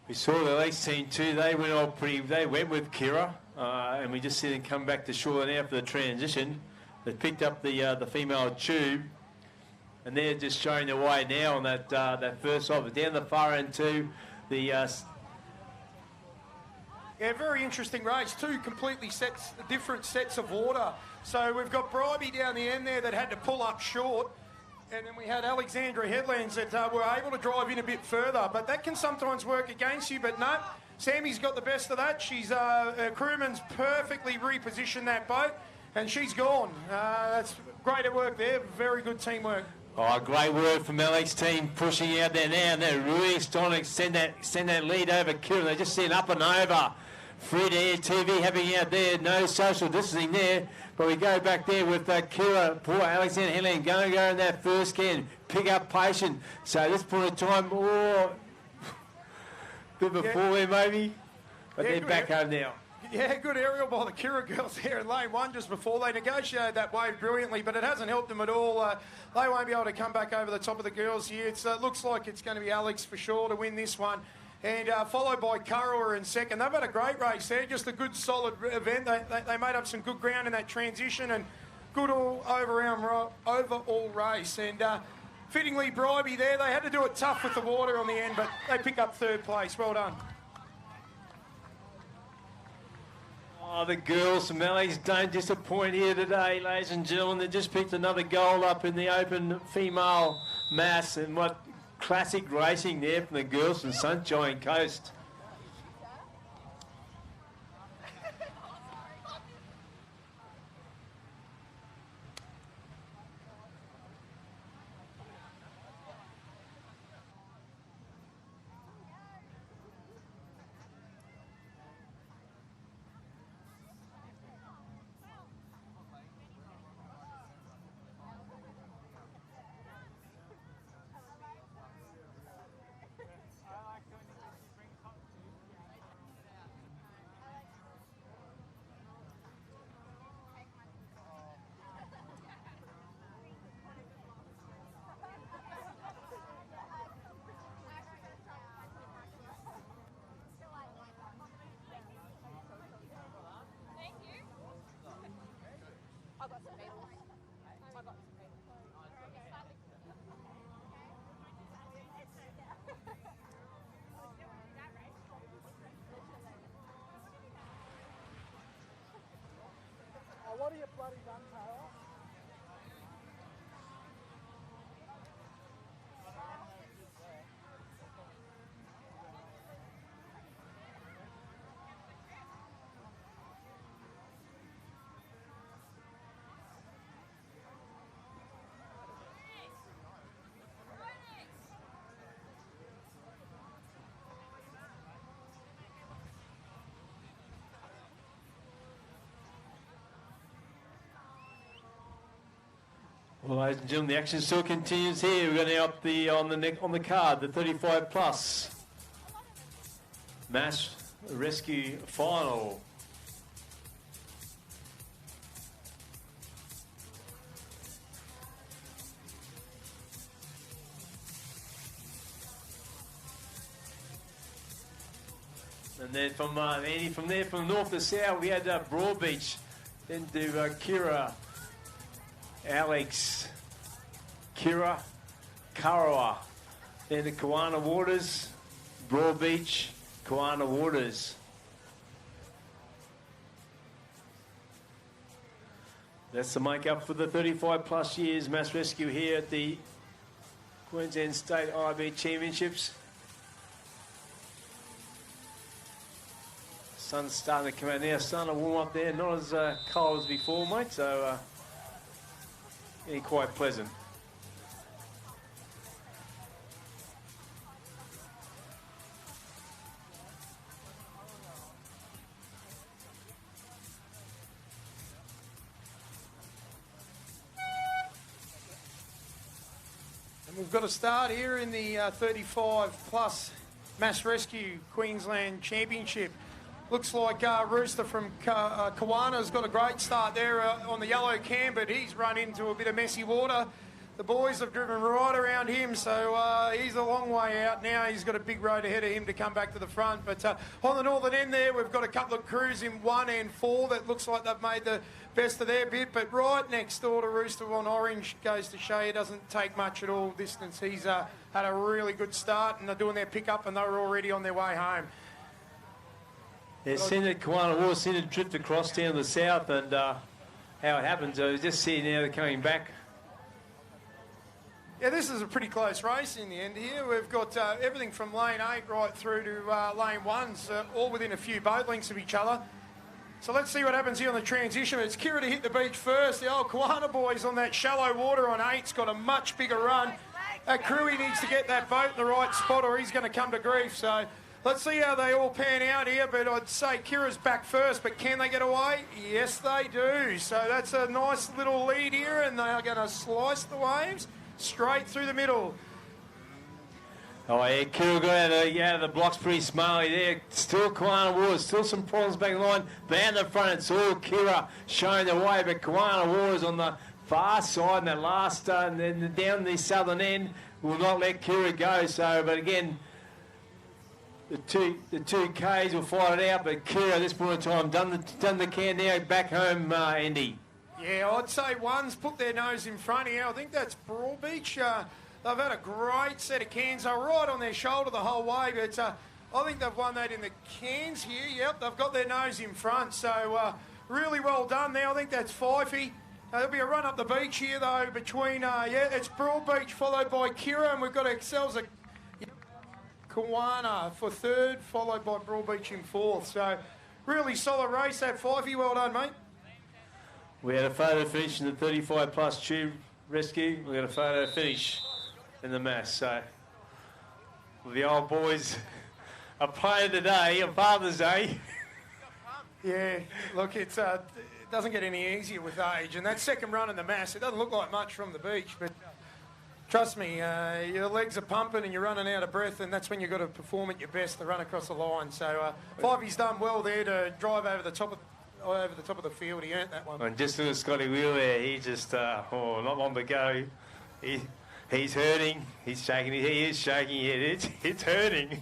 [SPEAKER 2] We saw the Lakes team too. They went off they went with Kira, and we just see them come back to shore now for the transition. They picked up the female tube, and they're just showing the way now on that first off. Down the far end too, the
[SPEAKER 1] yeah, very interesting race. Two completely different sets of water. So we've got Bribey down the end there that had to pull up short. And then we had Alexandra Headlands that were able to drive in a bit further. But that can sometimes work against you. But no, Sammy's got the best of that. Her crewman's perfectly repositioned that boat. And she's gone. That's great at work there. Very good teamwork.
[SPEAKER 2] Oh, great work from Alex team pushing out there now. And they're really starting to send that lead over Kira. They just sent up and over. Free to air TV happening out there. No social distancing there. But we go back there with Kira, poor Alexander Headland, going to go in that first can, pick up patient. So this point of time, bit of a fall there maybe. But they're back home now.
[SPEAKER 1] Yeah, good aerial by the Kira girls there in lane one just before. They negotiated that wave brilliantly, but it hasn't helped them at all. They won't be able to come back over the top of the girls here. It looks like it's going to be Alex for sure to win this one. And followed by Kurrawa in second. They've had a great race there, just a good solid event. They made up some good ground in that transition and good overall race. And fittingly, Bribey there, they had to do it tough with the water on the end, but they pick up third place. Well done.
[SPEAKER 2] Oh, the girls from Alex don't disappoint here today, ladies and gentlemen. They just picked another gold up in the Open Female Mass, and what classic racing there from the girls from Sunshine Coast.
[SPEAKER 10] What are you bloody done, Pat?
[SPEAKER 2] Well, ladies and gentlemen, the action still continues here. We're going to up the on the card, the 35 plus mass rescue final. And then from Andy, from there, from north to south, we had Broadbeach, then to Kira, Alex, Kira, Karawa, then the Kawana Waters, Broadbeach, Kawana Waters. That's the make-up for the 35 plus years mass rescue here at the Queensland State IRB Championships. Sun's starting to come out now, starting to warm up there, not as cold as before, mate, so yeah, quite pleasant.
[SPEAKER 1] And we've got a start here in the 35 plus mass rescue Queensland Championship. Looks like Rooster from Kawana has got a great start there on the yellow cam, but he's run into a bit of messy water. The boys have driven right around him, so he's a long way out now. He's got a big road ahead of him to come back to the front. But on the northern end there, we've got a couple of crews in 1 and 4 that looks like they've made the best of their bit. But right next door to Rooster on orange goes to show you doesn't take much at all distance. He's had a really good start, and they're doing their pick-up, and they're already on their way home.
[SPEAKER 2] Yeah, seen it, Kawana War, seen it drift across down the south, and how it happens, I just see now they're coming back.
[SPEAKER 1] Yeah, this is a pretty close race in the end here. We've got everything from lane 8 right through to lane 1, so all within a few boat lengths of each other. So let's see what happens here on the transition. It's Kira to hit the beach first. The old Kawana boys on that shallow water on 8's got a much bigger run. That crewy needs to get that boat in the right spot or he's going to come to grief. So let's see how they all pan out here, but I'd say Kira's back first, but can they get away? Yes, they do. So that's a nice little lead here, and they are going to slice the waves straight through the middle.
[SPEAKER 2] Oh, yeah, Kira got out of the blocks pretty smartly there. Still Kawana Waters, still some problems back in the line. But out in the front, it's all Kira showing the way, but Kawana Waters on the far side in that last, and then down the southern end will not let Kira go. So, but again, the two Ks will fight it out, but Kira at this point in time done the can now, back home, Andy.
[SPEAKER 1] Yeah, I'd say one's put their nose in front here. I think that's Broadbeach. They've had a great set of cans. They're right on their shoulder the whole way, but I think they've won that in the cans here. Yep, they've got their nose in front, so really well done there. I think that's Fifey. There'll be a run up the beach here, though, between, it's Broadbeach followed by Kira, and we've got ourselves a Kawana for third, followed by Broadbeach in fourth. So really solid race, that Fifey. Well done, mate.
[SPEAKER 2] We had a photo finish in the 35 plus tube rescue. We got a photo finish in the mass. So the old boys are playing today on Father's Day.
[SPEAKER 1] Yeah, look, it doesn't get any easier with age. And that second run in the mass, it doesn't look like much from the beach, but trust me, your legs are pumping and you're running out of breath, and that's when you've got to perform at your best to run across the line. So Fivey's done well there to drive over the top of the field. He earned that one.
[SPEAKER 2] And just look at Scotty Wheel there. He just, not long to go. He's hurting. He's shaking. He is shaking it. It's hurting.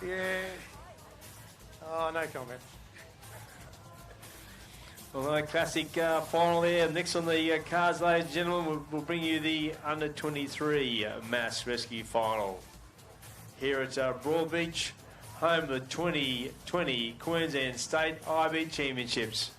[SPEAKER 1] Yeah. Oh, no comment.
[SPEAKER 2] Well, a classic final there. Next on the cards, ladies and gentlemen, we'll bring you the under-23 mass rescue final. Here at Broadbeach, home of the 2020 Queensland State IRB Championships.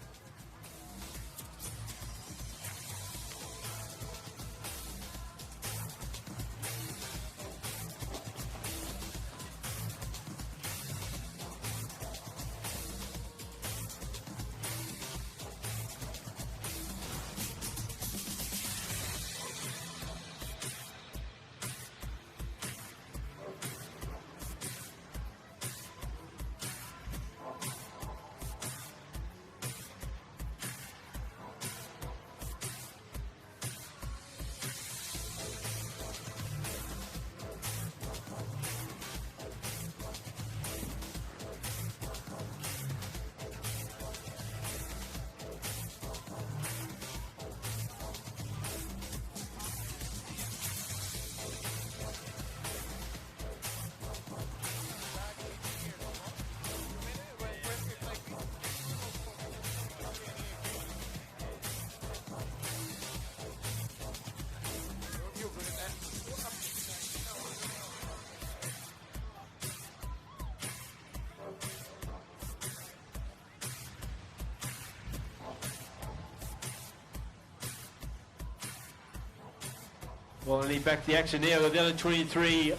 [SPEAKER 2] Well, I need back the action now. We've got the under 23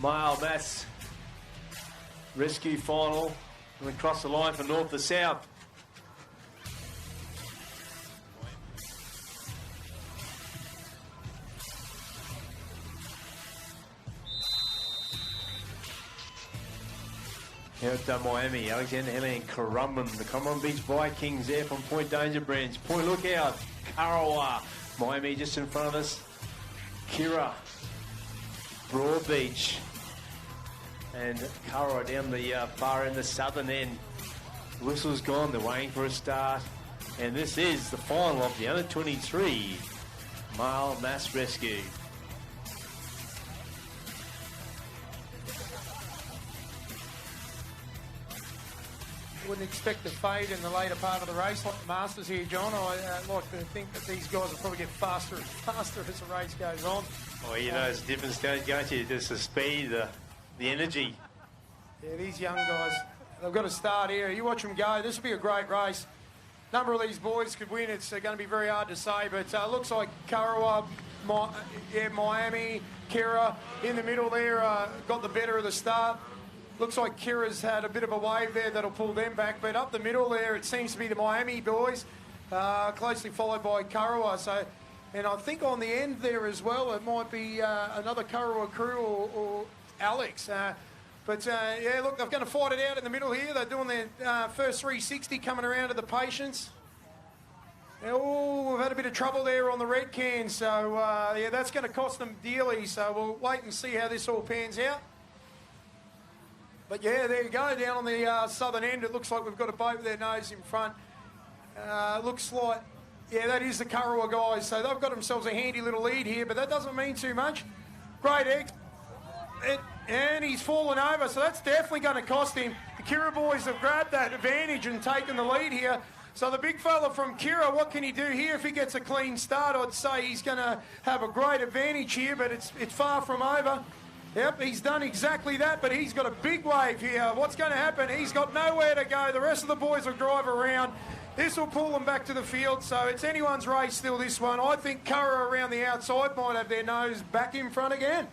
[SPEAKER 2] mile mass rescue final. And across the line from north to south. Here at Miami, Alexander Healy and Currumbin. The Currumbin Beach Vikings there from Point Danger Branch. Point Lookout, Karawa. Miami just in front of us. Kira, Broadbeach. And Karawa down the far end, the southern end. Whistle's gone, they're waiting for a start. And this is the final of the under 23 mile mass rescue.
[SPEAKER 1] Wouldn't expect to fade in the later part of the race like the Masters here, John. I like to think that these guys will probably get faster and faster as the race goes on.
[SPEAKER 2] Oh, you know, it's a different stage, don't you? Just the speed, the energy.
[SPEAKER 1] Yeah, these young guys, they've got to start here. You watch them go. This will be a great race. Number of these boys could win. It's going to be very hard to say, but looks like Karawa, Miami, Kira in the middle there got the better of the start. Looks like Kira's had a bit of a wave there that'll pull them back, but up the middle there, it seems to be the Miami boys, closely followed by Karawa. So, and I think on the end there as well, it might be another Karawa crew or Alex. Yeah, look, they're going to fight it out in the middle here. They're doing their first 360 coming around to the patients. Oh, we've had a bit of trouble there on the red can, so yeah, that's going to cost them dearly. So we'll wait and see how this all pans out. But yeah, there you go, down on the southern end, it looks like we've got a boat with their nose in front. Looks like, yeah, that is the Karawa guys, so they've got themselves a handy little lead here, but that doesn't mean too much. Great egg. And he's fallen over, so that's definitely going to cost him. The Kira boys have grabbed that advantage and taken the lead here. So the big fella from Kira, what can he do here? If he gets a clean start, I'd say he's going to have a great advantage here, but it's far from over. Yep, he's done exactly that, but he's got a big wave here. What's going to happen? He's got nowhere to go. The rest of the boys will drive around. This will pull them back to the field, so it's anyone's race still, this one. I think Kira around the outside might have their nose back in front again.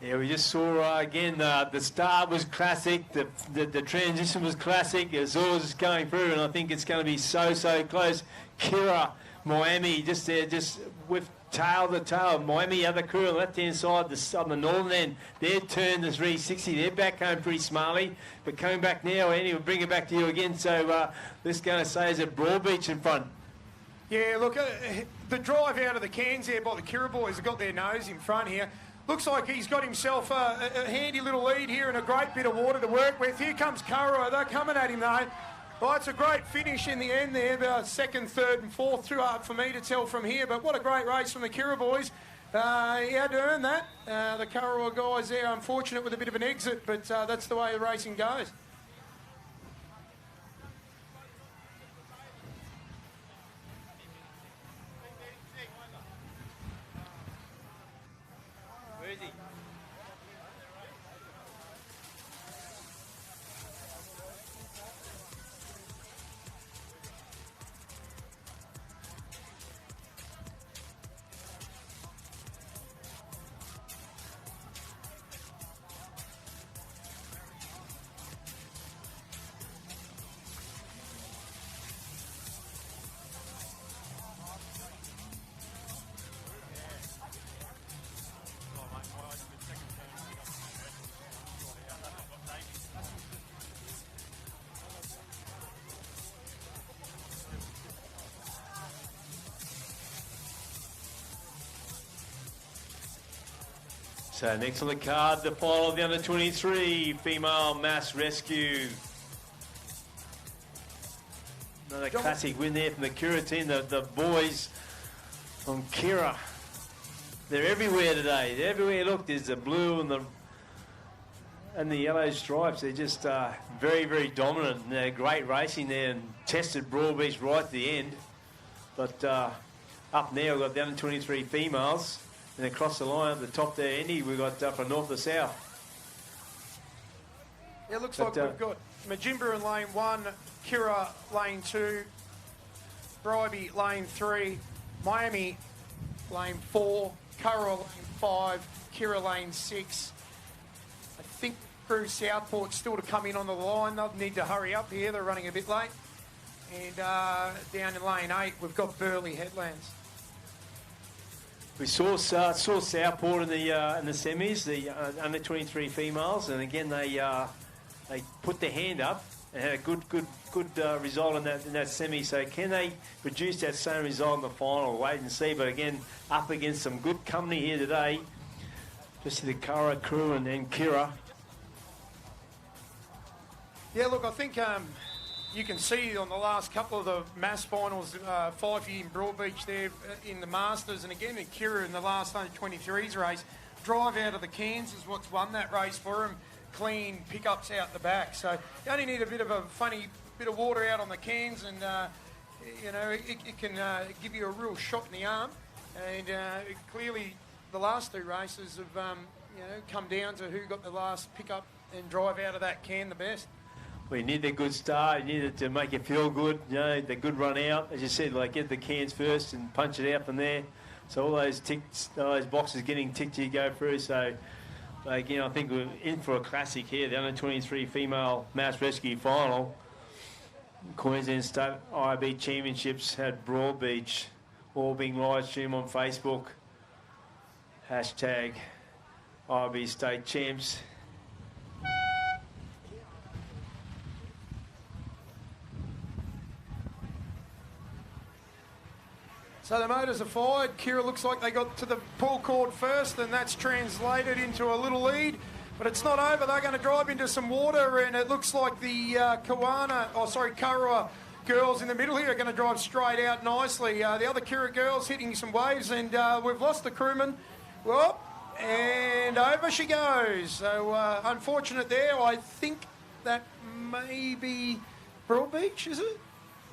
[SPEAKER 2] Yeah, we just saw again the start was classic, the transition was classic. It's all just going through, and I think it's going to be so close. Kira, Miami, just there, just with tail to tail. Miami, other crew on the left-hand side, on the northern end, they've turned the 360. They're back home pretty smartly, but coming back now, Andy, we'll bring it back to you again. So this going to say is at Broadbeach in front.
[SPEAKER 1] Yeah, look, the drive out of the cans there by the Kira boys have got their nose in front here. Looks like he's got himself a handy little lead here and a great bit of water to work with. Here comes Kara. They're coming at him, though. Well, it's a great finish in the end there. Second, third and fourth. Too hard for me to tell from here, but what a great race from the Kira boys. He had to earn that. The Karawa guys there, unfortunate with a bit of an exit, but that's the way the racing goes.
[SPEAKER 2] Where is he? So next on the card, the final of the under-23 female mass rescue. Another classic win there from the Kira team. The boys from Kira, they're everywhere today. They're everywhere. Look, there's the blue and the yellow stripes. They're just very dominant. And they're great racing there and tested Broadbeach right at the end. But up now we've got the under-23 females. And across the line at the top there, Andy, we've got from north to south.
[SPEAKER 1] Yeah, it looks like we've got Majimba in lane 1, Kira lane 2, Bribey lane 3, Miami lane 4, Curra lane 5, Kira lane 6. I think Crew Southport still to come in on the line. They'll need to hurry up here. They're running a bit late. And down in lane 8, we've got Burley Headlands.
[SPEAKER 2] We saw Southport in the semis, the under 23 females, and again they put their hand up and had a good result in that semi. So can they produce that same result in the final? Wait and see. But again, up against some good company here today. Just the Curra crew and Kira.
[SPEAKER 1] Yeah, look, I think you can see on the last couple of the mass finals, Fyfey and Broadbeach there in the Masters, and again in Kira in the last under 23s race, drive out of the cans is what's won that race for him. Clean pickups out the back. So you only need a bit of a funny bit of water out on the cans, and you know it can give you a real shot in the arm. And clearly, the last 2 races have you know come down to who got the last pickup and drive out of that can the best.
[SPEAKER 2] We need a good start. You need it to make you feel good. You know, the good run out, as you said, like get the cans first and punch it out from there. So all those ticks, those boxes getting ticked, you go through. So again, I think we're in for a classic here. The under 23 female mass rescue final. Queensland State IRB Championships had Broadbeach, all being live streamed on Facebook. Hashtag IRB State Champs.
[SPEAKER 1] So the motors are fired. Kira looks like they got to the pull cord first, and that's translated into a little lead. But it's not over. They're going to drive into some water, and it looks like the Curra girls in the middle here are going to drive straight out nicely. The other Kira girls hitting some waves, and we've lost the crewman. Well, and over she goes. So unfortunate there. I think that may be Broadbeach, is it?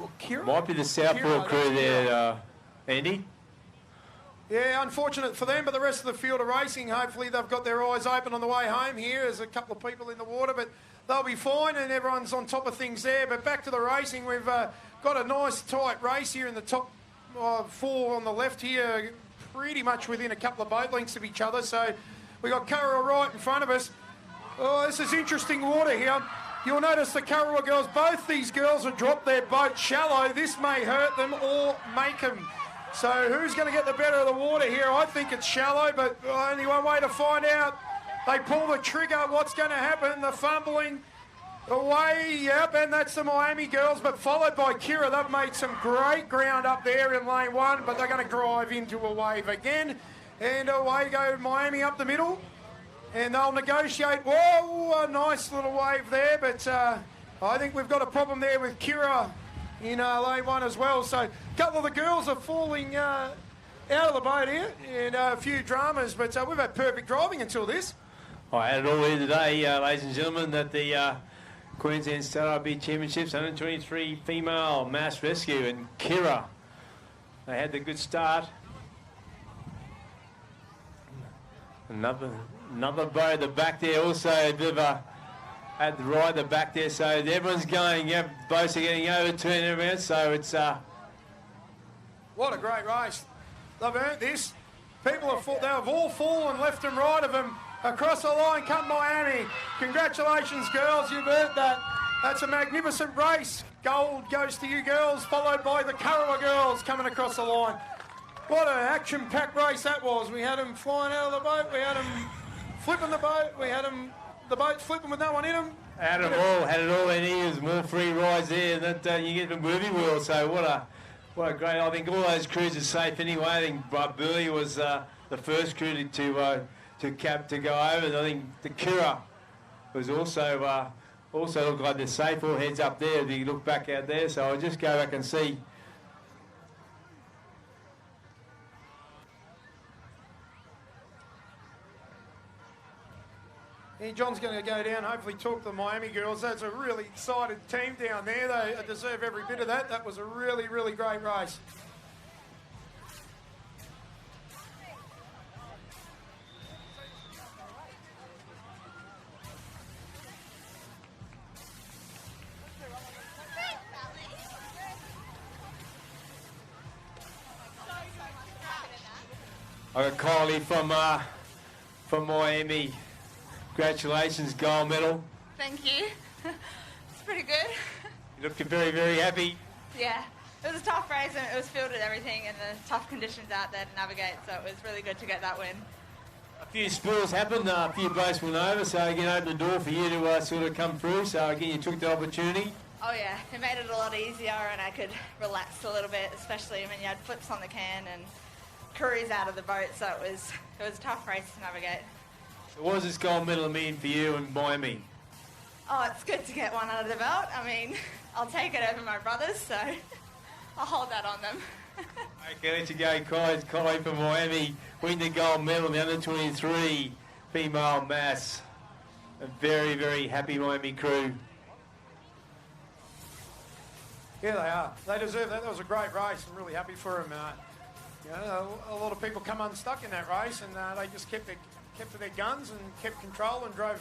[SPEAKER 1] Or Kira?
[SPEAKER 2] Might be the Southport crew there, Andy.
[SPEAKER 1] Yeah, unfortunate for them, but the rest of the field are racing. Hopefully they've got their eyes open on the way home here. There's a couple of people in the water, but they'll be fine, and everyone's on top of things there. But back to the racing, we've got a nice tight race here in the top 4 on the left here, pretty much within a couple of boat lengths of each other. So we've got Curra right in front of us. Oh, this is interesting water here. You'll notice the Curra girls, both these girls have dropped their boat shallow. This may hurt them or make them. So who's going to get the better of the water here? I think it's shallow, but only one way to find out. They pull the trigger. What's going to happen? The fumbling away. Yep, and that's the Miami girls, but followed by Kira. They've made some great ground up there in lane 1, but they're going to drive into a wave again. And away go Miami up the middle. And they'll negotiate. Whoa, a nice little wave there, but I think we've got a problem there with Kira in lane 1 as well. So a couple of the girls are falling out of the boat here, and a few dramas, but we've had perfect driving until this.
[SPEAKER 2] I had it all here today, ladies and gentlemen, that the Queensland State IRB Championships under 23 female mass rescue, and Kira, they had the good start. Another boat at the back there, also a bit of a at the right at the back there, so everyone's going, yeah, boats are getting overturned and everything, so it's
[SPEAKER 1] what a great race. They've earned this. People they've all fallen left and right of them. Across the line come Miami. Congratulations, girls, you've earned that. That's a magnificent race. Gold goes to you girls, followed by the Curra girls coming across the line. What an action-packed race that was. We had them flying out of the boat, we had them flipping the boat, we had them the boat flipping with no one in them.
[SPEAKER 2] Had it all in here. There's more free rides there, and that you get the movie wheel. So what a great! I think all those crews are safe anyway. I think Burley was the first crew to go over. And I think the Kira was also looked like they're safe. All heads up there. If you look back out there, so I'll just go back and see.
[SPEAKER 1] And John's going to go down, hopefully talk to the Miami girls. That's a really excited team down there. They deserve every bit of that. That was a really, really great race.
[SPEAKER 2] I got Kylie from Miami. Congratulations, gold medal.
[SPEAKER 7] Thank you. It's pretty good.
[SPEAKER 2] You look very, very happy.
[SPEAKER 7] Yeah, it was a tough race and it was filled with everything and the tough conditions out there to navigate, so it was really good to get that win.
[SPEAKER 2] A few spills happened, a few blokes went over, so again opened the door for you to sort of come through, so again you took the opportunity.
[SPEAKER 7] Oh yeah, it made it a lot easier and I could relax a little bit, especially when you had flips on the can and crews out of the boat, so it was a tough race to navigate.
[SPEAKER 2] So what does this gold medal mean for you in Miami?
[SPEAKER 7] Oh, it's good to get one under the belt. I mean, I'll take it over my brothers, so I'll hold that on them.
[SPEAKER 2] Okay, let's go, Kylie from Miami, win the gold medal in the under-23 female mass. A very, very happy Miami crew.
[SPEAKER 1] Yeah, they are. They deserve that. That was a great race. I'm really happy for them. You know, a lot of people come unstuck in that race, and they just kept to their guns and kept control and drove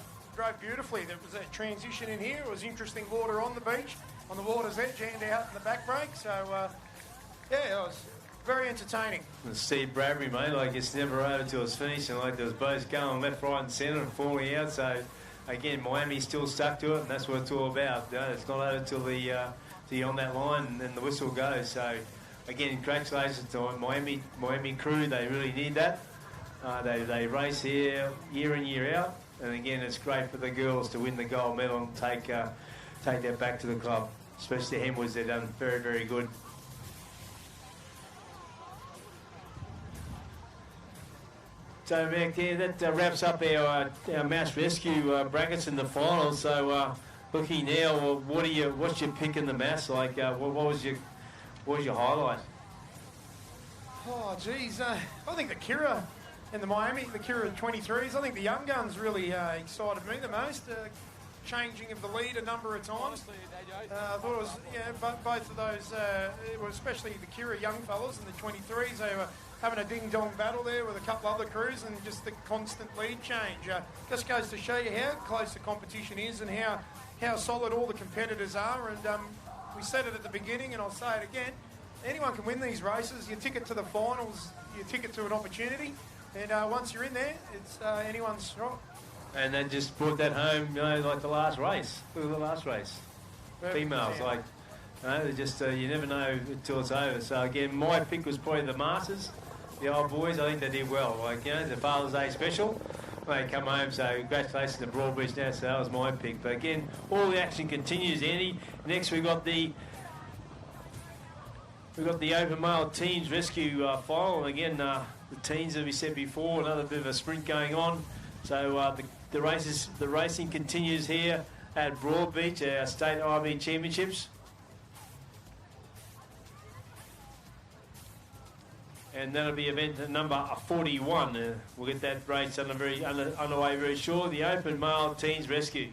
[SPEAKER 1] beautifully. There was that transition in here. It was interesting water on the beach, on the water's edge and out in the back break. So, yeah, it was very entertaining.
[SPEAKER 2] And Steve Bradbury, mate, like it's never over till it's finished, and like there was boats going left, right and centre and falling out. So, again, Miami's still stuck to it, and that's what it's all about. It's not over till the on that line and then the whistle goes. So, again, congratulations to Miami crew. They really need that. They race here year in, year out. And again, it's great for the girls to win the gold medal and take that back to the club. Especially the Hemwoods, they've done very, very good. So back there, that wraps up our mass rescue brackets in the final. So looking now, what's your pick in the mass? Like, what was your highlight?
[SPEAKER 1] Oh, geez. I think the Kira and the Kira 23s, I think the young guns really excited me the most. Changing of the lead a number of times. I thought it was, both of those, especially the Kira young fellas and the 23s, they were having a ding-dong battle there with a couple other crews and just the constant lead change. Just goes to show you how close the competition is and how solid all the competitors are. And we said it at the beginning and I'll say it again, anyone can win these races. Your ticket to the finals, your ticket to an opportunity. And once you're in there, it's anyone's shot.
[SPEAKER 2] And then just brought that home, like the last race. Look at the last race. Females, like, they're just, you never know until it's over. So again, my pick was probably the Masters. The old boys, I think they did well. Like, the Father's Day special, they come home, so congratulations to Broadbeach now, so that was my pick. But again, all the action continues, Andy. Next we've got the Open Male Teens Rescue final. And again, the teens, as we said before, another bit of a sprint going on. So the racing continues here at Broadbeach, our state IRB Championships. And that'll be event number 41. We'll get that race underway very shortly. The Open Male Teens Rescue.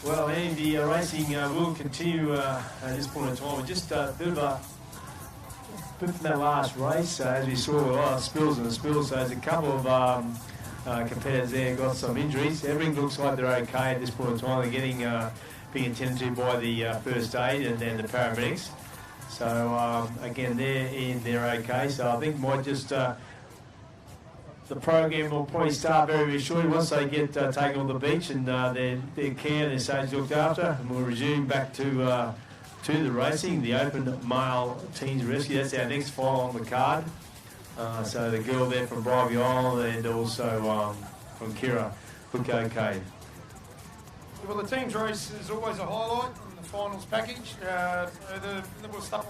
[SPEAKER 2] Well, Andy, the racing will continue at this point in time. Just a bit of a bit from that last race, as we saw a lot of spills and spills. So there's a couple of competitors there got some injuries. Everything looks like they're okay at this point in time. They're getting being attended to by the first aid and then the paramedics. So again, they're okay. So I think might just the program will probably start very, very shortly once they get taken on the beach and their care and their safety looked after, and we'll resume back to the racing, the open male teens rescue. That's our next final on the card. So the girl there from Bribey Island and also from Kira look okay.
[SPEAKER 1] Well, the team's race is always a highlight in the finals package. We'll start.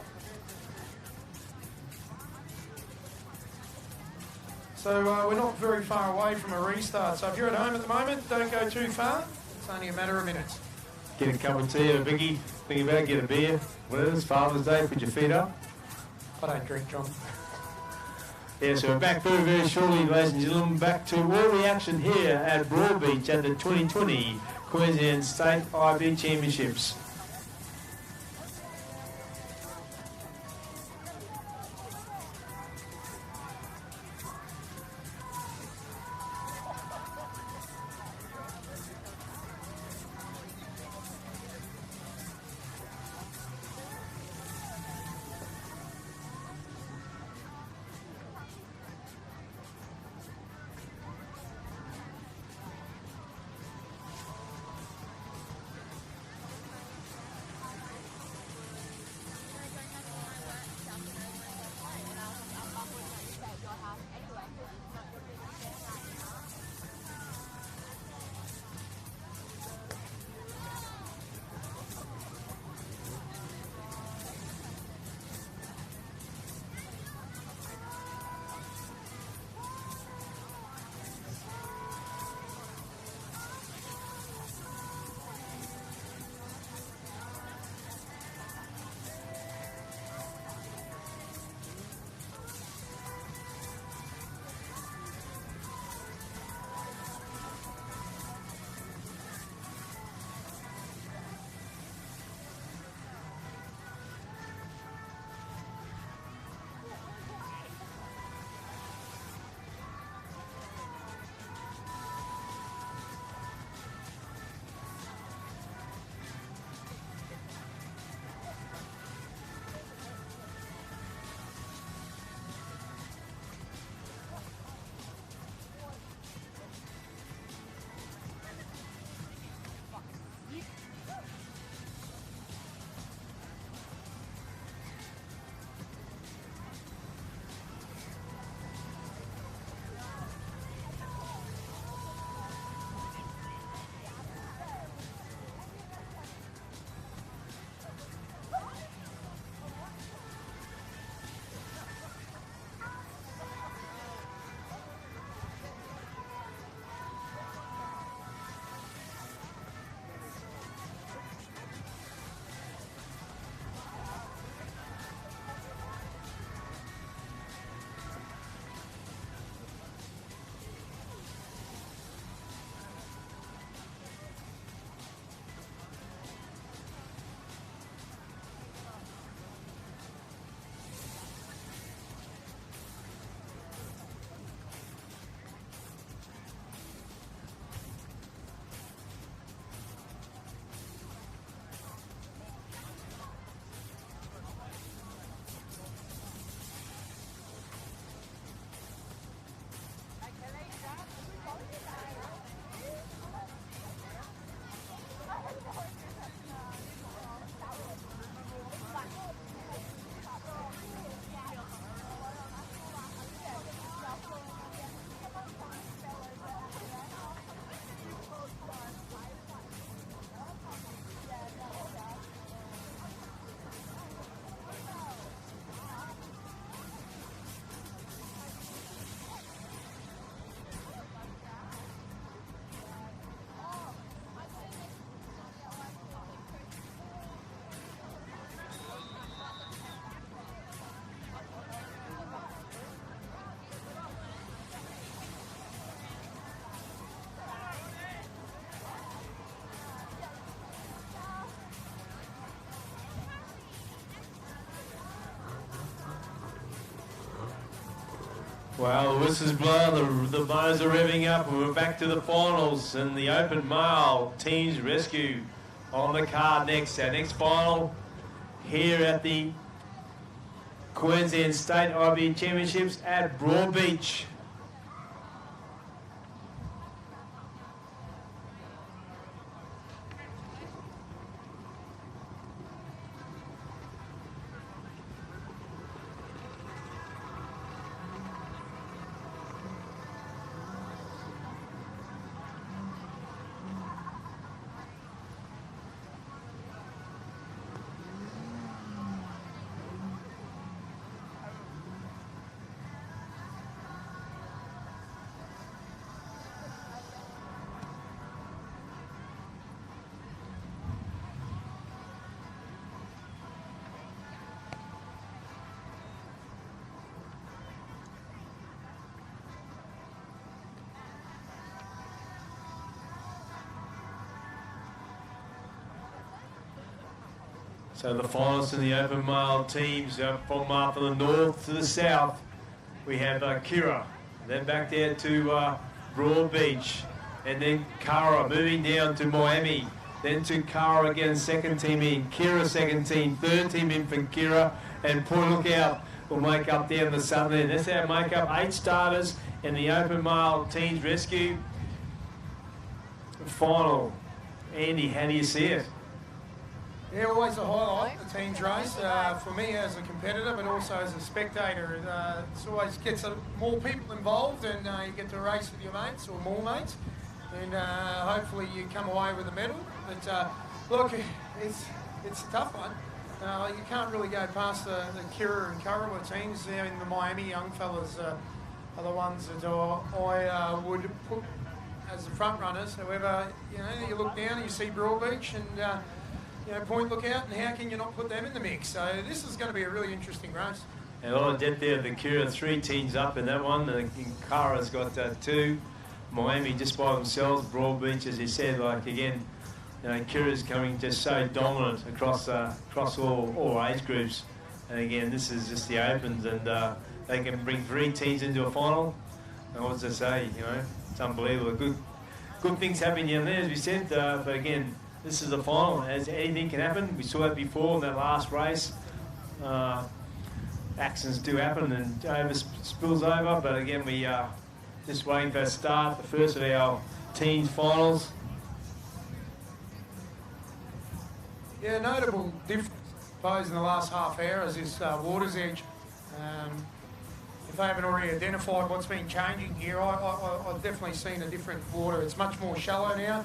[SPEAKER 1] So we're not very far away from a restart. So if you're at home at the moment, don't go too far. It's only a matter of minutes.
[SPEAKER 2] Get a cup of tea or a biggie, think about it, get a beer, whatever. It's Father's Day, put your feet up.
[SPEAKER 1] I don't drink, John.
[SPEAKER 2] Yeah, so we're back very, very shortly, ladies and gentlemen, back to all the action here at Broadbeach at the 2020 Queensland State IRB Championships. Well, the whistles blow, the bows are revving up, and we're back to the finals in the open male teams rescue on the card next. Our next final here at the Queensland State IRB Championships at Broadbeach. So the finalists in the open male teams from the north to the south. We have Kira, then back there to Broadbeach, and then Kara moving down to Miami, then to Kara again, second team in, Kira second team, third team in for Kira, and Point Lookout will make up there in the southern end. That's our make-up, 8 starters in the open male teams rescue final. Andy, how do you see it?
[SPEAKER 1] Yeah, always a highlight, the team's race. For me as a competitor, but also as a spectator. It always gets more people involved, and you get to race with your mates or more mates, and hopefully you come away with a medal. But look, it's a tough one. You can't really go past the Kira and Karawa teams. There in the Miami young fellas are the ones that I would put as the front runners. However, you look down and you see Broadbeach and Point Lookout, and how can you not put them in the mix? So this is going to be a really interesting race.
[SPEAKER 2] And a lot of depth there. The Kira 3 teams up in that one. And Kara's got 2. Miami just by themselves. Broadbeach, as you said, again, Kira's coming just so dominant across all age groups. And again, this is just the opens, and they can bring 3 teams into a final. And what's to say? It's unbelievable. Good things happening down there, as we said. But again, this is the final, as anything can happen. We saw that before in that last race. Accidents do happen and spills over, but again, we are just waiting for a start, the first of our teams finals.
[SPEAKER 1] Yeah, notable difference, I suppose, in the last half hour is this water's edge. If they haven't already identified what's been changing here, I've definitely seen a different water. It's much more shallow now.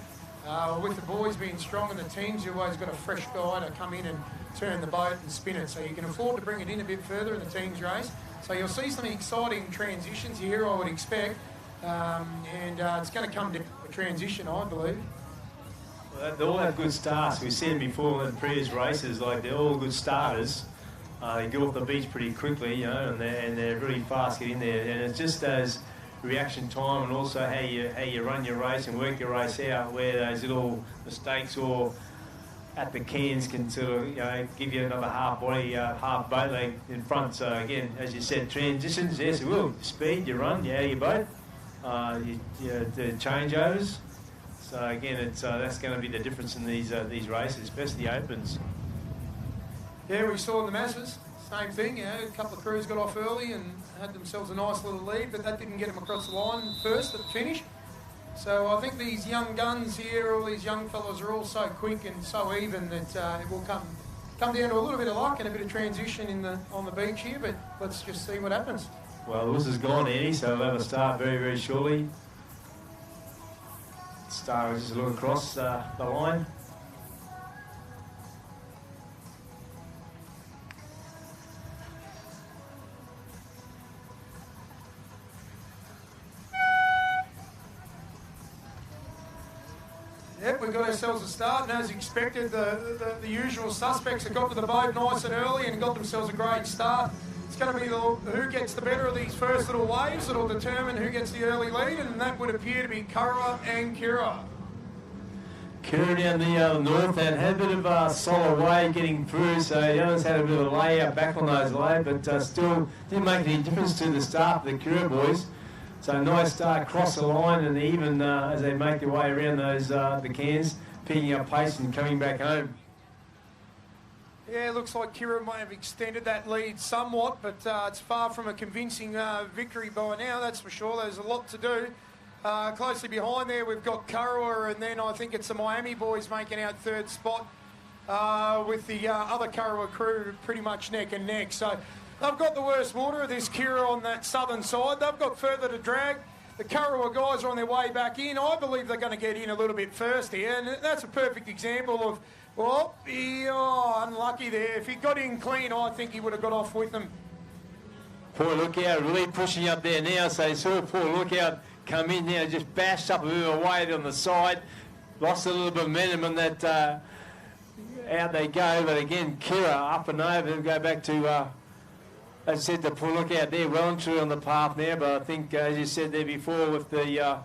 [SPEAKER 1] With the boys being strong in the teams, you've always got a fresh guy to come in and turn the boat and spin it. So you can afford to bring it in a bit further in the teams race. So you'll see some exciting transitions here, I would expect. And it's going to come to a transition, I believe.
[SPEAKER 2] Well, they all have good starts. We've seen before in previous races, they're all good starters. They get off the beach pretty quickly, and they're really fast getting there. And it's just as reaction time, and also how you run your race and work your race out, where those little mistakes or at the cans can sort of give you another half body, half boat leg in front. So again, as you said, transitions, yes it will. Speed, you run, you out of your boat, the changeovers. So again, that's going to be the difference in these races, especially the opens.
[SPEAKER 1] Yeah, we saw in the Masters, same thing. A couple of crews got off early and had themselves a nice little lead, but that didn't get them across the line first at the finish. So I think these young guns here, all these young fellas, are all so quick and so even that it will come down to a little bit of luck and a bit of transition on the beach here. But let's just see what happens.
[SPEAKER 2] Well, the whistle's gone, Andy, so we'll have a start very, very shortly. Star is just a look across the line.
[SPEAKER 1] Yep, we've got ourselves a start, and as expected, the usual suspects have got to the boat nice and early and got themselves a great start. It's going to be who gets the better of these first little waves that'll determine who gets the early lead, and that would appear to be Kara and Kira.
[SPEAKER 2] Kira down the north and had a bit of a solid way getting through, so the others had a bit of a layout back on those low, but still didn't make any difference to the start of the Kira boys. So nice start across the line, and even as they make their way around those the cans, picking up pace and coming back home.
[SPEAKER 1] Yeah, looks like Kira may have extended that lead somewhat, but it's far from a convincing victory by now, that's for sure. There's a lot to do. Closely behind there, we've got Kurrawa, and then I think it's the Miami boys making out third spot with the other Kurrawa crew pretty much neck and neck. So they've got the worst water of this Kira on that southern side. They've got further to drag. The Kurrawa guys are on their way back in. I believe they're going to get in a little bit first here, and that's a perfect example of, well, unlucky there. If he got in clean, I think he would have got off with them.
[SPEAKER 2] Poor Lookout really pushing up there now, so you saw poor Lookout come in now, just bashed up a bit of weight on the side, lost a little bit of momentum, and that out they go. But again, Kira up and over, go back to, as I said, the poor Lookout there, well and true on the path now. But I think, as you said there before, with the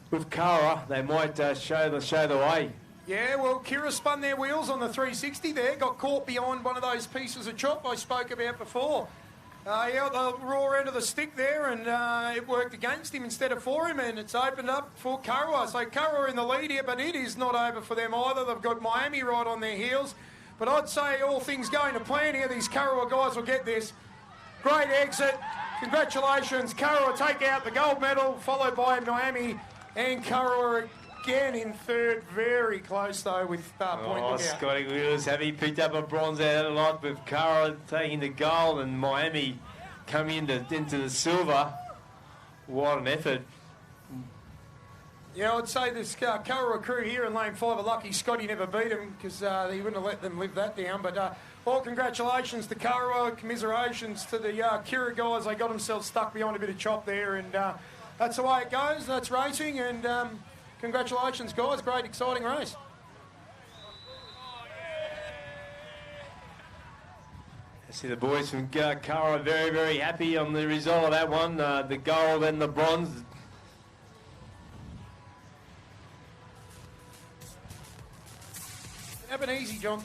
[SPEAKER 2] with Kara, they might show the way.
[SPEAKER 1] Yeah, well, Kira spun their wheels on the 360 there, got caught behind one of those pieces of chop I spoke about before. Yeah, the raw end of the stick there, and it worked against him instead of for him, and it's opened up for Kurrawa. So Kurrawa in the lead here, but it is not over for them either. They've got Miami right on their heels. But I'd say all things going to plan here, these Kurrawa guys will get this. Great exit. Congratulations. Kurrawa take out the gold medal, followed by Miami and Kurrawa again in third. Very close, though, with point lookout.
[SPEAKER 2] Scotty Wheelers, have he picked up a bronze out of a lot, with Kurrawa taking the gold and Miami coming into the silver. What an effort.
[SPEAKER 1] Yeah, I'd say this Kurrawa crew here in lane 5 are lucky Scotty never beat him, because he wouldn't have let them live that down. But all congratulations to Kurrawa, commiserations to the Kira guys. They got themselves stuck behind a bit of chop there, and that's the way it goes. That's racing, and congratulations, guys. Great, exciting race.
[SPEAKER 2] I see the boys from Kurrawa very, very happy on the result of that one, the gold and the bronze.
[SPEAKER 1] Have an easy, John.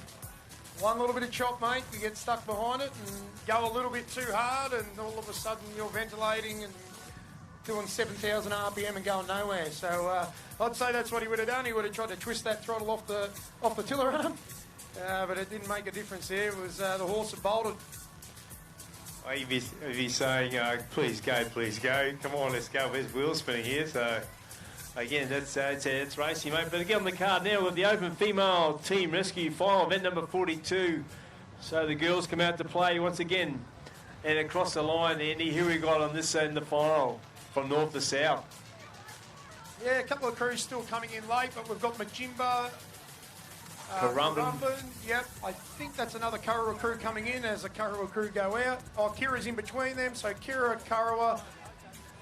[SPEAKER 1] One little bit of chop, mate, you get stuck behind it and go a little bit too hard, and all of a sudden you're ventilating and doing 7,000 RPM and going nowhere. So I'd say that's what he would have done. He would have tried to twist that throttle off the tiller arm, but it didn't make a difference there. It was the horse that bolted.
[SPEAKER 4] He'd be saying, please go. Come on, let's go. There's wheel spinning here, so...
[SPEAKER 2] Again, it's racing, mate. But again on the card now with the Open Female Team Rescue Final, event number 42. So the girls come out to play once again. And across the line, Andy, who we got on this end of the final from north to south?
[SPEAKER 1] Yeah, a couple of crews still coming in late, but we've got Majimba,
[SPEAKER 2] Currumbin.
[SPEAKER 1] Yep, I think that's another Kurrawa crew coming in as the Kurrawa crew go out. Oh, Kira's in between them, so Kira, Kurrawa.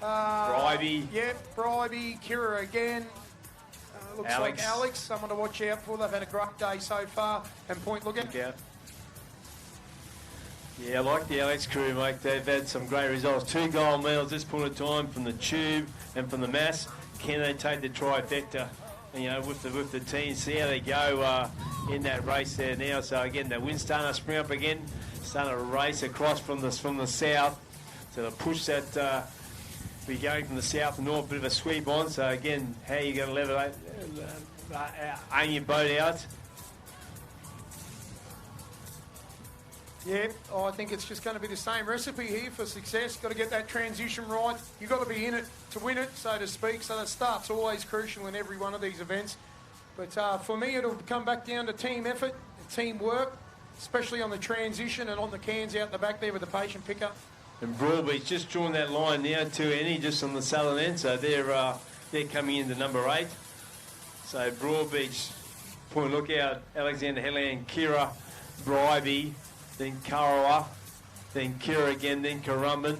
[SPEAKER 2] Bribey.
[SPEAKER 1] Yep, Bribey, Kira again. Looks
[SPEAKER 2] Alex.
[SPEAKER 1] like Alex, someone to watch out for. They've had a great day so far. And point lookout.
[SPEAKER 2] Yeah, I like the Alex crew, mate. They've had some great results. 2 gold medals this point of time from the Tube and from the Mass. Can they take the trifecta? You know, with the team, see how they go in that race there now. So again, the wind's starting to spring up again, starting to race across from the south. So to push that. We're going from the south to north, bit of a sweep on. So again, how are you going to level aim your boat out?
[SPEAKER 1] Yeah, I think it's just going to be the same recipe here for success. Got to get that transition right. You've got to be in it to win it, so to speak. So the start's always crucial in every one of these events. But for me, it'll come back down to team effort and teamwork, especially on the transition and on the cans out the back there with the patient pickup.
[SPEAKER 2] And Broadbeach just drawing that line now to Annie, just on the southern end. So they're coming into number 8. So Broadbeach, point lookout, Alexander Helland, Kira, Bribey, then Kurrawa, then Kira again, then Currumbin.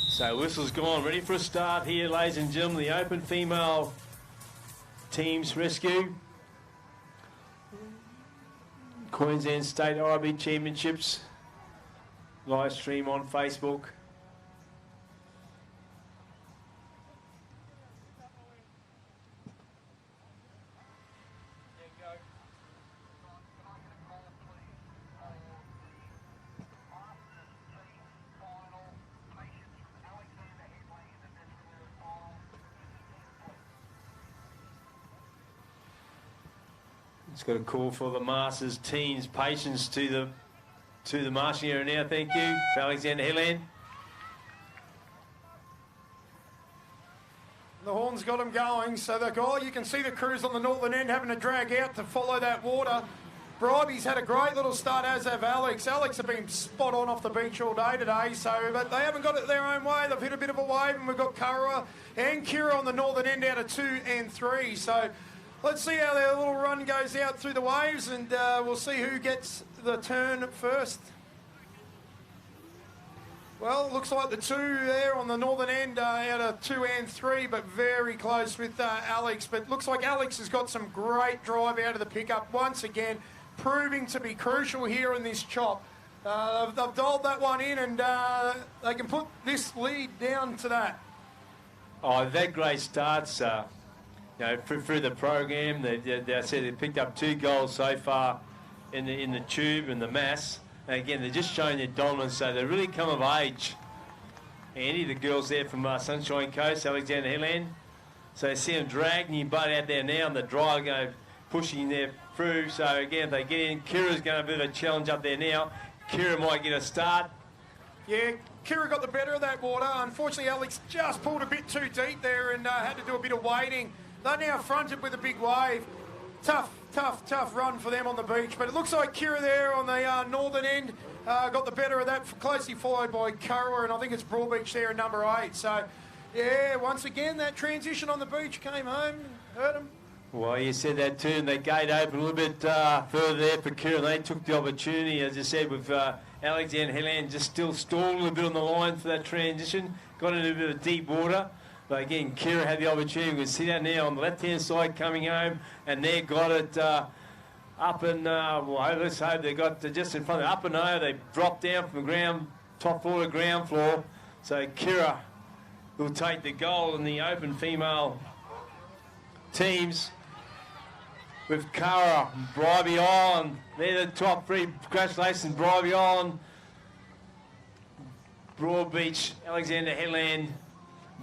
[SPEAKER 2] So whistle's gone, ready for a start here, ladies and gentlemen. The Open Female Teams Rescue. Queensland State IRB Championships, live stream on Facebook. It's got a call for the Masters teens patience to the marching area now. Thank you, for Alexander Headland.
[SPEAKER 1] The horn's got them going, so you can see the crews on the northern end having to drag out to follow that water. Bribey's had a great little start, as have Alex. Alex have been spot on off the beach all day today, but they haven't got it their own way. They've hit a bit of a wave, and we've got Kurra and Kira on the northern end out of 2 and 3. So let's see how their little run goes out through the waves, and we'll see who gets the turn first. Well, it looks like the 2 there on the northern end out of 2 and 3, but very close with Alex. But looks like Alex has got some great drive out of the pickup once again, proving to be crucial here in this chop. They've dialed that one in, and they can put this lead down to that.
[SPEAKER 2] Oh, they've had great starts, through the program. They said they picked up 2 goals so far in the tube and the mass. And again, they're just showing their dominance, so they really come of age. Andy, the girls there from Sunshine Coast, Alexander Headland. So you see them dragging your butt out there now, and the drive go pushing there through. So again, if they get in, Kira's going to be a bit of a challenge up there now. Kira might get a start.
[SPEAKER 1] Yeah, Kira got the better of that water. Unfortunately, Alex just pulled a bit too deep there and had to do a bit of wading. They're now fronted with a big wave. Tough run for them on the beach. But it looks like Kira there on the northern end got the better of that, closely followed by Kurra, and I think it's Broadbeach there in number 8. So, yeah, once again, that transition on the beach came home and hurt them.
[SPEAKER 2] Well, you said that too, and the gate opened a little bit further there for Kira. They took the opportunity, as I said, with Alexander Headland just still stalled a little bit on the line for that transition. Got into a bit of deep water. But again, Kira had the opportunity. We can see that now on the left-hand side coming home, and they got it up and, let's hope they got just in front of up and over. They dropped down from the ground, top floor to ground floor. So Kira will take the goal in the open female teams with Kurra, Bribey Island. They're the top 3. Congratulations, Bribey Island, Broadbeach, Alexander Headland,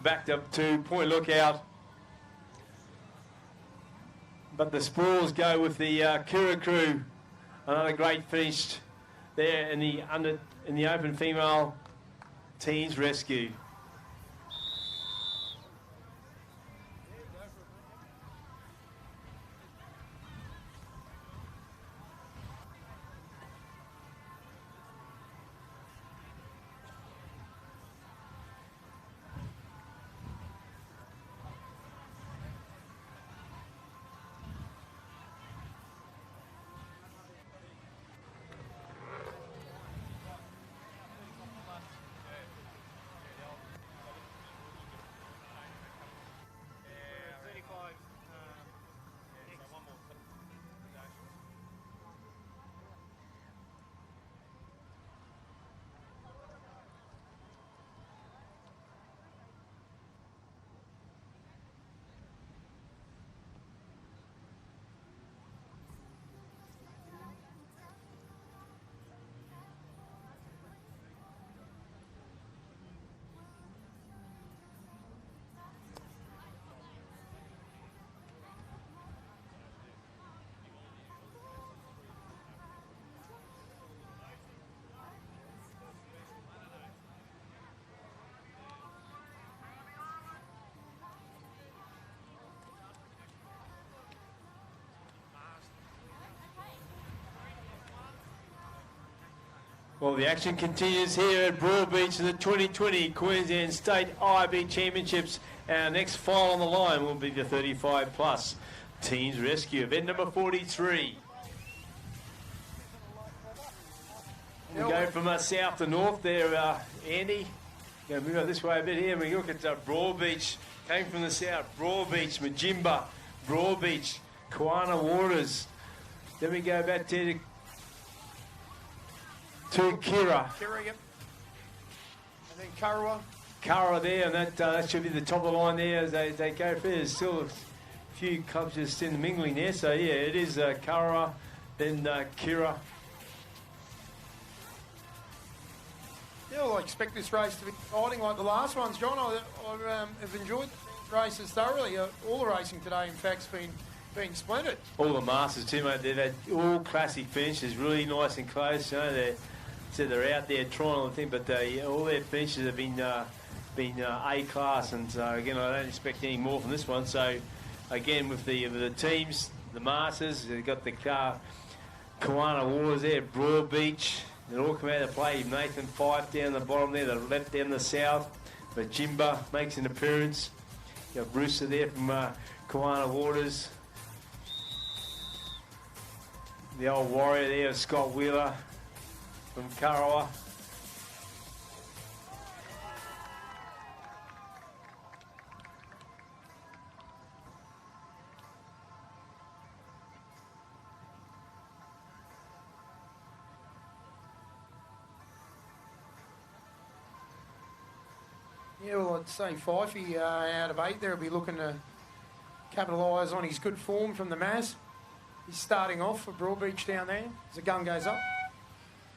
[SPEAKER 2] backed up to Point Lookout. But the spoils go with the Kira crew. Another great finish there in the open female teams rescue. Well, the action continues here at Broadbeach in the 2020 Queensland State IRB Championships. Our next final on the line will be the 35+ Teens Rescue, event number 43. We go from south to north there, Andy. Going to move up this way a bit here. We look at Broadbeach, came from the south, Broadbeach, Majimba, Broadbeach, Koana Waters. Then we go back to Kira.
[SPEAKER 1] Kira, yep. And then Kurra.
[SPEAKER 2] Kurra there, and that should be the top of the line there as they go through. There's still a few clubs just in the mingling there. So, yeah, it is Kurra, then Kira.
[SPEAKER 1] Yeah, well, I expect this race to be exciting like the last ones, John. I have enjoyed the races thoroughly. All the racing today, in fact, has been been splendid.
[SPEAKER 2] All the masters too, mate. They've had all classic finishes, really nice and close. You know, they're out there trying on the thing, but all their finishes have been A class. And again, I don't expect any more from this one. So again, with the teams, the masters, they've got the Kiwana Waters there, Broadbeach. They all come out to play. Nathan Fife down the bottom there, the left down the south. But Jimba makes an appearance. You got Brewster there from Kiwana Waters. The old warrior there, Scott Wheeler from Karawa.
[SPEAKER 1] Yeah, well, I'd say Fifey out of 8 there will be looking to capitalise on his good form from the Maz. He's starting off for Broadbeach down there as the gun goes up.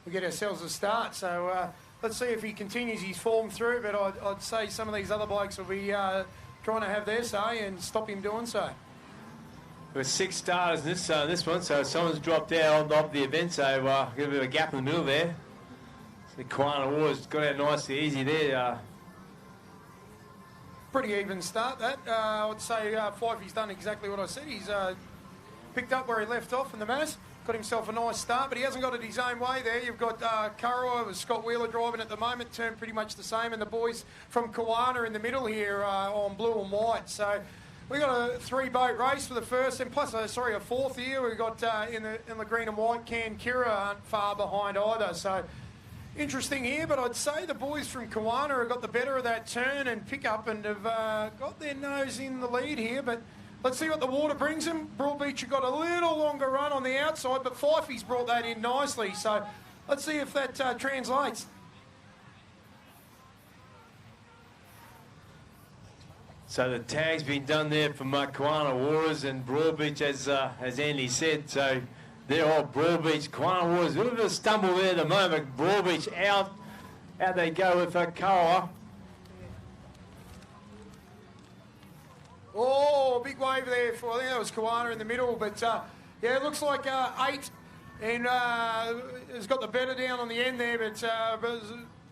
[SPEAKER 1] We get ourselves a start, so let's see if he continues his form through, but I'd say some of these other blokes will be trying to have their say and stop him doing so.
[SPEAKER 2] There were 6 starters in this one, so someone's dropped out of the event, so got a bit of a gap in the middle there. So Kiwana Waters got out nicely easy there.
[SPEAKER 1] Pretty even start, that. I would say Fifey's done exactly what I said. He's picked up where he left off in the Maz, got himself a nice start, but he hasn't got it his own way there. You've got Karawa with Scott Wheeler driving at the moment, turned pretty much the same, and the boys from Kiwana in the middle here on blue and white. So we got a 3-boat race for the first, and plus, a fourth here. We've got in the green and white, Kankira aren't far behind either. So interesting here, but I'd say the boys from Kiwana have got the better of that turn and pick up and have got their nose in the lead here, but let's see what the water brings them. Broadbeach have got a little longer run on the outside, but Fifey's brought that in nicely, so let's see if that translates.
[SPEAKER 2] So the tag's been done there for Kiwana Waters and Broadbeach, as Andy said. So they're all Broadbeach, Kiwana Waters. A little bit of a stumble there at the moment. Broadbeach out they go with Karawa.
[SPEAKER 1] Oh, big wave there for, I think that was Kiwana in the middle, but yeah, it looks like 8 and has got the better down on the end there, but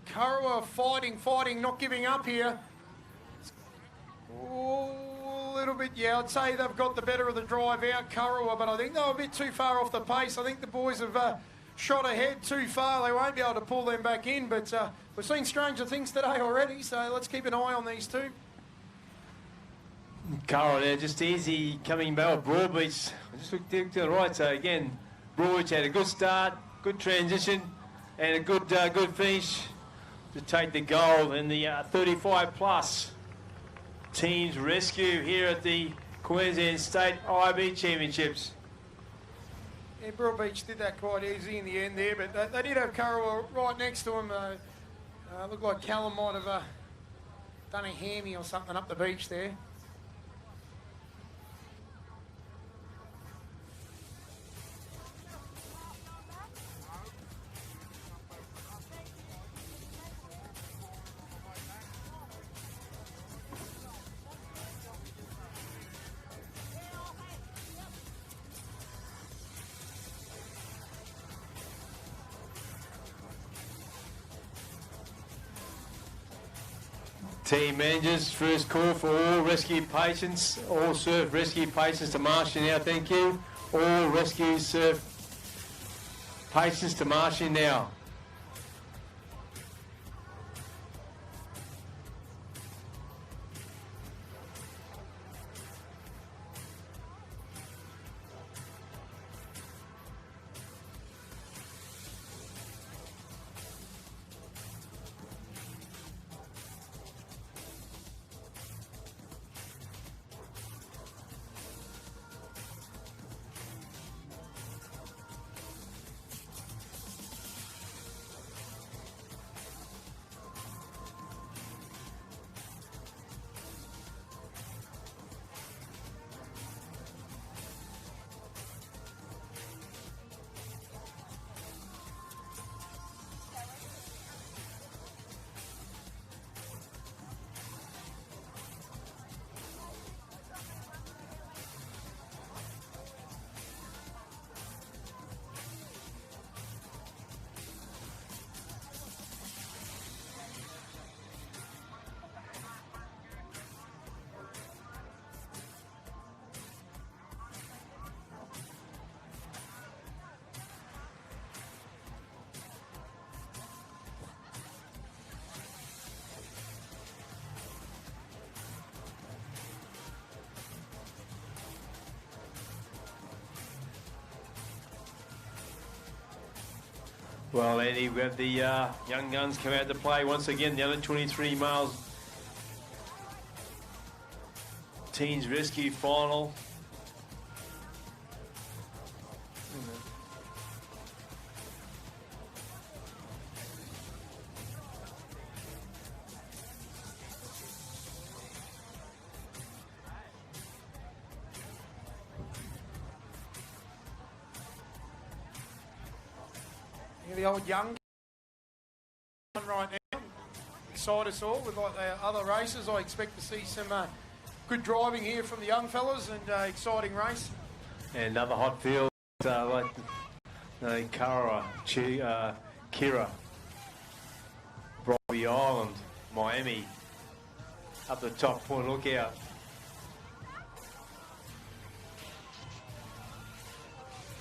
[SPEAKER 1] Karawa fighting, not giving up here. Oh, a little bit, yeah, I'd say they've got the better of the drive out, Karawa, but I think they were a bit too far off the pace. I think the boys have shot ahead too far. They won't be able to pull them back in, but we've seen stranger things today already, so let's keep an eye on these two.
[SPEAKER 2] Karawa there, just easy coming back. Broadbeach, just look to the right. So again, Broadbeach had a good start, good transition, and a good finish to take the gold in the 35+ teams rescue here at the Queensland State IRB Championships.
[SPEAKER 1] Yeah, Broadbeach did that quite easy in the end there, but they did have Karawa right next to him. Looked like Callum might have done a hammy or something up the beach there.
[SPEAKER 2] Team managers, first call for all rescue patients, all surf rescue patients to Marshall now, thank you. All rescue surf patients to Marshall now. Well, Andy, we have the young guns come out to play once again. The under 23 males teens rescue final.
[SPEAKER 1] The old young right now. Excite us all with like the other races. I expect to see some good driving here from the young fellas and exciting race.
[SPEAKER 2] And another hot field like Kara, Kira, Bribey Island, Miami, up the top, Point Lookout.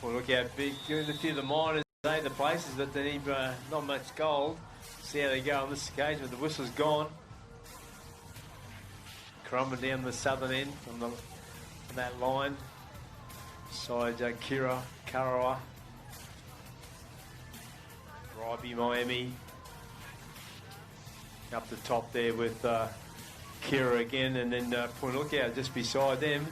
[SPEAKER 2] Point Lookout big, doing a few of the minors. The places, but they need not much gold. See how they go on this occasion, but the whistle's gone. Crumbling down the southern end on that line. Side Kira, Karawa, Bribey, Miami. Up the top there with Kira again, and then Point Lookout just beside them.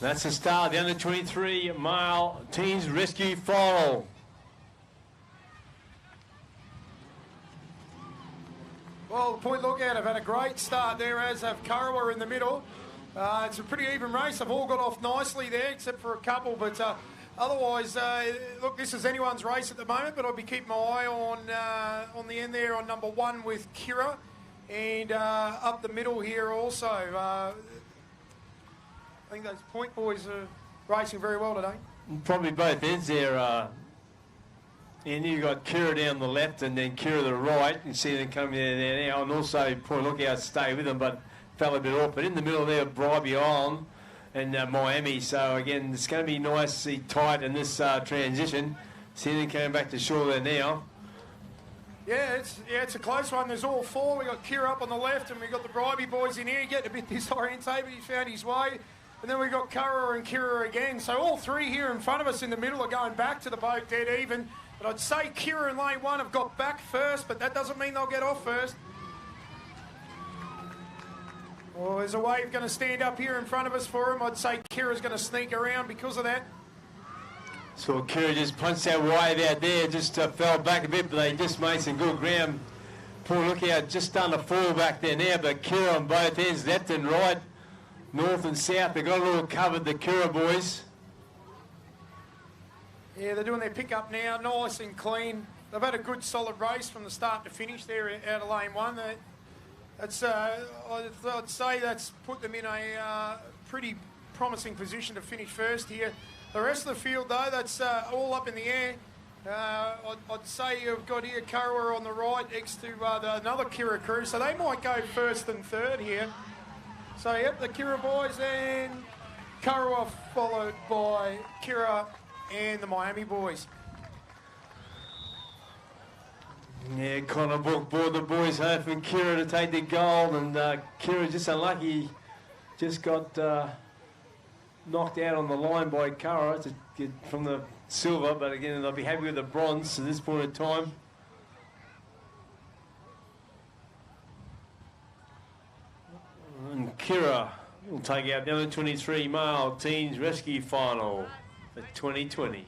[SPEAKER 2] That's the start of the under 23 mile teens rescue final.
[SPEAKER 1] Well, Point Lookout have had a great start there, as have Karawa in the middle. It's a pretty even race. They've all got off nicely there, except for a couple. But otherwise, look, this is anyone's race at the moment. But I'll be keeping my eye on the end there on number 1 with Kira, and up the middle here also. I think those Point boys are racing very well today.
[SPEAKER 2] Probably both ends there. And you've got Kira down the left and then Kira to the right. You see them coming there now. And also Point Lookout stay with them, but fell a bit off. But in the middle there, Bribey Island and Miami. So again, it's going to be nicely tight in this transition. See them coming back to shore there now.
[SPEAKER 1] Yeah, it's a close one. There's all 4. We got Kira up on the left, and we got the Bribey boys in here getting a bit disorientated, but he found his way. And then we've got Kara and Kira again. So all 3 here in front of us in the middle are going back to the boat dead even. But I'd say Kira in lane 1 have got back first, but that doesn't mean they'll get off first. Well, there's a wave going to stand up here in front of us for him. I'd say Kira's going to sneak around because of that.
[SPEAKER 2] So Kira just punched that wave out there, just fell back a bit, but they just made some good ground. Poor Lookout just starting to fall back there now, but Kira on both ends, left and right, north and south, they've got a little covered, the Kira boys.
[SPEAKER 1] Yeah, they're doing their pickup now, nice and clean. They've had a good solid race from the start to finish there out of lane 1. That's, I'd say that's put them in a pretty promising position to finish first here. The rest of the field, though, that's all up in the air. I'd say you've got here Karawa on the right next to another Kira crew, so they might go first and third here. So, yep, the Kira boys and Karawa followed by Kira and the Miami boys.
[SPEAKER 2] Yeah, Connor Book brought the boys home from Kira to take the gold, and Kira just unlucky, just got knocked out on the line by Kara to get from the silver, but again, they'll be happy with the bronze at this point in time. And Kira will take out the under 23 male teens rescue final for 2020.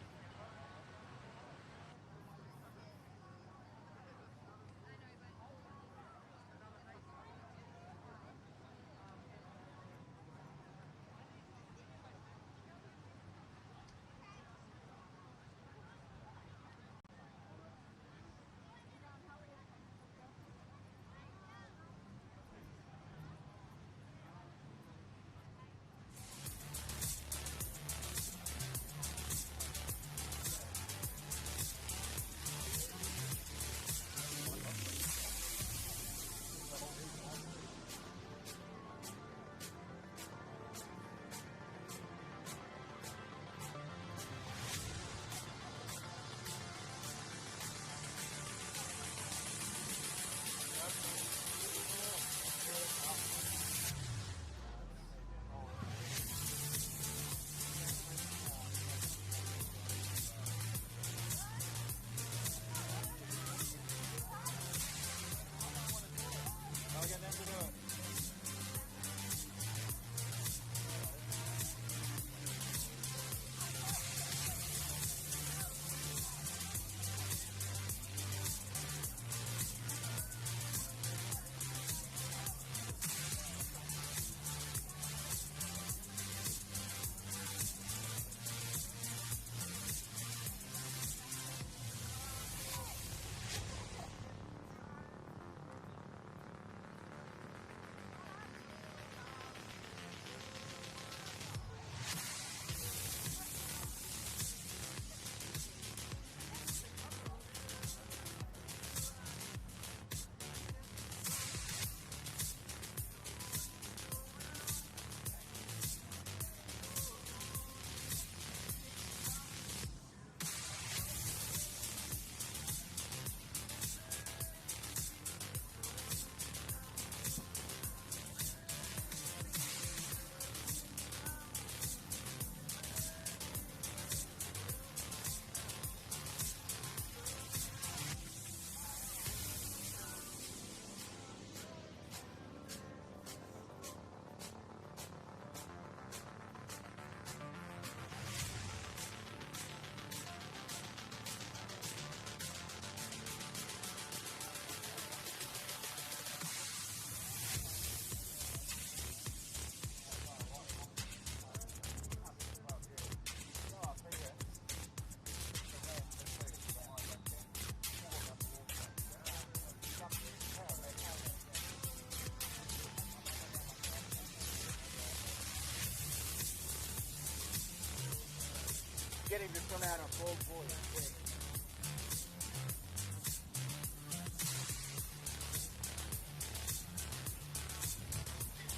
[SPEAKER 10] get him to come out on full force. Quick.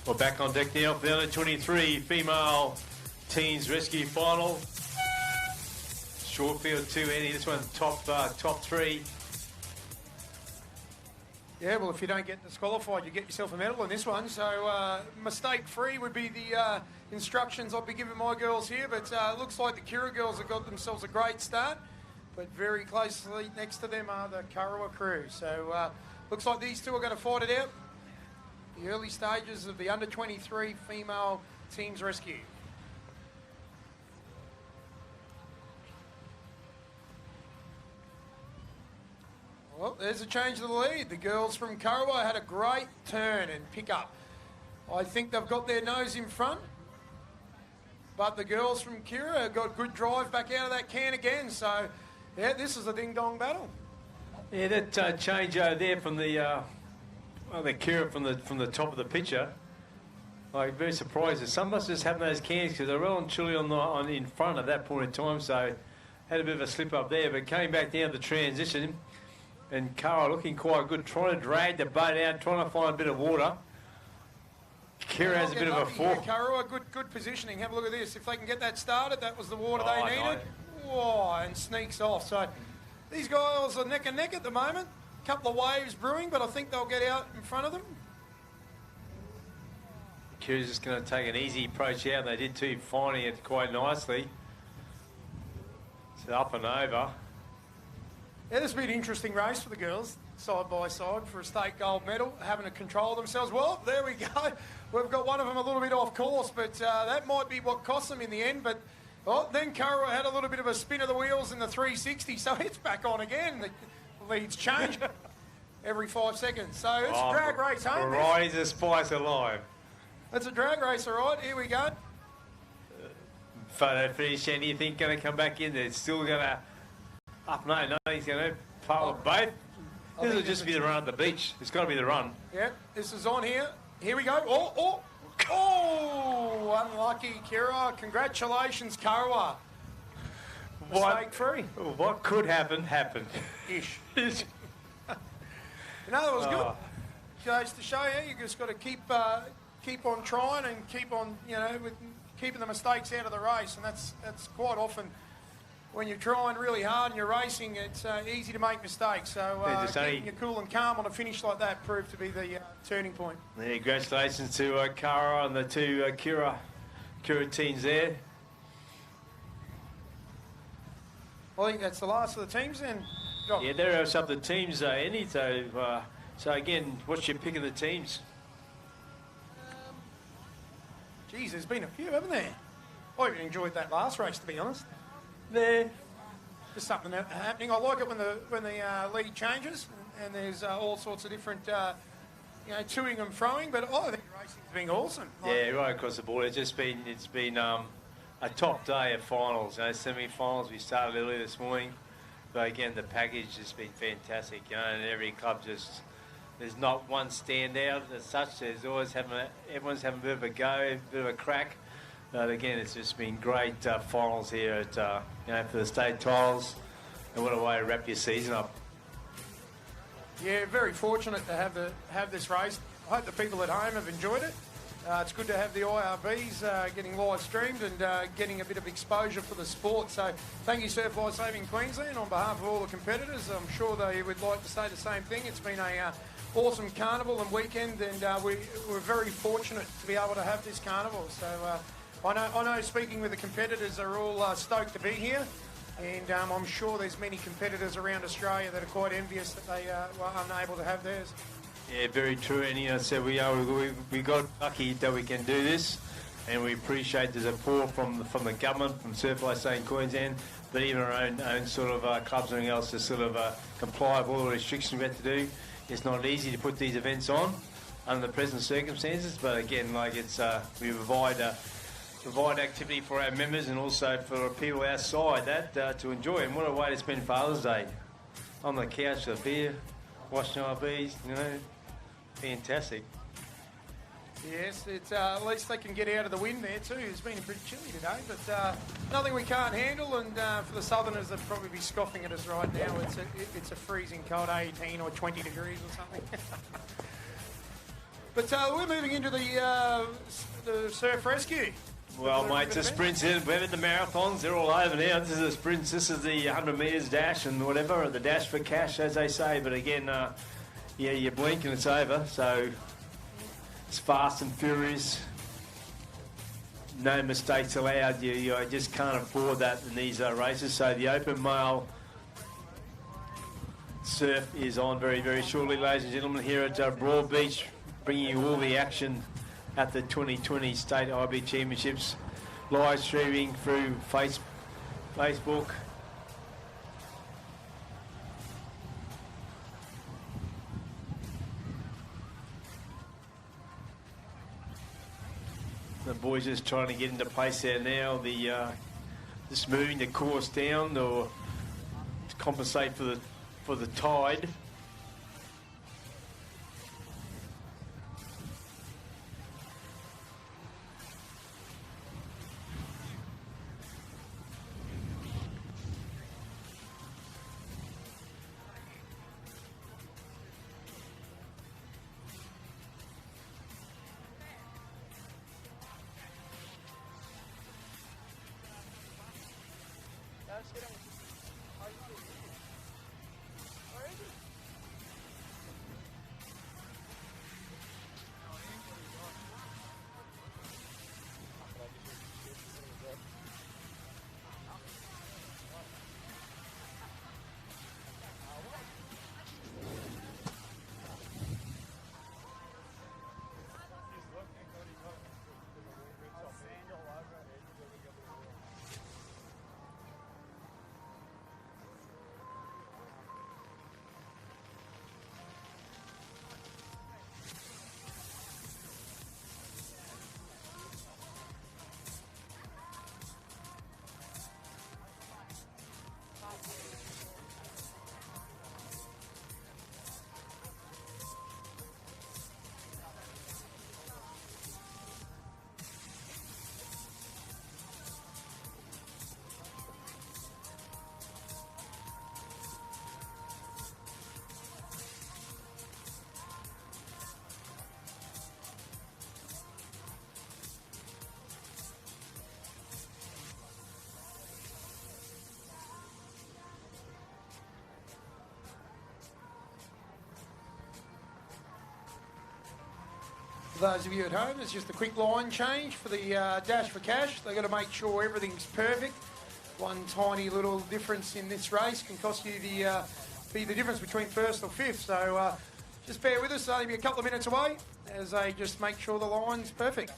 [SPEAKER 4] We're back on deck now for the under 23 female teens rescue final. Short field 2, Eddie. This one top 3.
[SPEAKER 1] Yeah, well, if you don't get disqualified, you get yourself a medal in this one. So mistake-free would be the instructions I'll be giving my girls here. But it looks like the Kira girls have got themselves a great start. But very closely next to them are the Kurrawa crew. So looks like these two are going to fight it out. The early stages of the under 23 female teams rescue. Well, there's a change to the lead. The girls from Kurrawa had a great turn and pick up. I think they've got their nose in front. But the girls from Kira have got good drive back out of that can again. So, yeah, this is a ding-dong battle.
[SPEAKER 4] Yeah, that change over there from the Kira from the top of the picture. Like, very surprised that some must just have those cans because they're well and truly on in front at that point in time. So, had a bit of a slip up there, but came back down the transition. And Kara looking quite good, trying to drag the boat out, trying to find a bit of water. Kira has a bit of a fall.
[SPEAKER 1] Kara, good positioning. Have a look at this. If they can get that started, that was the water they needed. Whoa, and sneaks off. So these guys are neck and neck at the moment. A couple of waves brewing, but I think they'll get out in front of them.
[SPEAKER 4] Kira's just going to take an easy approach out. They did too, finding it quite nicely. It's up and over.
[SPEAKER 1] Yeah, this will be an interesting race for the girls, side by side, for a state gold medal, having to control themselves. Well, there we go. We've got one of them a little bit off course, but that might be what cost them in the end. But then Kurrawa had a little bit of a spin of the wheels in the 360, so it's back on again. The leads change every 5 seconds. So it's a drag race home.
[SPEAKER 4] Variety's a spice alive.
[SPEAKER 1] It's a drag race, all right. Here we go.
[SPEAKER 4] Photo finish, and you think going to come back in? They're still going to... No, he's going to part with both. This will just be the run at the beach. It's got to be the run.
[SPEAKER 1] Yep, this is on here. Here we go. Oh, unlucky, Kira. Congratulations, Kurrawa. Mistake-free.
[SPEAKER 4] What could happen, happened.
[SPEAKER 1] Ish. No, that was good. Goes to show you, you just got to keep on trying and keep on, with keeping the mistakes out of the race, and that's quite often when you're trying really hard and you're racing, it's easy to make mistakes. So keeping you cool and calm on a finish like that proved to be the turning point.
[SPEAKER 4] Yeah, congratulations to Kara and the two Kira teams there.
[SPEAKER 1] I think that's the last of the teams then.
[SPEAKER 4] Yeah, there are some of the teams, Andy. So again, what's your pick of the teams?
[SPEAKER 1] Geez, there's been a few, haven't there? I even enjoyed that last race, to be honest.
[SPEAKER 4] There,
[SPEAKER 1] just something happening. I like it when the lead changes and there's all sorts of different, toing and throwing. But I think racing's been awesome.
[SPEAKER 4] Yeah, right across the board. It's been a top day of finals. Semi-finals. We started early this morning, but again the package has been fantastic. And every club there's not one standout as such. There's always everyone's having a bit of a go, a bit of a crack. But again, it's just been great finals here at for the state titles, and what a way to wrap your season up.
[SPEAKER 1] Yeah, very fortunate to have this race. I hope the people at home have enjoyed it. It's good to have the IRBs getting live streamed and getting a bit of exposure for the sport. So thank you, Surf Lifesaving Queensland, on behalf of all the competitors. I'm sure they would like to say the same thing. It's been a awesome carnival and weekend, and we're very fortunate to be able to have this carnival. So. I know speaking with the competitors, they're all stoked to be here, and I'm sure there's many competitors around Australia that are quite envious that they were unable to have theirs.
[SPEAKER 4] Yeah, very true. And so we got lucky that we can do this, and we appreciate the support from the government, from Surf Lifesaving Queensland, but even our own sort of clubs and everything else to sort of comply with all the restrictions we have to do. It's not easy to put these events on under the present circumstances, but again, we provide activity for our members and also for people outside that to enjoy. And what a way to spend Father's Day on the couch with a beer, watching IRBs, fantastic.
[SPEAKER 1] Yes, it's, at least they can get out of the wind there too. It's been pretty chilly today, but nothing we can't handle. And for the Southerners, they'll probably be scoffing at us right now. It's a freezing cold, 18 or 20 degrees or something. But we're moving into the surf rescue.
[SPEAKER 2] Well, mate, the sprints in. We're in the marathons. They're all over now. This is the sprints. This is the 100 metres dash and whatever, or the dash for cash, as they say. But again, yeah, you blink and it's over. So it's fast and furious. No mistakes allowed. You just can't afford that in these races. So the open mile surf is on very, very shortly, ladies and gentlemen, here at Broad Beach, bringing you all the action at the 2020 State IRB Championships, live streaming through Facebook. The boys just trying to get into place there now. Just moving the course down or to compensate for the tide.
[SPEAKER 1] For those of you at home, it's just a quick line change for the dash for cash. They've got to make sure everything's perfect. One tiny little difference in this race can cost you be the difference between first or fifth. So just bear with us. It'll only be a couple of minutes away as they just make sure the line's perfect.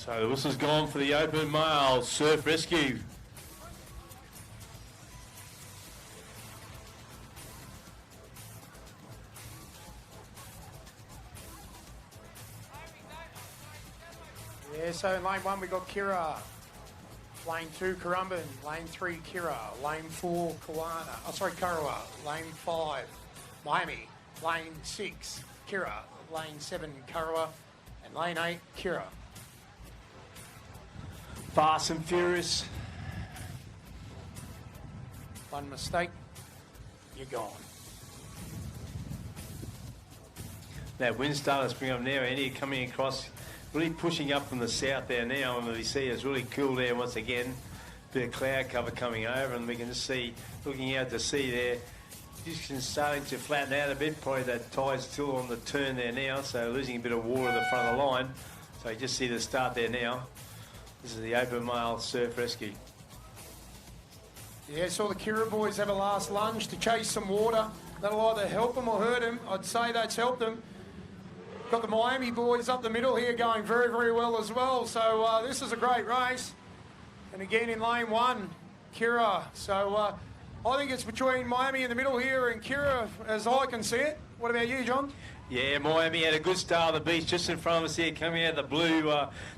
[SPEAKER 4] So the whistle's gone for the open male surf rescue.
[SPEAKER 1] Yeah, so in lane 1 we got Kira. Lane 2, Currumbin. Lane 3, Kira. Lane 4, Kurrawa. Lane 5, Miami. Lane 6, Kira. Lane 7, Kurrawa. And lane 8, Kira.
[SPEAKER 4] Fast and furious.
[SPEAKER 1] One mistake, you're gone.
[SPEAKER 4] That wind started to spring up now. Andy coming across, really pushing up from the south there now. And we see it's really cool there once again. Bit of cloud cover coming over, and we can just see, looking out to sea there, just starting to flatten out a bit. Probably that tide's still on the turn there now, so losing a bit of water at the front of the line. So you just see the start there now. This is the open male surf rescue.
[SPEAKER 1] Yeah, saw the Kira boys have a last lunge to chase some water. That'll either help them or hurt them. I'd say that's helped them. Got the Miami boys up the middle here going very, very well as well. So this is a great race. And again in lane 1, Kira. So I think it's between Miami in the middle here and Kira as I can see it. What about you, John?
[SPEAKER 4] Yeah, Miami had a good start on the beach just in front of us here, coming out of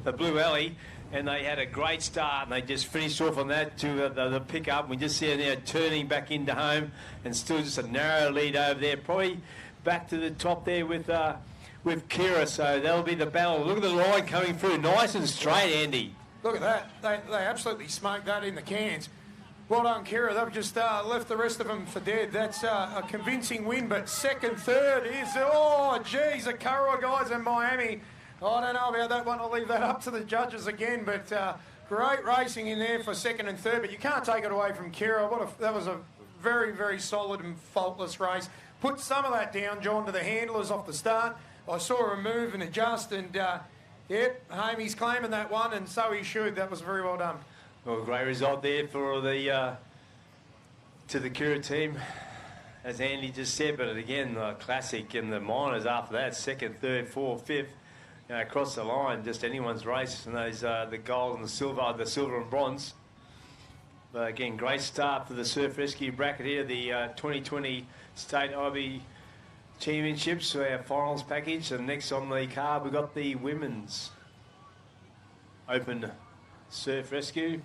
[SPEAKER 4] the blue alley. And they had a great start, and they just finished off on that to the pickup. We just see it now turning back into home, and still just a narrow lead over there. Probably back to the top there with Kira. So that'll be the battle. Look at the line coming through, nice and straight, Andy.
[SPEAKER 1] Look at that. They absolutely smoked that in the cans. Well done, Kira. They've just left the rest of them for dead. That's a convincing win, but second, third is, oh, geez, the Kurrawa guys in Miami. I don't know about that one. I'll leave that up to the judges again. But great racing in there for second and third. But you can't take it away from Kira. That was a very, very solid and faultless race. Put some of that down, John, to the handlers off the start. I saw him move and adjust. And, yep, Hamey's claiming that one. And so he should. That was very well done.
[SPEAKER 4] Well, great result there for the to the Kira team, as Andy just said. But again, classic in the minors after that. Second, third, fourth, fifth. You know, across the line, just anyone's race, and those the gold and the silver and bronze. But again, great start for the surf rescue bracket here, the 2020 State IRB Championships, so our finals package. And next on the card, we've got the women's open surf rescue.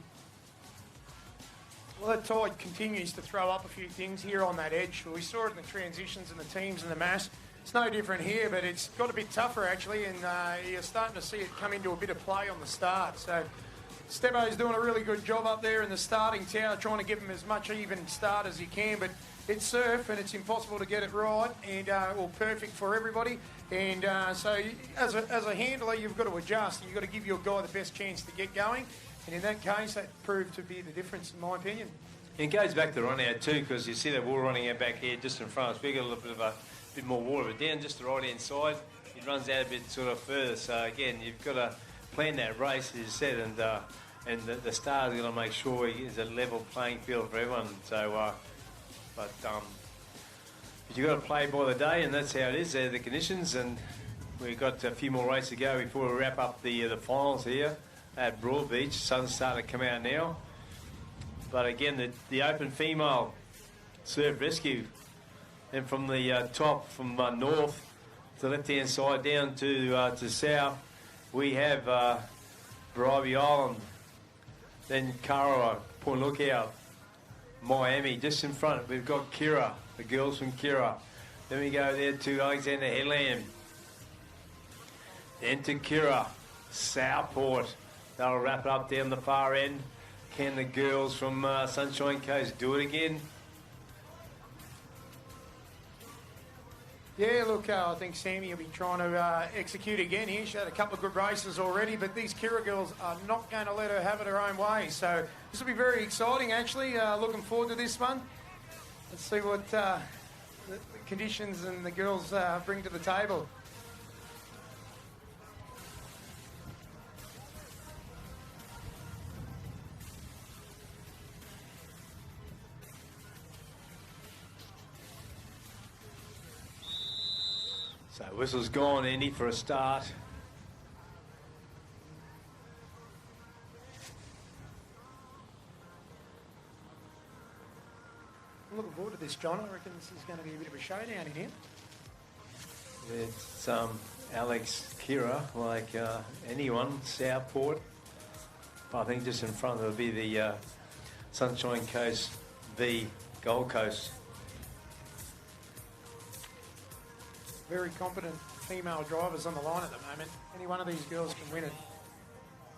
[SPEAKER 1] Well, that tide continues to throw up a few things here on that edge. We saw it in the transitions and the teams and the mass. It's no different here, but it's got a bit tougher actually, and you're starting to see it come into a bit of play on the start. So Stebo's doing a really good job up there in the starting tower, trying to give him as much even start as he can, but it's surf and it's impossible to get it right and perfect for everybody. And so as a handler, you've got to adjust. You've got to give your guy the best chance to get going. And in that case, that proved to be the difference, in my opinion.
[SPEAKER 4] It goes back to run out too, because you see that water running out back here just in front of us. We've got a little bit of a bit more water, but down just the right hand side, it runs out a bit sort of further. So again, you've got to plan that race, as you said, and the stars are going to make sure it's a level playing field for everyone. So, but you've got to play by the day, and that's how it is. They're the conditions, and we've got a few more races to go before we wrap up the finals here at Broadbeach. Sun's starting to come out now. But again, the open female surf rescue. And from the top, from north to left-hand side down to south, we have Bribey Island, then Kurrawa, Point Lookout, Miami. Just in front, we've got Kira, the girls from Kira. Then we go there to Alexander Headland. Then to Kira, Southport. They'll wrap it up down the far end. Can the girls from Sunshine Coast do it again?
[SPEAKER 1] Yeah, look, I think Sammy will be trying to execute again here. She had a couple of good races already, but these Kira girls are not going to let her have it her own way. So this will be very exciting, actually. Looking forward to this one. Let's see what the conditions and the girls bring to the table.
[SPEAKER 4] So whistle's gone, Andy, for a start.
[SPEAKER 1] I'm looking forward to this, John. I reckon this is going to be a bit of a showdown in here.
[SPEAKER 4] It's Alex Kira, like anyone, Southport. I think just in front of it will be the Sunshine Coast v Gold Coast.
[SPEAKER 1] Very competent female drivers on the line at the moment. Any one of these girls can win it.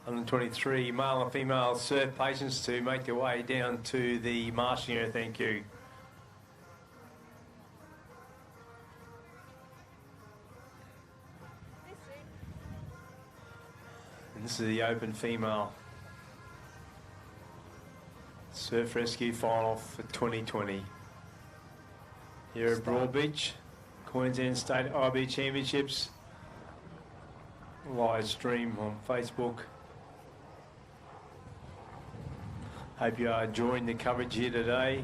[SPEAKER 4] 123 male and female surf patients to make their way down to the marshalling area. Thank you. And this is the open female surf rescue final for 2020 here at Broadbeach, Queensland State IRB Championships. Live stream on Facebook. Hope you are enjoying the coverage here today.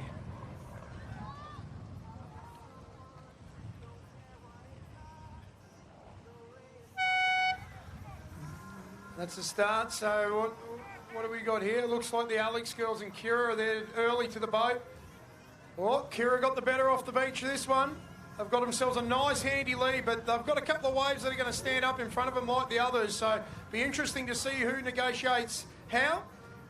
[SPEAKER 1] That's the start. So what do we got here? Looks like the Alex girls and Kira are there early to the boat. Well, Kira got the better off the beach of this one. They've got themselves a nice handy lead, but they've got a couple of waves that are going to stand up in front of them like the others. So be interesting to see who negotiates how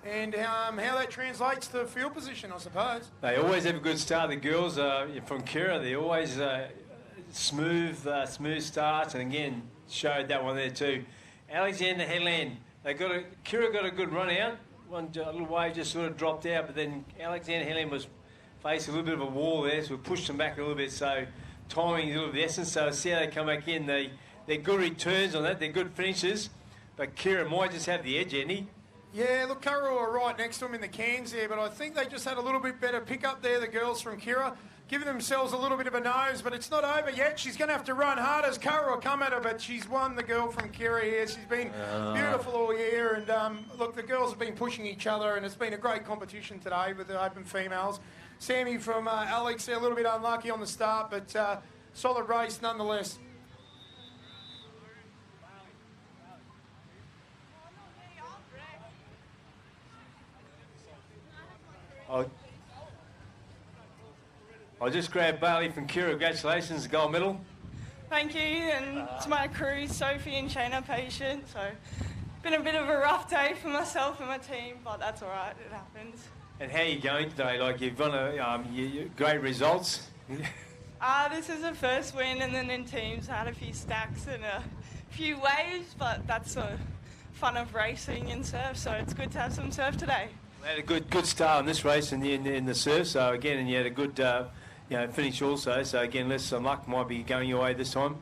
[SPEAKER 1] and how that translates to field position, I suppose.
[SPEAKER 4] They always have a good start. The girls from Kira, they always smooth starts, and again showed that one there too. Alexander Headland, Kira got a good run out. One little wave just sort of dropped out, but then Alexander Headland was facing a little bit of a wall there, so we pushed them back a little bit. So timing is a little bit of the essence. So see how they come back in. They're good returns on that. They're good finishes, but Kira might just have the edge, Andy.
[SPEAKER 1] Yeah, look, Curra are right next to them in the cans there, but I think they just had a little bit better pick up there, the girls from Kira, giving themselves a little bit of a nose, but it's not over yet. She's going to have to run hard as Curra will come at her, but she's won, the girl from Kira here. She's been beautiful all year, and look, the girls have been pushing each other, and it's been a great competition today with the open females. Sammy from Alex, a little bit unlucky on the start, but solid race nonetheless.
[SPEAKER 4] I'll just grab Bailey from Kira. Congratulations, gold medal.
[SPEAKER 11] Thank you, and to my crew, Sophie and Shayna, patient. So, been a bit of a rough day for myself and my team, but that's all right. It happens.
[SPEAKER 4] And how are you going today? Like, you've got great results.
[SPEAKER 11] This is the first win, and then in teams I had a few stacks and a few waves, but that's the fun of racing in surf. So it's good to have some surf today.
[SPEAKER 4] You had a good start on this race in the surf, so again, and you had a good finish also. So again, less some luck might be going your way this time.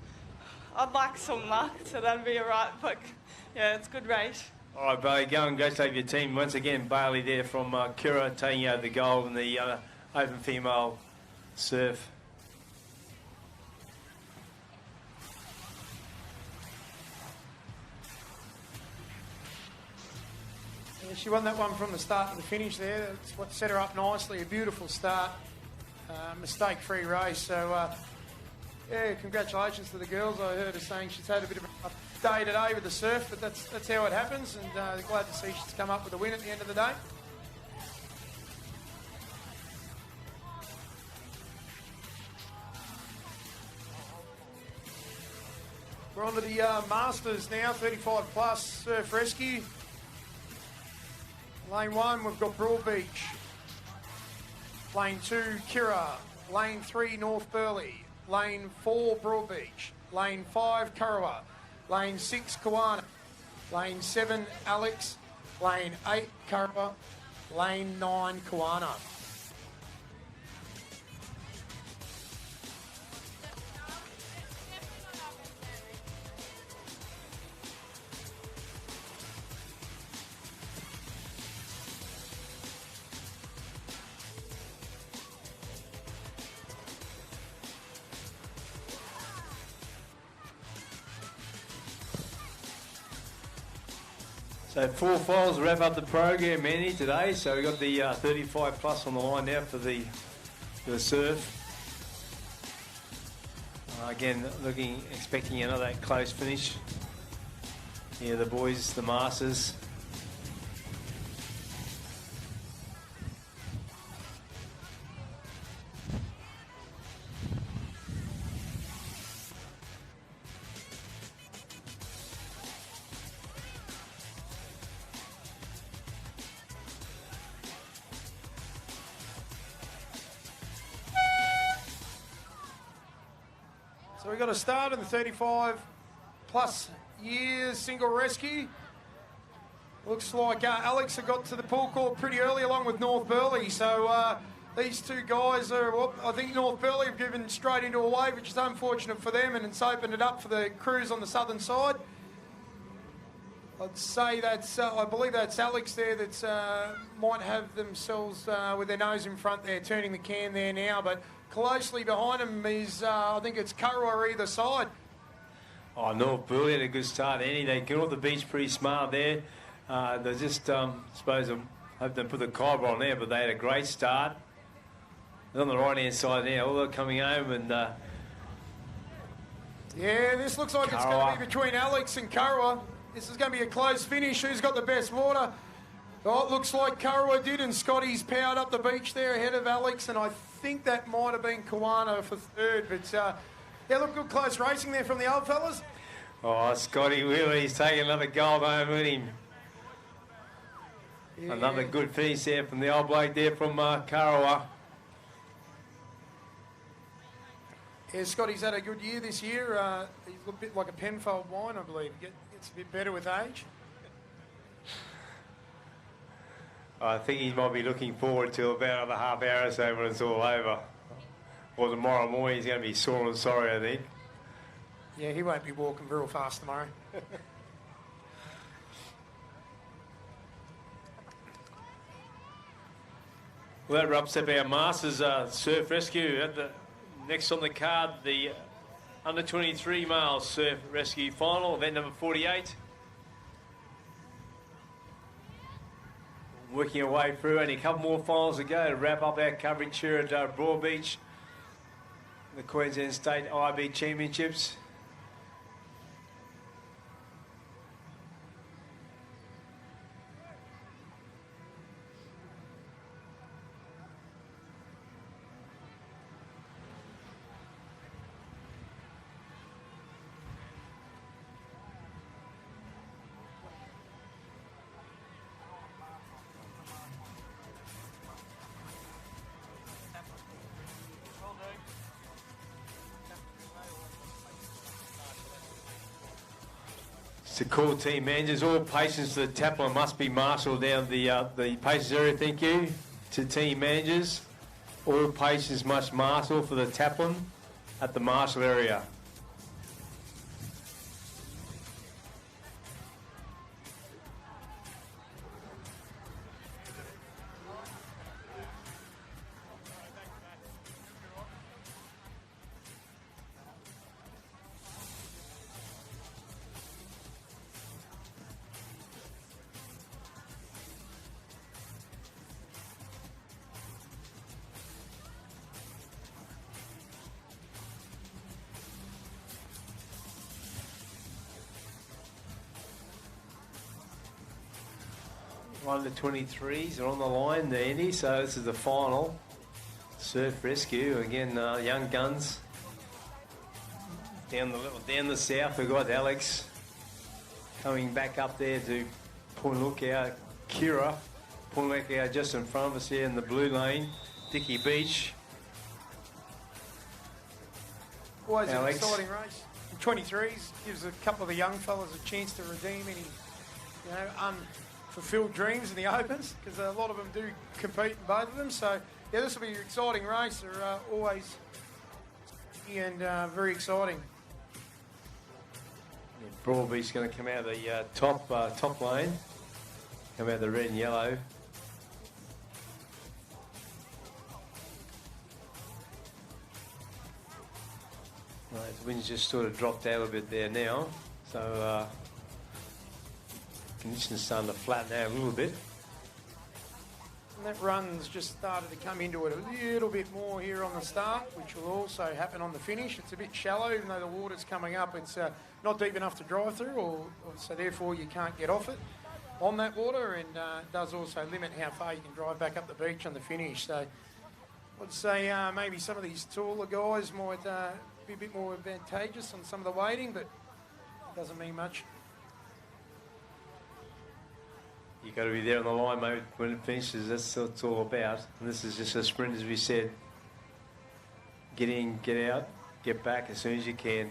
[SPEAKER 11] I'd like some luck, so that'd be all right. But yeah, it's a good race.
[SPEAKER 4] All right, Bailey, go and congratulate your team once again. Bailey there from Kira taking over the gold in the open female surf.
[SPEAKER 1] Yeah, she won that one from the start to the finish there. That's what set her up nicely. A beautiful start, mistake-free race. So, yeah, congratulations to the girls. I heard her saying she's had a bit of a day today with the surf, but that's how it happens, and glad to see she's come up with a win at the end of the day. We're on to the Masters now, 35 plus surf rescue. Lane 1, we've got Broadbeach. Lane 2, Kira. Lane 3, North Burleigh. Lane 4, Broadbeach. Lane 5, Kurrawa. Lane 6, Kawana. Lane 7, Alex. Lane 8, Kurrawa. Lane 9, Kawana.
[SPEAKER 4] So 4 files wrap up the program, Manny, today. So we've got the 35 plus on the line now for the surf. Again, expecting another close finish. Yeah, the boys, the Masters.
[SPEAKER 1] So we've got a start in the 35 plus years single rescue. Looks like Alex got to the pool court pretty early along with North Burleigh. So these two guys are, well, I think North Burleigh have given straight into a wave, which is unfortunate for them, and it's opened it up for the crews on the southern side. I'd say that's, I believe that's Alex there that might have themselves with their nose in front there, turning the can there now. But closely behind him is, I think it's Kurrawa either side.
[SPEAKER 4] Oh, North Burleigh had a good start, Annie. They get off the beach pretty smart there. They just, suppose, I hope they put the Kyber on there, but they had a great start. They're on the right-hand side now, all they're coming home and...
[SPEAKER 1] yeah, this looks like it's going to be between Alex and Kurrawa. This is going to be a close finish. Who's got the best water? Oh, it looks like Kurrawa did, and Scotty's powered up the beach there ahead of Alex, and I think that might have been Kawana for third. But, yeah, look, good close racing there from the old fellas.
[SPEAKER 4] Oh, Scotty Wheeler, he's taking another gold home with him. Yeah. Another good finish there from the old bloke there from Kurrawa.
[SPEAKER 1] Yeah, Scotty's had a good year this year. He's a bit like a Penfold wine, I believe. Gets a bit better with age.
[SPEAKER 4] I think he might be looking forward to about another half hour or so when it's all over. Or tomorrow morning he's going to be sore and sorry, I think.
[SPEAKER 1] Yeah, he won't be walking real fast tomorrow.
[SPEAKER 4] Well, that wraps up our Masters Surf Rescue. At the next on the card, the under-23 male Surf Rescue final, event number 48. Working our way through, only a couple more finals to go to wrap up our coverage here at Broadbeach, the Queensland State IRB Championships. To call team managers, all patients to the taplin must be marshalled down the patients area. Thank you to team managers. All patients must marshal for the taplin at the marshal area. One of the 23s are on the line there, Andy. So this is the final Surf Rescue. Again, young guns down the south. We've got Alex coming back up there to Point Lookout. Kira, Point Lookout just in front of us here in the blue lane. Dicky Beach.
[SPEAKER 1] Always
[SPEAKER 4] Alex.
[SPEAKER 1] an exciting race. 23s gives a couple of the young fellas a chance to redeem any, fulfilled dreams in the Opens, because a lot of them do compete in both of them. So, yeah, this will be an exciting race. They're always and very exciting.
[SPEAKER 4] Yeah, Broadbeach's going to come out of the top lane, come out of the red and yellow. Right, the wind's just sort of dropped out a bit there now, so conditions starting to flatten out a little bit.
[SPEAKER 1] And that run's just started to come into it a little bit more here on the start, which will also happen on the finish. It's a bit shallow, even though the water's coming up. It's not deep enough to drive through, so therefore you can't get off it on that water, and it does also limit how far you can drive back up the beach on the finish. So I'd say maybe some of these taller guys might be a bit more advantageous on some of the weighting, but it doesn't mean much.
[SPEAKER 4] You've got to be there on the line, mate, when it finishes. That's what it's all about. And this is just a sprint, as we said. Get in, get out, get back as soon as you can.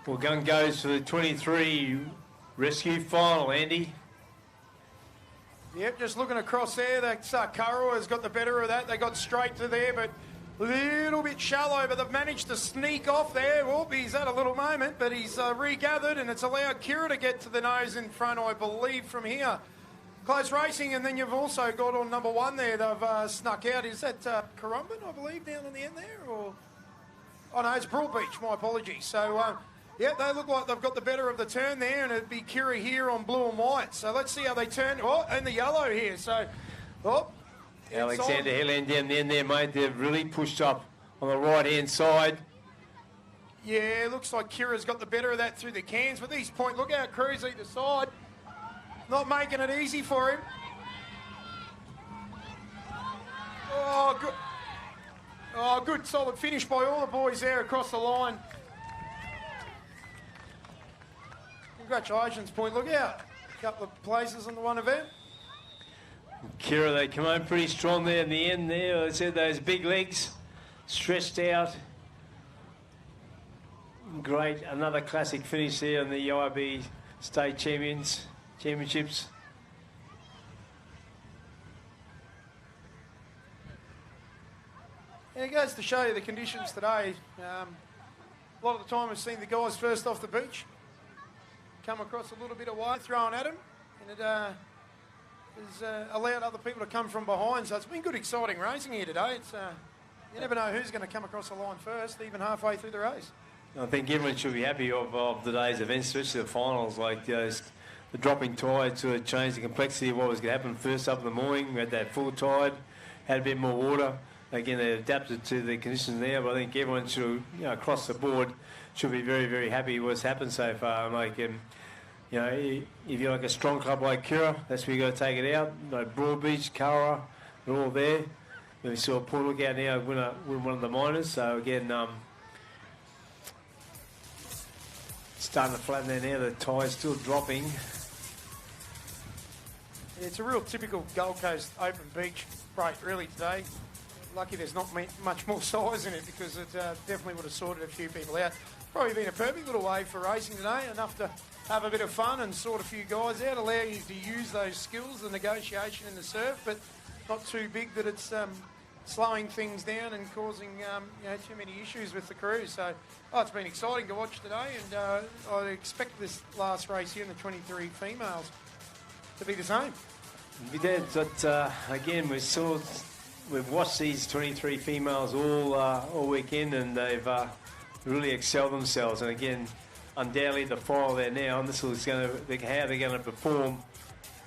[SPEAKER 4] Well, gun goes for the 23 rescue final, Andy.
[SPEAKER 1] Yep, just looking across there, that's Karawa has got the better of that. They got straight to there, but a little bit shallow, but they've managed to sneak off there. Well, he's had a little moment, but he's regathered, and it's allowed Kira to get to the nose in front, I believe, from here. Close racing, and then you've also got on number one there, they've snuck out. Is that Currumbin, I believe, down on the end there? Or oh, no, it's Broadbeach, my apologies. So, yeah, they look like they've got the better of the turn there, and it'd be Kira here on blue and white. So let's see how they turn. Oh, and the yellow here. So, oh.
[SPEAKER 4] Alexander Helland down the end there, mate. They've really pushed up on the right-hand side.
[SPEAKER 1] Yeah, looks like Kira's got the better of that through the cans. But these point, look out, Cruz either side. Not making it easy for him. Oh, good. Oh, good solid finish by all the boys there across the line. Congratulations, Point. Look out. A couple of places in the one event.
[SPEAKER 4] Kira, they come home pretty strong there in the end there. I said those big legs stretched out. Great. Another classic finish there in the IRB State Championships.
[SPEAKER 1] Yeah, it goes to show you the conditions today. A lot of the time we've seen the guys first off the beach come across a little bit of wire thrown at him, and it has allowed other people to come from behind. So it's been good, exciting racing here today. It's you never know who's going to come across the line first, even halfway through the race.
[SPEAKER 4] I think everyone should be happy of today's events, especially the finals. Like the dropping tide sort of changed the complexity of what was going to happen first up in the morning. We had that full tide, had a bit more water. Again, they adapted to the conditions there, but I think everyone should, across the board, should be very, very happy with what's happened so far. Like, if you're like a strong club like Kira, that's where you got to take it out. Like Broadbeach, Kara, they're all there. And we saw Port Lookout now win one of the minors. So again, starting to flatten there now. The tide's still dropping.
[SPEAKER 1] Yeah, it's a real typical Gold Coast open beach break really today. Lucky there's not much more size in it, because it definitely would have sorted a few people out. Probably been a perfect little way for racing today, enough to have a bit of fun and sort a few guys out, allow you to use those skills, the negotiation in the surf, but not too big that it's slowing things down and causing too many issues with the crews. So it's been exciting to watch today, and I expect this last race here in the 23 females to be the same.
[SPEAKER 4] We did, but again, we've watched these 23 females all weekend, and they've really excelled themselves. And again, undoubtedly the final there now, and this is how they're going to perform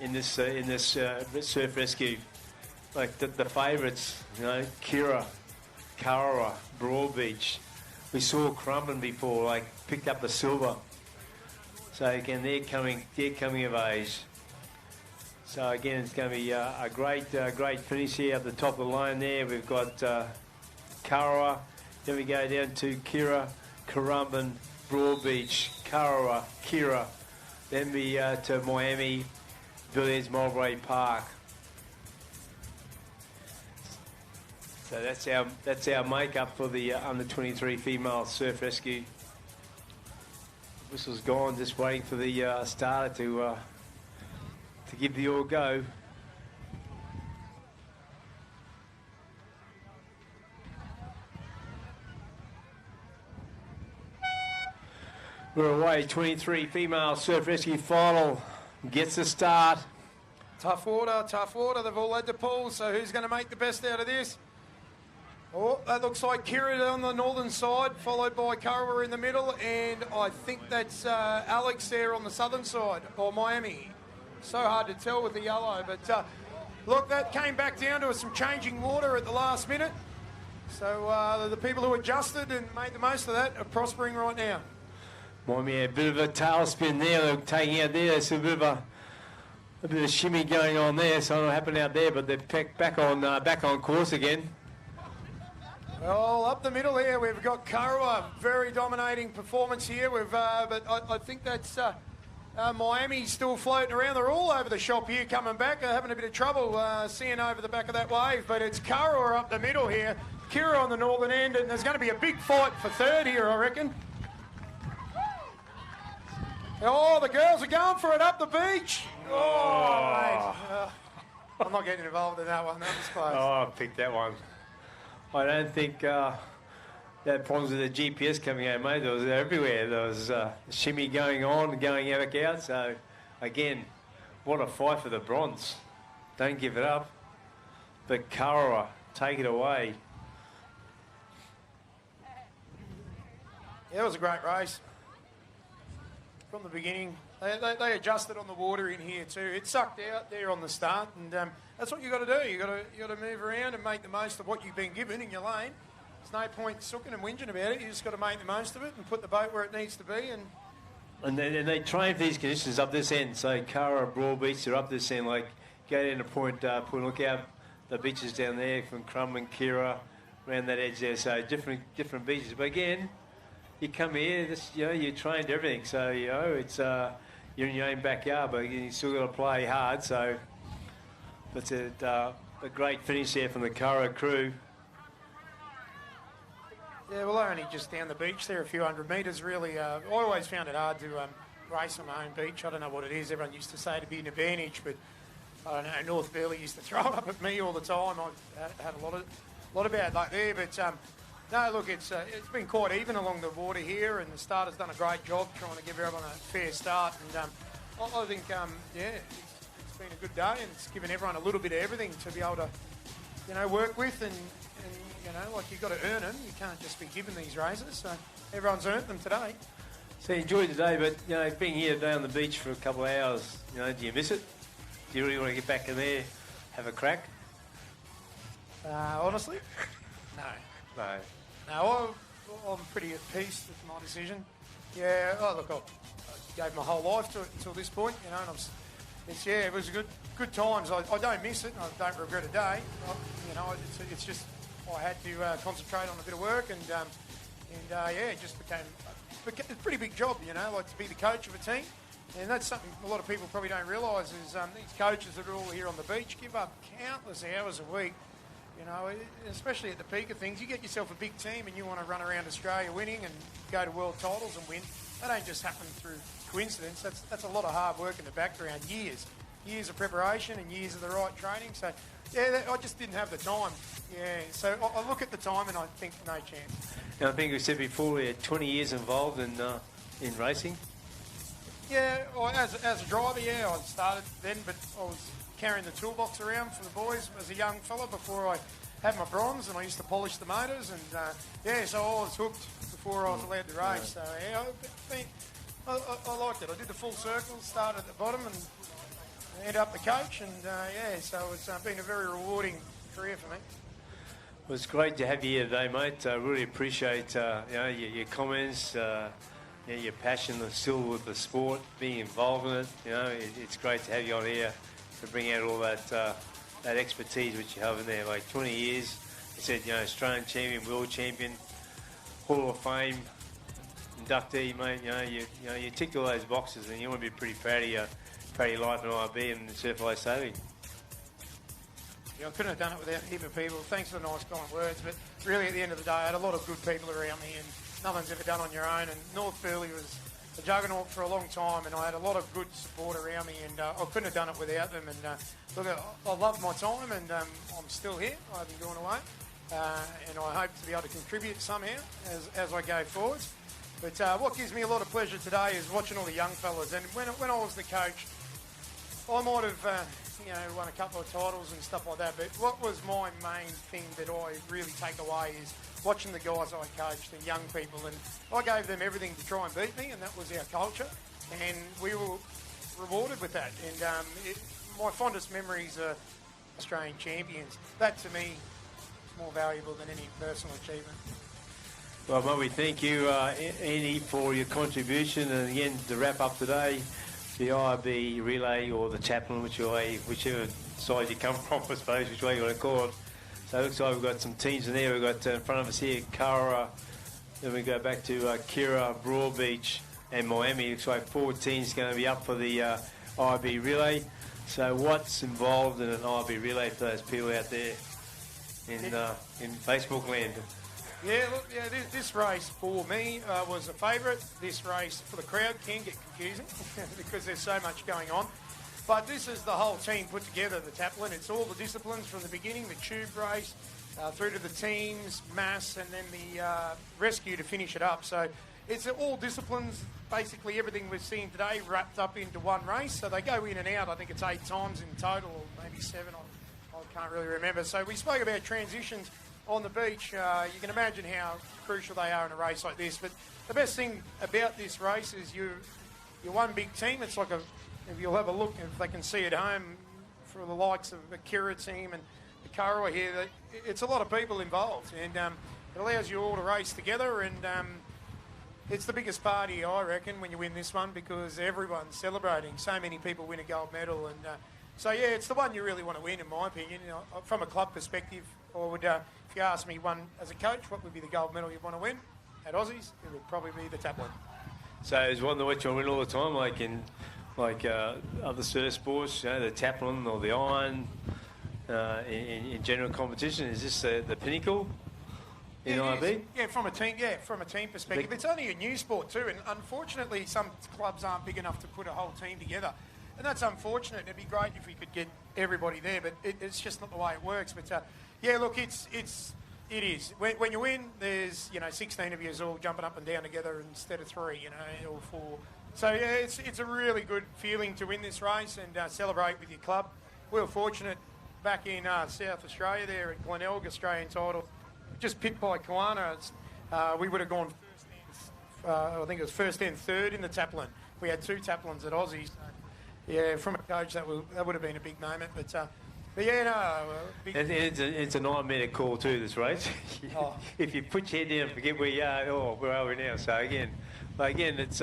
[SPEAKER 4] in this surf rescue. Like the favourites, Kira, Karawa, Broadbeach. We saw Currumbin before, like picked up the silver. So again, they're coming of age. So again, it's going to be a great finish here at the top of the line there. We've got Karawa, then we go down to Kira, Currumbin, Broadbeach, Karawa, Kira, then we to Miami, Villiers, Mulberry Park. So that's our makeup for the under 23 female surf rescue. Whistle's gone, just waiting for the starter to give the all go. We're away. 23 female surf rescue final gets a start.
[SPEAKER 1] Tough water. They've all had to pull, so who's going to make the best out of this? Oh, that looks like Kira on the northern side, followed by Karawa in the middle, and I think that's Alex there on the southern side, or Miami. So hard to tell with the yellow, but look, that came back down to some changing water at the last minute. So the people who adjusted and made the most of that are prospering right now.
[SPEAKER 4] Miami, a bit of a tailspin there, they're taking out there. It's a bit of A bit of shimmy going on there, so I don't know what happened out there, but they're back on course again.
[SPEAKER 1] Well, up the middle here, we've got Kurrawa, very dominating performance here. But I think that's Miami's still floating around. They're all over the shop here, coming back. They're having a bit of trouble seeing over the back of that wave, but it's Kurrawa up the middle here, Kira on the northern end, and there's going to be a big fight for third here, I reckon. Oh, the girls are going for it up the beach. Oh, mate. I'm not getting involved in that one. That was close.
[SPEAKER 4] Oh, I picked that one. I don't think that problems with the GPS coming out, mate. There was everywhere. There was shimmy going on, going out. So, again, what a fight for the bronze. Don't give it up. But Kurrawa, take it away.
[SPEAKER 1] Yeah, it was a great race. From the beginning, they adjusted on the water in here too. It sucked out there on the start, and that's what you got to do. You got to move around and make the most of what you've been given in your lane. There's no point sooking and whinging about it. You just got to make the most of it and put the boat where it needs to be.
[SPEAKER 4] And they train for these conditions up this end. So Kurrawa, Broadbeach, they're up this end. Like go down to Point Lookout, the beaches down there from Crum and Kira, around that edge there. So different beaches. But again, you come here, you're trained to everything. So, it's you're in your own backyard, but you still got to play hard. So, that's a great finish there from the Kurrawa crew.
[SPEAKER 1] Yeah, well, they're only just down the beach there, a few hundred metres, really. I always found it hard to race on my own beach. I don't know what it is. Everyone used to say to be an advantage, but I don't know. North Burleigh used to throw it up at me all the time. I had a lot of bad luck there, but... no, look, it's been quite even along the water here, and the starter's done a great job trying to give everyone a fair start. And I think, it's been a good day, and it's given everyone a little bit of everything to be able to, work with, and like you've got to earn them. You can't just be given these races, so everyone's earned them today.
[SPEAKER 4] So you enjoyed today, but being here today on the beach for a couple of hours, do you miss it? Do you really want to get back in there, have a crack?
[SPEAKER 1] Honestly, no.
[SPEAKER 4] No.
[SPEAKER 1] No, I'm pretty at peace with my decision. Yeah, look, I gave my whole life to it until this point, and it was a good times. I don't miss it, and I don't regret a day. It's just I had to concentrate on a bit of work, and it just became a pretty big job, like to be the coach of a team. And that's something a lot of people probably don't realise is these coaches that are all here on the beach give up countless hours a week. Especially at the peak of things, you get yourself a big team and you want to run around Australia winning and go to world titles and win. That don't just happen through coincidence. That's a lot of hard work in the background, years of preparation and years of the right training. So, I just didn't have the time. Yeah, so I look at the time and I think no chance.
[SPEAKER 4] Now, I think we said before we had 20 years involved in racing.
[SPEAKER 1] Yeah, well, as a driver, I started then, but I was carrying the toolbox around for the boys as a young fella before I had my bronze, and I used to polish the motors, and so I was hooked before I was allowed to race. So I liked it. I did the full circle, started at the bottom, and ended up the coach, and so it's been a very rewarding career for me.
[SPEAKER 4] Well, it's great to have you here today, mate. I really appreciate your comments, your passion still with the sport, being involved in it. It's great to have you on here to bring out all that expertise which you have in there. Like 20 years, you said, Australian champion, world champion, Hall of Fame inductee, mate. You ticked all those boxes, and you want to be pretty proud of your life in IRB and surf lifesaving.
[SPEAKER 1] Yeah, I couldn't have done it without a heap of people. Thanks for the nice, kind words, but really at the end of the day, I had a lot of good people around me, and nothing's ever done on your own. And North Burleigh was a juggernaut for a long time, and I had a lot of good support around me, and I couldn't have done it without them. And look, I love my time, and I'm still here. I haven't gone away, and I hope to be able to contribute somehow as I go forwards. But what gives me a lot of pleasure today is watching all the young fellas. And when I was the coach, I might have won a couple of titles and stuff like that, but what was my main thing that I really take away is watching the guys I coached, the young people, and I gave them everything to try and beat me, and that was our culture, and we were rewarded with that. And my fondest memories are Australian champions. That to me is more valuable than any personal achievement.
[SPEAKER 4] Well, mate, we thank you, Andy, for your contribution, and again, to wrap up today, the IRB relay or the chaplain, whichever side you come from, I suppose, which way you want to call it. So it looks like we've got some teams in there. We've got in front of us here, Kara, then we go back to Kira, Broadbeach and Miami. Looks like 4 teams going to be up for the IRB relay. So what's involved in an IRB relay for those people out there in Facebook land?
[SPEAKER 1] Yeah, look, this race for me was a favourite. This race for the crowd can get confusing because there's so much going on. But this is the whole team put together, the Taplin. It's all the disciplines from the beginning, the tube race, through to the teams, mass, and then the rescue to finish it up. So it's all disciplines, basically everything we've seen today wrapped up into one race. So they go in and out, I think it's 8 times in total, or maybe 7, I can't really remember. So we spoke about transitions on the beach. You can imagine how crucial they are in a race like this. But the best thing about this race is you're one big team. It's like if you'll have a look, if they can see at home, for the likes of the Kira team and the Karawa here, it's a lot of people involved, and it allows you all to race together, and it's the biggest party, I reckon, when you win this one, because everyone's celebrating. So many people win a gold medal, and so yeah, it's the one you really want to win, in my opinion. You know, from a club perspective, I would, if you ask me one as a coach, what would be the gold medal you'd want to win at Aussies? It would probably be the Taplin.
[SPEAKER 4] So is one that which you win all the time, like other surf sports, you know, the Taplin or the Iron, in general competition? Is this the pinnacle in IRB?
[SPEAKER 1] Yeah, from a team perspective. It's only a new sport too, and unfortunately some clubs aren't big enough to put a whole team together. And that's unfortunate. It'd be great if we could get everybody there, but it's just not the way it works. But yeah, look, it is. When you win, there's 16 of you all jumping up and down together instead of 3, or 4. So yeah, it's a really good feeling to win this race and celebrate with your club. We were fortunate back in South Australia there at Glenelg, Australian title, just pipped by Kiwana. We would have gone I think it was first and third in the Taplin. We had 2 Taplins at Aussies. So, yeah, from a coach, that would have been a big moment. But yeah, no.
[SPEAKER 4] It's a nightmare to call too, this race. If you put your head down and forget where you are, where are we now? So again, it's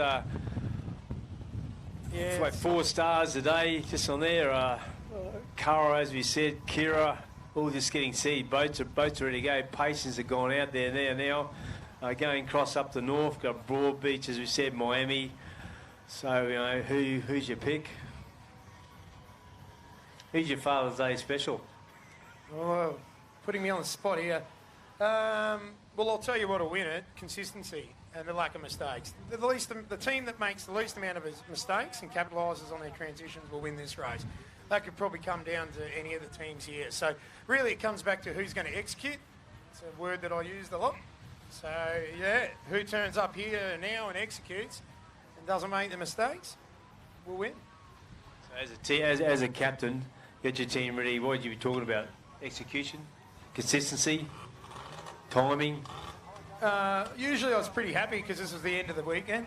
[SPEAKER 4] it's like 4 stars today just on there. Kara, as we said, Kira, all just getting seed. Boats are ready to go. Patience have gone out there now. Going across up the north, got Broadbeach, as we said, Miami. So, who's your pick? Who's your Father's Day special?
[SPEAKER 1] Oh, putting me on the spot here. Well, I'll tell you what'll win it: consistency and the lack of mistakes. The team that makes the least amount of mistakes and capitalises on their transitions will win this race. That could probably come down to any of the teams here. So really it comes back to who's going to execute. It's a word that I used a lot. So, yeah, who turns up here now and executes and doesn't make the mistakes will win.
[SPEAKER 4] So as a captain, get your team ready. What would you be talking about? Execution? Consistency? Timing?
[SPEAKER 1] Usually I was pretty happy because this was the end of the weekend.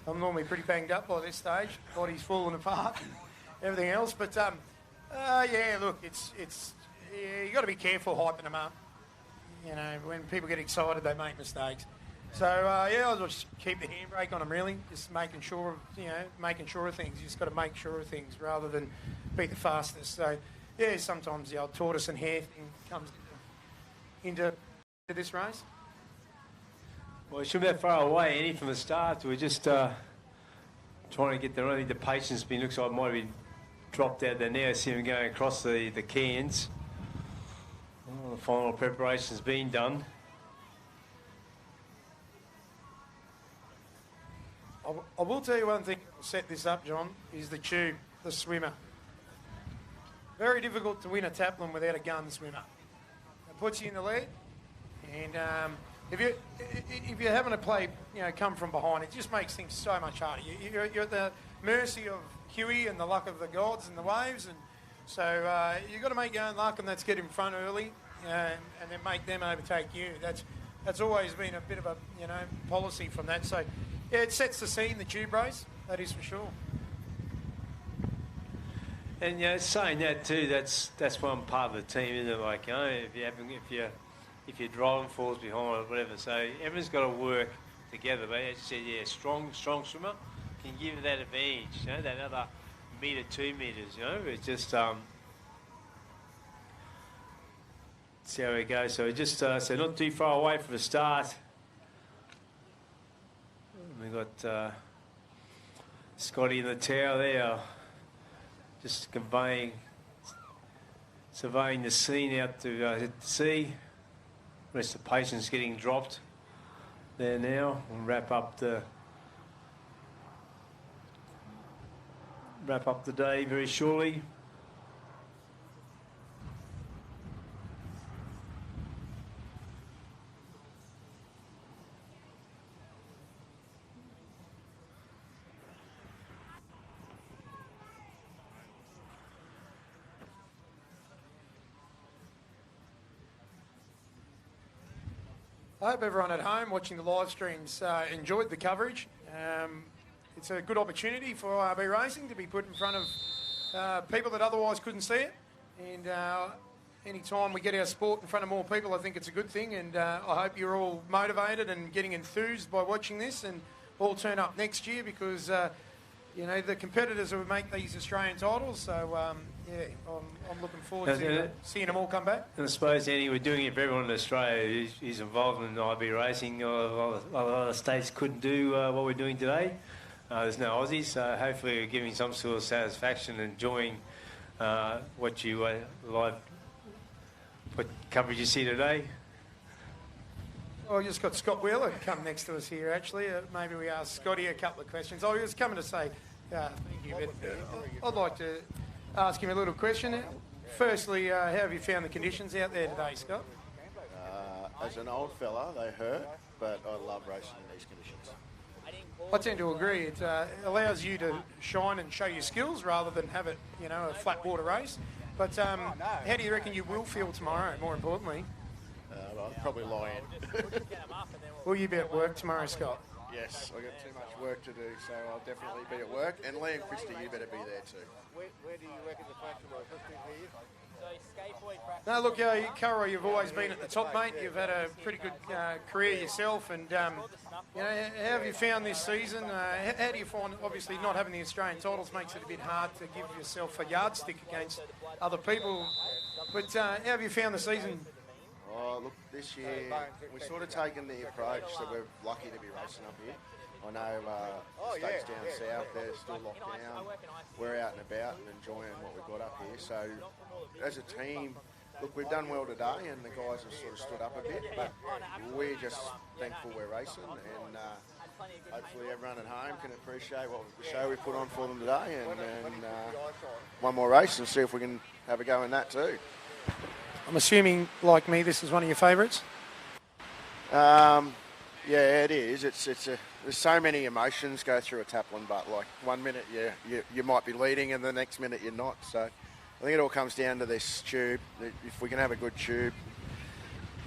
[SPEAKER 1] I'm normally pretty banged up by this stage. Body's falling apart. Everything else, but yeah, look, you got to be careful hyping them up. When people get excited, they make mistakes. So yeah, I'll just keep the handbrake on them. Really, just making sure of things. You just got to make sure of things rather than be the fastest. So yeah, sometimes the old tortoise and hare thing comes into this race.
[SPEAKER 4] Well, it shouldn't be that far away, Annie, from the start. We're just trying to get there. I think the patience looks like it might have been dropped out there now. I see him going across the cans. The final preparation's been done.
[SPEAKER 1] I will tell you one thing that will set this up, John, is the tube, the swimmer. Very difficult to win a Taplin without a gun swimmer. It puts you in the lead, and if you're having to play, come from behind, it just makes things so much harder. You're at the mercy of Huey and the luck of the gods and the waves, and so you've got to make your own luck, and that's get in front early, and then make them overtake you. That's always been a bit of a policy from that. So yeah, it sets the scene, the tube race. That is for sure.
[SPEAKER 4] And saying that too, that's one part of the team, isn't it? Like if your driving falls behind or whatever, so everyone's got to work together. But as you said, yeah, strong swimmer, can give that advantage, you know, that other metre, 2 metres, you know. It's just see how we go. So just so not too far away from the start. We've got Scotty in the tower there, just surveying the scene out to hit the sea. Rest of the patients getting dropped there now. We'll wrap up the day very shortly.
[SPEAKER 1] I hope everyone at home watching the live streams enjoyed the coverage. It's a good opportunity for IRB Racing to be put in front of people that otherwise couldn't see it. And any time we get our sport in front of more people, I think it's a good thing. And I hope you're all motivated and getting enthused by watching this and all turn up next year because, you know, the competitors will make these Australian titles. So, yeah, I'm looking forward to seeing them all come back.
[SPEAKER 4] And I suppose, Andy, we're doing it for everyone in Australia who's involved in IRB racing. A lot of other states couldn't do what we're doing today. There's no Aussies, so hopefully we're giving some sort of satisfaction and enjoying what you what coverage you see today.
[SPEAKER 1] Well, we just got Scott Wheeler come next to us here, actually. Maybe we ask Scotty a couple of questions. I was coming to say thank you, but I'd like to ask him a little question. Firstly, how have you found the conditions out there today, Scott?
[SPEAKER 12] As an old fella, they hurt, but I love racing in these conditions.
[SPEAKER 1] I tend to agree. It allows you to shine and show your skills rather than have it, you know, a flat water race. But how do you reckon you will feel tomorrow, more importantly?
[SPEAKER 12] I'll probably lie in.
[SPEAKER 1] Will you be at work tomorrow, Scott?
[SPEAKER 12] Yes, I've got too much work to do, so I'll definitely be at work. And Lee and Christy, you better be there too.
[SPEAKER 10] Where do you reckon the fracture was? Let's be here.
[SPEAKER 1] No, look, Curro, you've always been at the top, mate. You've had a pretty good career yourself, and you know, how have you found this season? How do you find, obviously, not having the Australian titles makes it a bit hard to give yourself a yardstick against other people. But how have you found the season?
[SPEAKER 12] Oh, look, this year we've sort of taken the approach that we're lucky to be racing up here. I know states down south, they're still locked down. We're out and about and enjoying what we've got up here. So as a team, look, we've done well today and the guys have sort of stood up a bit, but we're just thankful we're racing and hopefully everyone at home can appreciate what the show we put on for them today and one more race and see if we can have a go in that too.
[SPEAKER 1] I'm assuming, like me, this is one of your favourites?
[SPEAKER 12] Yeah, it is. There's so many emotions go through a Taplin, but like 1 minute you might be leading and the next minute you're not. So I think it all comes down to this tube. If we can have a good tube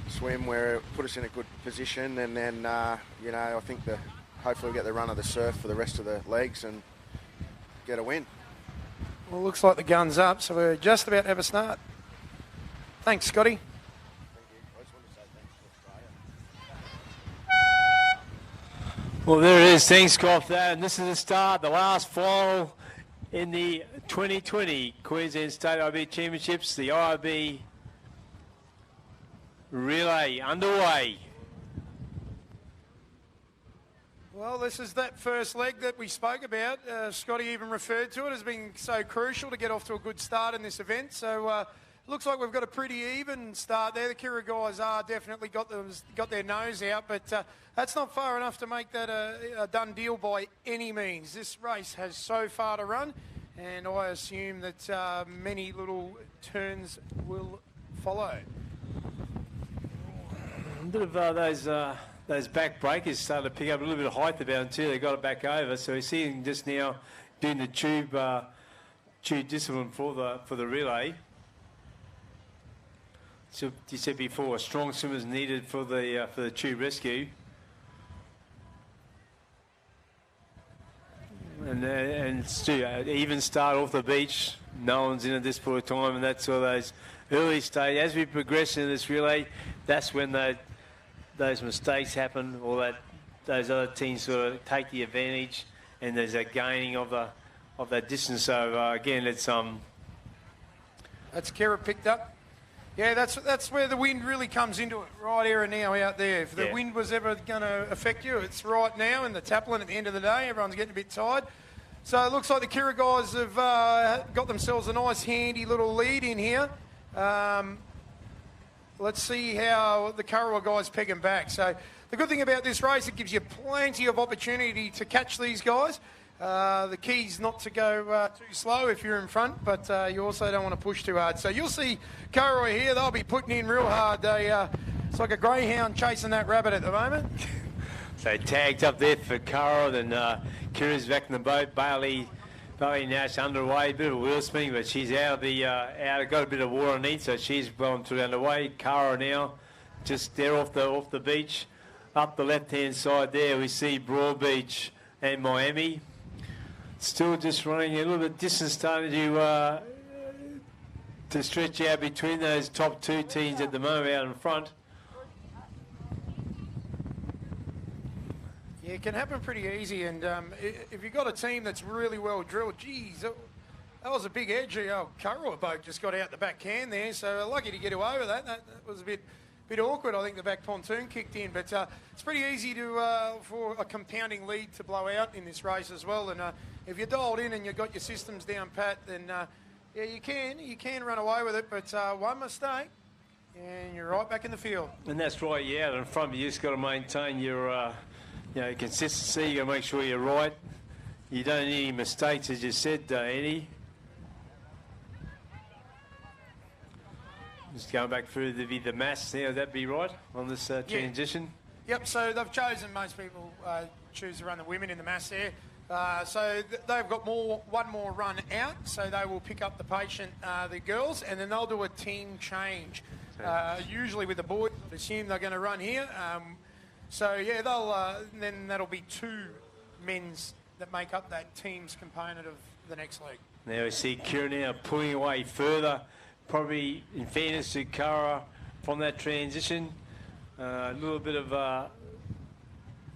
[SPEAKER 12] swim where it put us in a good position, and then you know, I think hopefully we'll get the run of the surf for the rest of the legs and get a win.
[SPEAKER 1] Well, it looks like the gun's up, so we're just about to have a start. Thanks, Scotty.
[SPEAKER 4] Well, there it is. Thanks, Scott, for that. And this is the start, the last final in the 2020 Queensland State IRB Championships. The IRB relay underway.
[SPEAKER 1] Well, this is that first leg that we spoke about. Scotty even referred to it as being so crucial to get off to a good start in this event. So looks like we've got a pretty even start there. The Kira guys are definitely got their nose out, but that's not far enough to make that a done deal by any means. This race has so far to run, and I assume that many little turns will follow.
[SPEAKER 4] A bit of those back breakers started to pick up a little bit of height about until they got it back over. So we see him just now doing the tube discipline for the relay. So you said before, strong swimmers needed for the tube rescue. And Stu, even start off the beach, no one's in at this point of time, and that's all those early stage. As we progress in this relay, that's when those mistakes happen, or those other teams sort of take the advantage and there's a gaining of that distance. So again, it's
[SPEAKER 1] That's Kira picked up. Yeah, that's where the wind really comes into it, right here and now out there. If the wind was ever going to affect you, it's right now in the Taplin at the end of the day. Everyone's getting a bit tired. So it looks like the Kira guys have got themselves a nice, handy little lead in here. Let's see how the Currawa guys peg them back. So the good thing about this race, it gives you plenty of opportunity to catch these guys. The key's not to go too slow if you're in front, but you also don't want to push too hard. So you'll see Currawa here, they'll be putting in real hard. It's like a greyhound chasing that rabbit at the moment.
[SPEAKER 4] So tagged up there for Currawa, then Kira's back in the boat. Bailey Nash underway, bit of a wheel spinning, but she's out of the got a bit of water underneath, so she's going through underway. Currawa now just there off the beach. Up the left-hand side there, we see Broadbeach and Miami. Still just running a little bit distance, starting to stretch out between those top two teams at the moment out in front.
[SPEAKER 1] Yeah, it can happen pretty easy, and if you've got a team that's really well drilled, geez, that was a big edge. Currawa boat just got out the back can there, so lucky to get over that. That was a bit awkward. I think the back pontoon kicked in, but it's pretty easy for a compounding lead to blow out in this race as well. And if you're dialed in and you've got your systems down pat, then yeah, you can run away with it. But one mistake, and you're right back in the field.
[SPEAKER 4] And that's right, yeah. Out in front, you just got to maintain your consistency. You got to make sure you're right. You don't need any mistakes, as you said, Eddie. Just going back through the mass now, would that be right on this transition?
[SPEAKER 1] Yep, so they've chosen, most people choose to run the women in the mass there. So they've got one more run out, so they will pick up the patient, the girls, and then they'll do a team change. Usually with the boys, I assume they're going to run here. So yeah, then that'll be two men's that make up that team's component of the next leg.
[SPEAKER 4] Now we see Kira now pulling away further. Probably, in fairness to Currawa, from that transition, a little bit of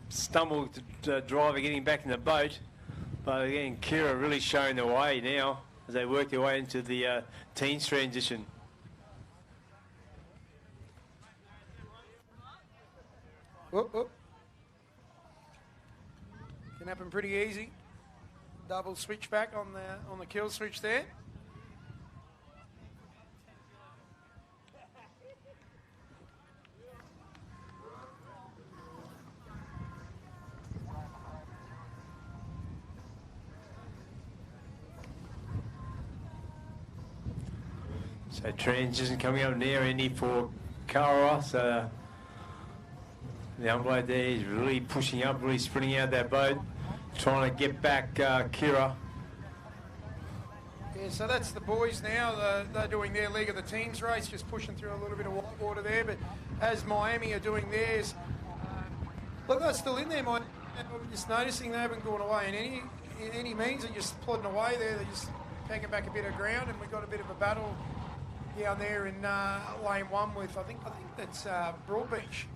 [SPEAKER 4] stumble to driver getting back in the boat. But again, Kira really showing the way now as they work their way into the teens transition.
[SPEAKER 1] Whoop, whoop. Can happen pretty easy. Double switch back on the kill switch there.
[SPEAKER 4] So transition coming up near Andy for Currawa. So the umpire there is really pushing up, really sprinting out that boat, trying to get back Kira.
[SPEAKER 1] Yeah, so that's the boys now. They're doing their League of the Teams race, just pushing through a little bit of white water there. But as Miami are doing theirs, look, they're still in there. I'm just noticing they haven't gone away in any means. They're just plodding away there. They're just pegging back a bit of ground, and we've got a bit of a battle down there in lane one with I think that's Broadbeach.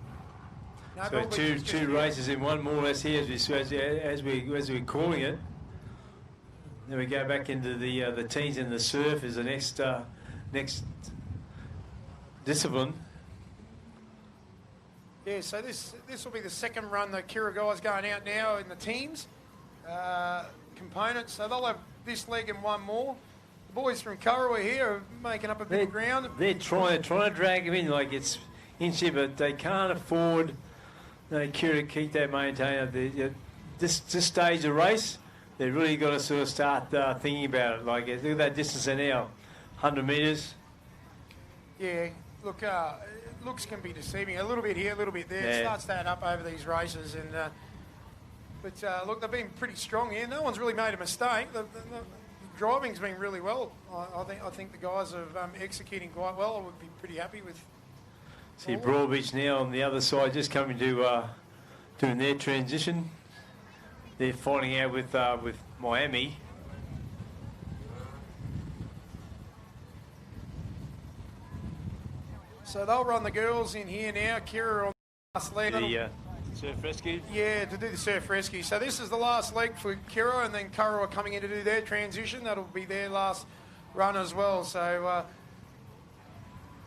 [SPEAKER 1] No,
[SPEAKER 4] so two races in one, more or less here as we're calling it. Then we go back into the teens and the surf is the next discipline.
[SPEAKER 1] Yeah, so this will be the second run. The Kira guys going out now in the teams components. So they'll have this leg and one more. The boys from Currawa here are making up a bit of ground.
[SPEAKER 4] They're trying to drag them in like it's inchy, but they can't afford Kira to keep that maintained. This stage of race, they really got to sort of start thinking about it. Like, look at that distance there now, 100 metres.
[SPEAKER 1] Yeah, look, looks can be deceiving. A little bit here, a little bit there.
[SPEAKER 4] Yeah.
[SPEAKER 1] It starts to add up over these races. But look, they've been pretty strong here. No one's really made a mistake. The driving's been really well. I think the guys are executing quite well. I would be pretty happy with.
[SPEAKER 4] See Broadbeach now on the other side, just coming to doing their transition. They're fighting out with Miami.
[SPEAKER 1] So they'll run the girls in here now. Kira on the last leg.
[SPEAKER 2] Surf rescue?
[SPEAKER 1] Yeah, to do the surf rescue. So this is the last leg for Kira, and then Curra are coming in to do their transition. That'll be their last run as well. So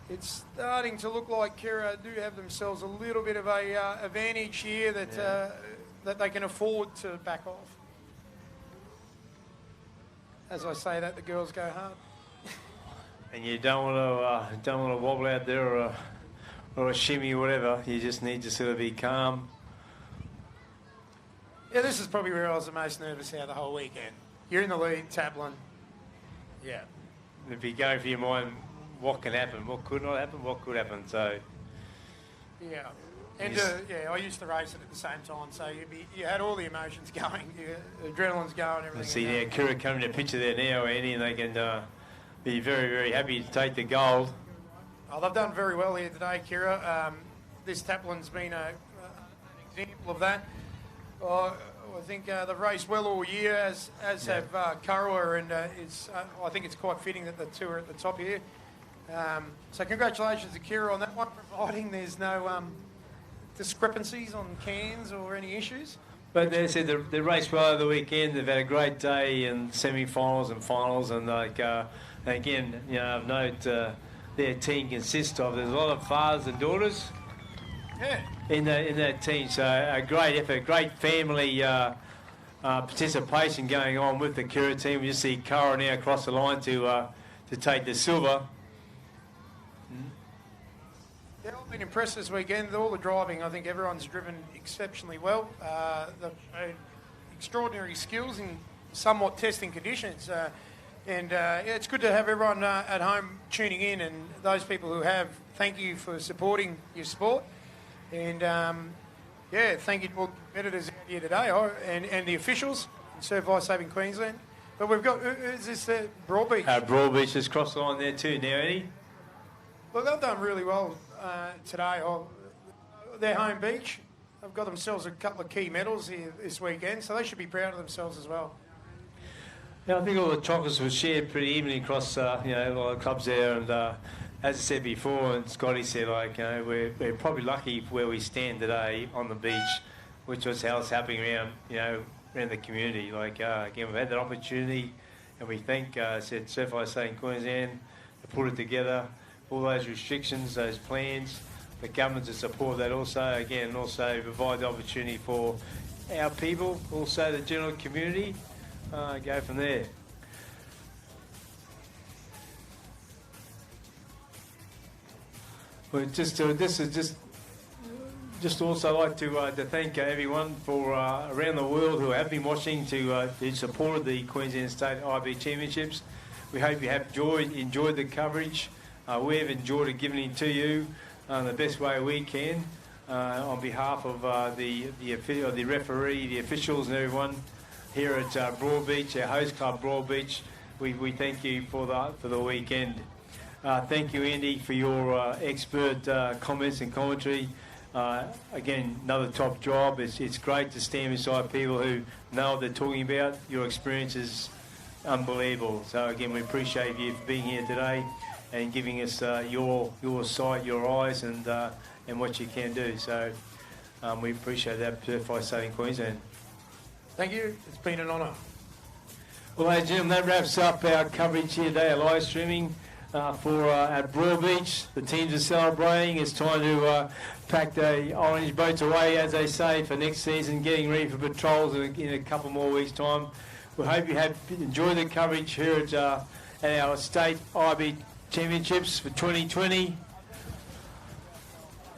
[SPEAKER 1] it's starting to look like Kira do have themselves a little bit of a advantage here that they can afford to back off. As I say that, the girls go hard.
[SPEAKER 4] And you don't want to wobble out there or a shimmy or whatever. You just need to sort of be calm.
[SPEAKER 1] Yeah, this is probably where I was the most nervous out of the whole weekend. You're in the lead, Taplin. Yeah.
[SPEAKER 4] If you go for your mind, what can happen, what could not happen, what could happen. So.
[SPEAKER 1] Yeah. And I used to race it at the same time, so you had all the emotions going, the adrenaline's going, everything.
[SPEAKER 4] See now, Kira coming to picture there now, Andy, and they can be very, very happy to take the gold.
[SPEAKER 1] Oh, they've done very well here today, Kira. This Taplin's been an example of that. I think they've raced well all year, as have Kurrawa, and I think it's quite fitting that the two are at the top here. So congratulations to Kira on that one, providing there's no discrepancies on cans or any issues.
[SPEAKER 4] But they said they raced well over the weekend. They've had a great day in semi-finals and finals, and again, of note, their team consists of, there's a lot of fathers and daughters in that team. So a great effort, great family participation going on with the Kira team. We just see Cara now across the line to take the silver.
[SPEAKER 1] Yeah, I've been impressed this weekend. All the driving, I think everyone's driven exceptionally well. Extraordinary skills in somewhat testing conditions. It's good to have everyone at home tuning in, and those people who have, thank you for supporting your sport. And thank you to all the competitors out here today and the officials, Surf Lifesaving Queensland. But we've got, is this Broadbeach?
[SPEAKER 4] Broadbeach has crossed the line there too now, Eddie.
[SPEAKER 1] Well, they've done really well today. Their home beach, they've got themselves a couple of key medals here this weekend, so they should be proud of themselves as well.
[SPEAKER 4] Yeah, I think all the chocolates were shared pretty evenly across, a lot of clubs there. And as I said before, and Scotty said, we're probably lucky where we stand today on the beach, which was how it's happening around the community. Again, we've had that opportunity, and we thank, Surf Lifesaving Queensland to put it together. All those restrictions, those plans, the government to support that also. Again, also provide the opportunity for our people, also the general community. Go from there. Well, just also like to thank everyone for around the world who have been watching who supported the Queensland State IRB Championships. We hope you have enjoyed the coverage. We have enjoyed it, giving it to you the best way we can on behalf of the referee, the officials, and everyone here at Broadbeach, our host club Broadbeach. We thank you for the weekend. Thank you, Andy, for your expert comments and commentary. Again, another top job. It's great to stand beside people who know what they're talking about. Your experience is unbelievable. So again, we appreciate you for being here today and giving us your sight, your eyes, and what you can do. So we appreciate that, Surf Lifesaving Queensland.
[SPEAKER 1] Thank you. It's been an honour.
[SPEAKER 4] Well, ladies and gentlemen, that wraps up our coverage here today, our live streaming for at Broadbeach. The teams are celebrating. It's time to pack the orange boats away, as they say, for next season, getting ready for patrols in a couple more weeks' time. We hope you have enjoyed the coverage here at our State IRB Championships for 2020.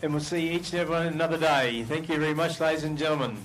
[SPEAKER 4] And we'll see each and everyone another day. Thank you very much, ladies and gentlemen.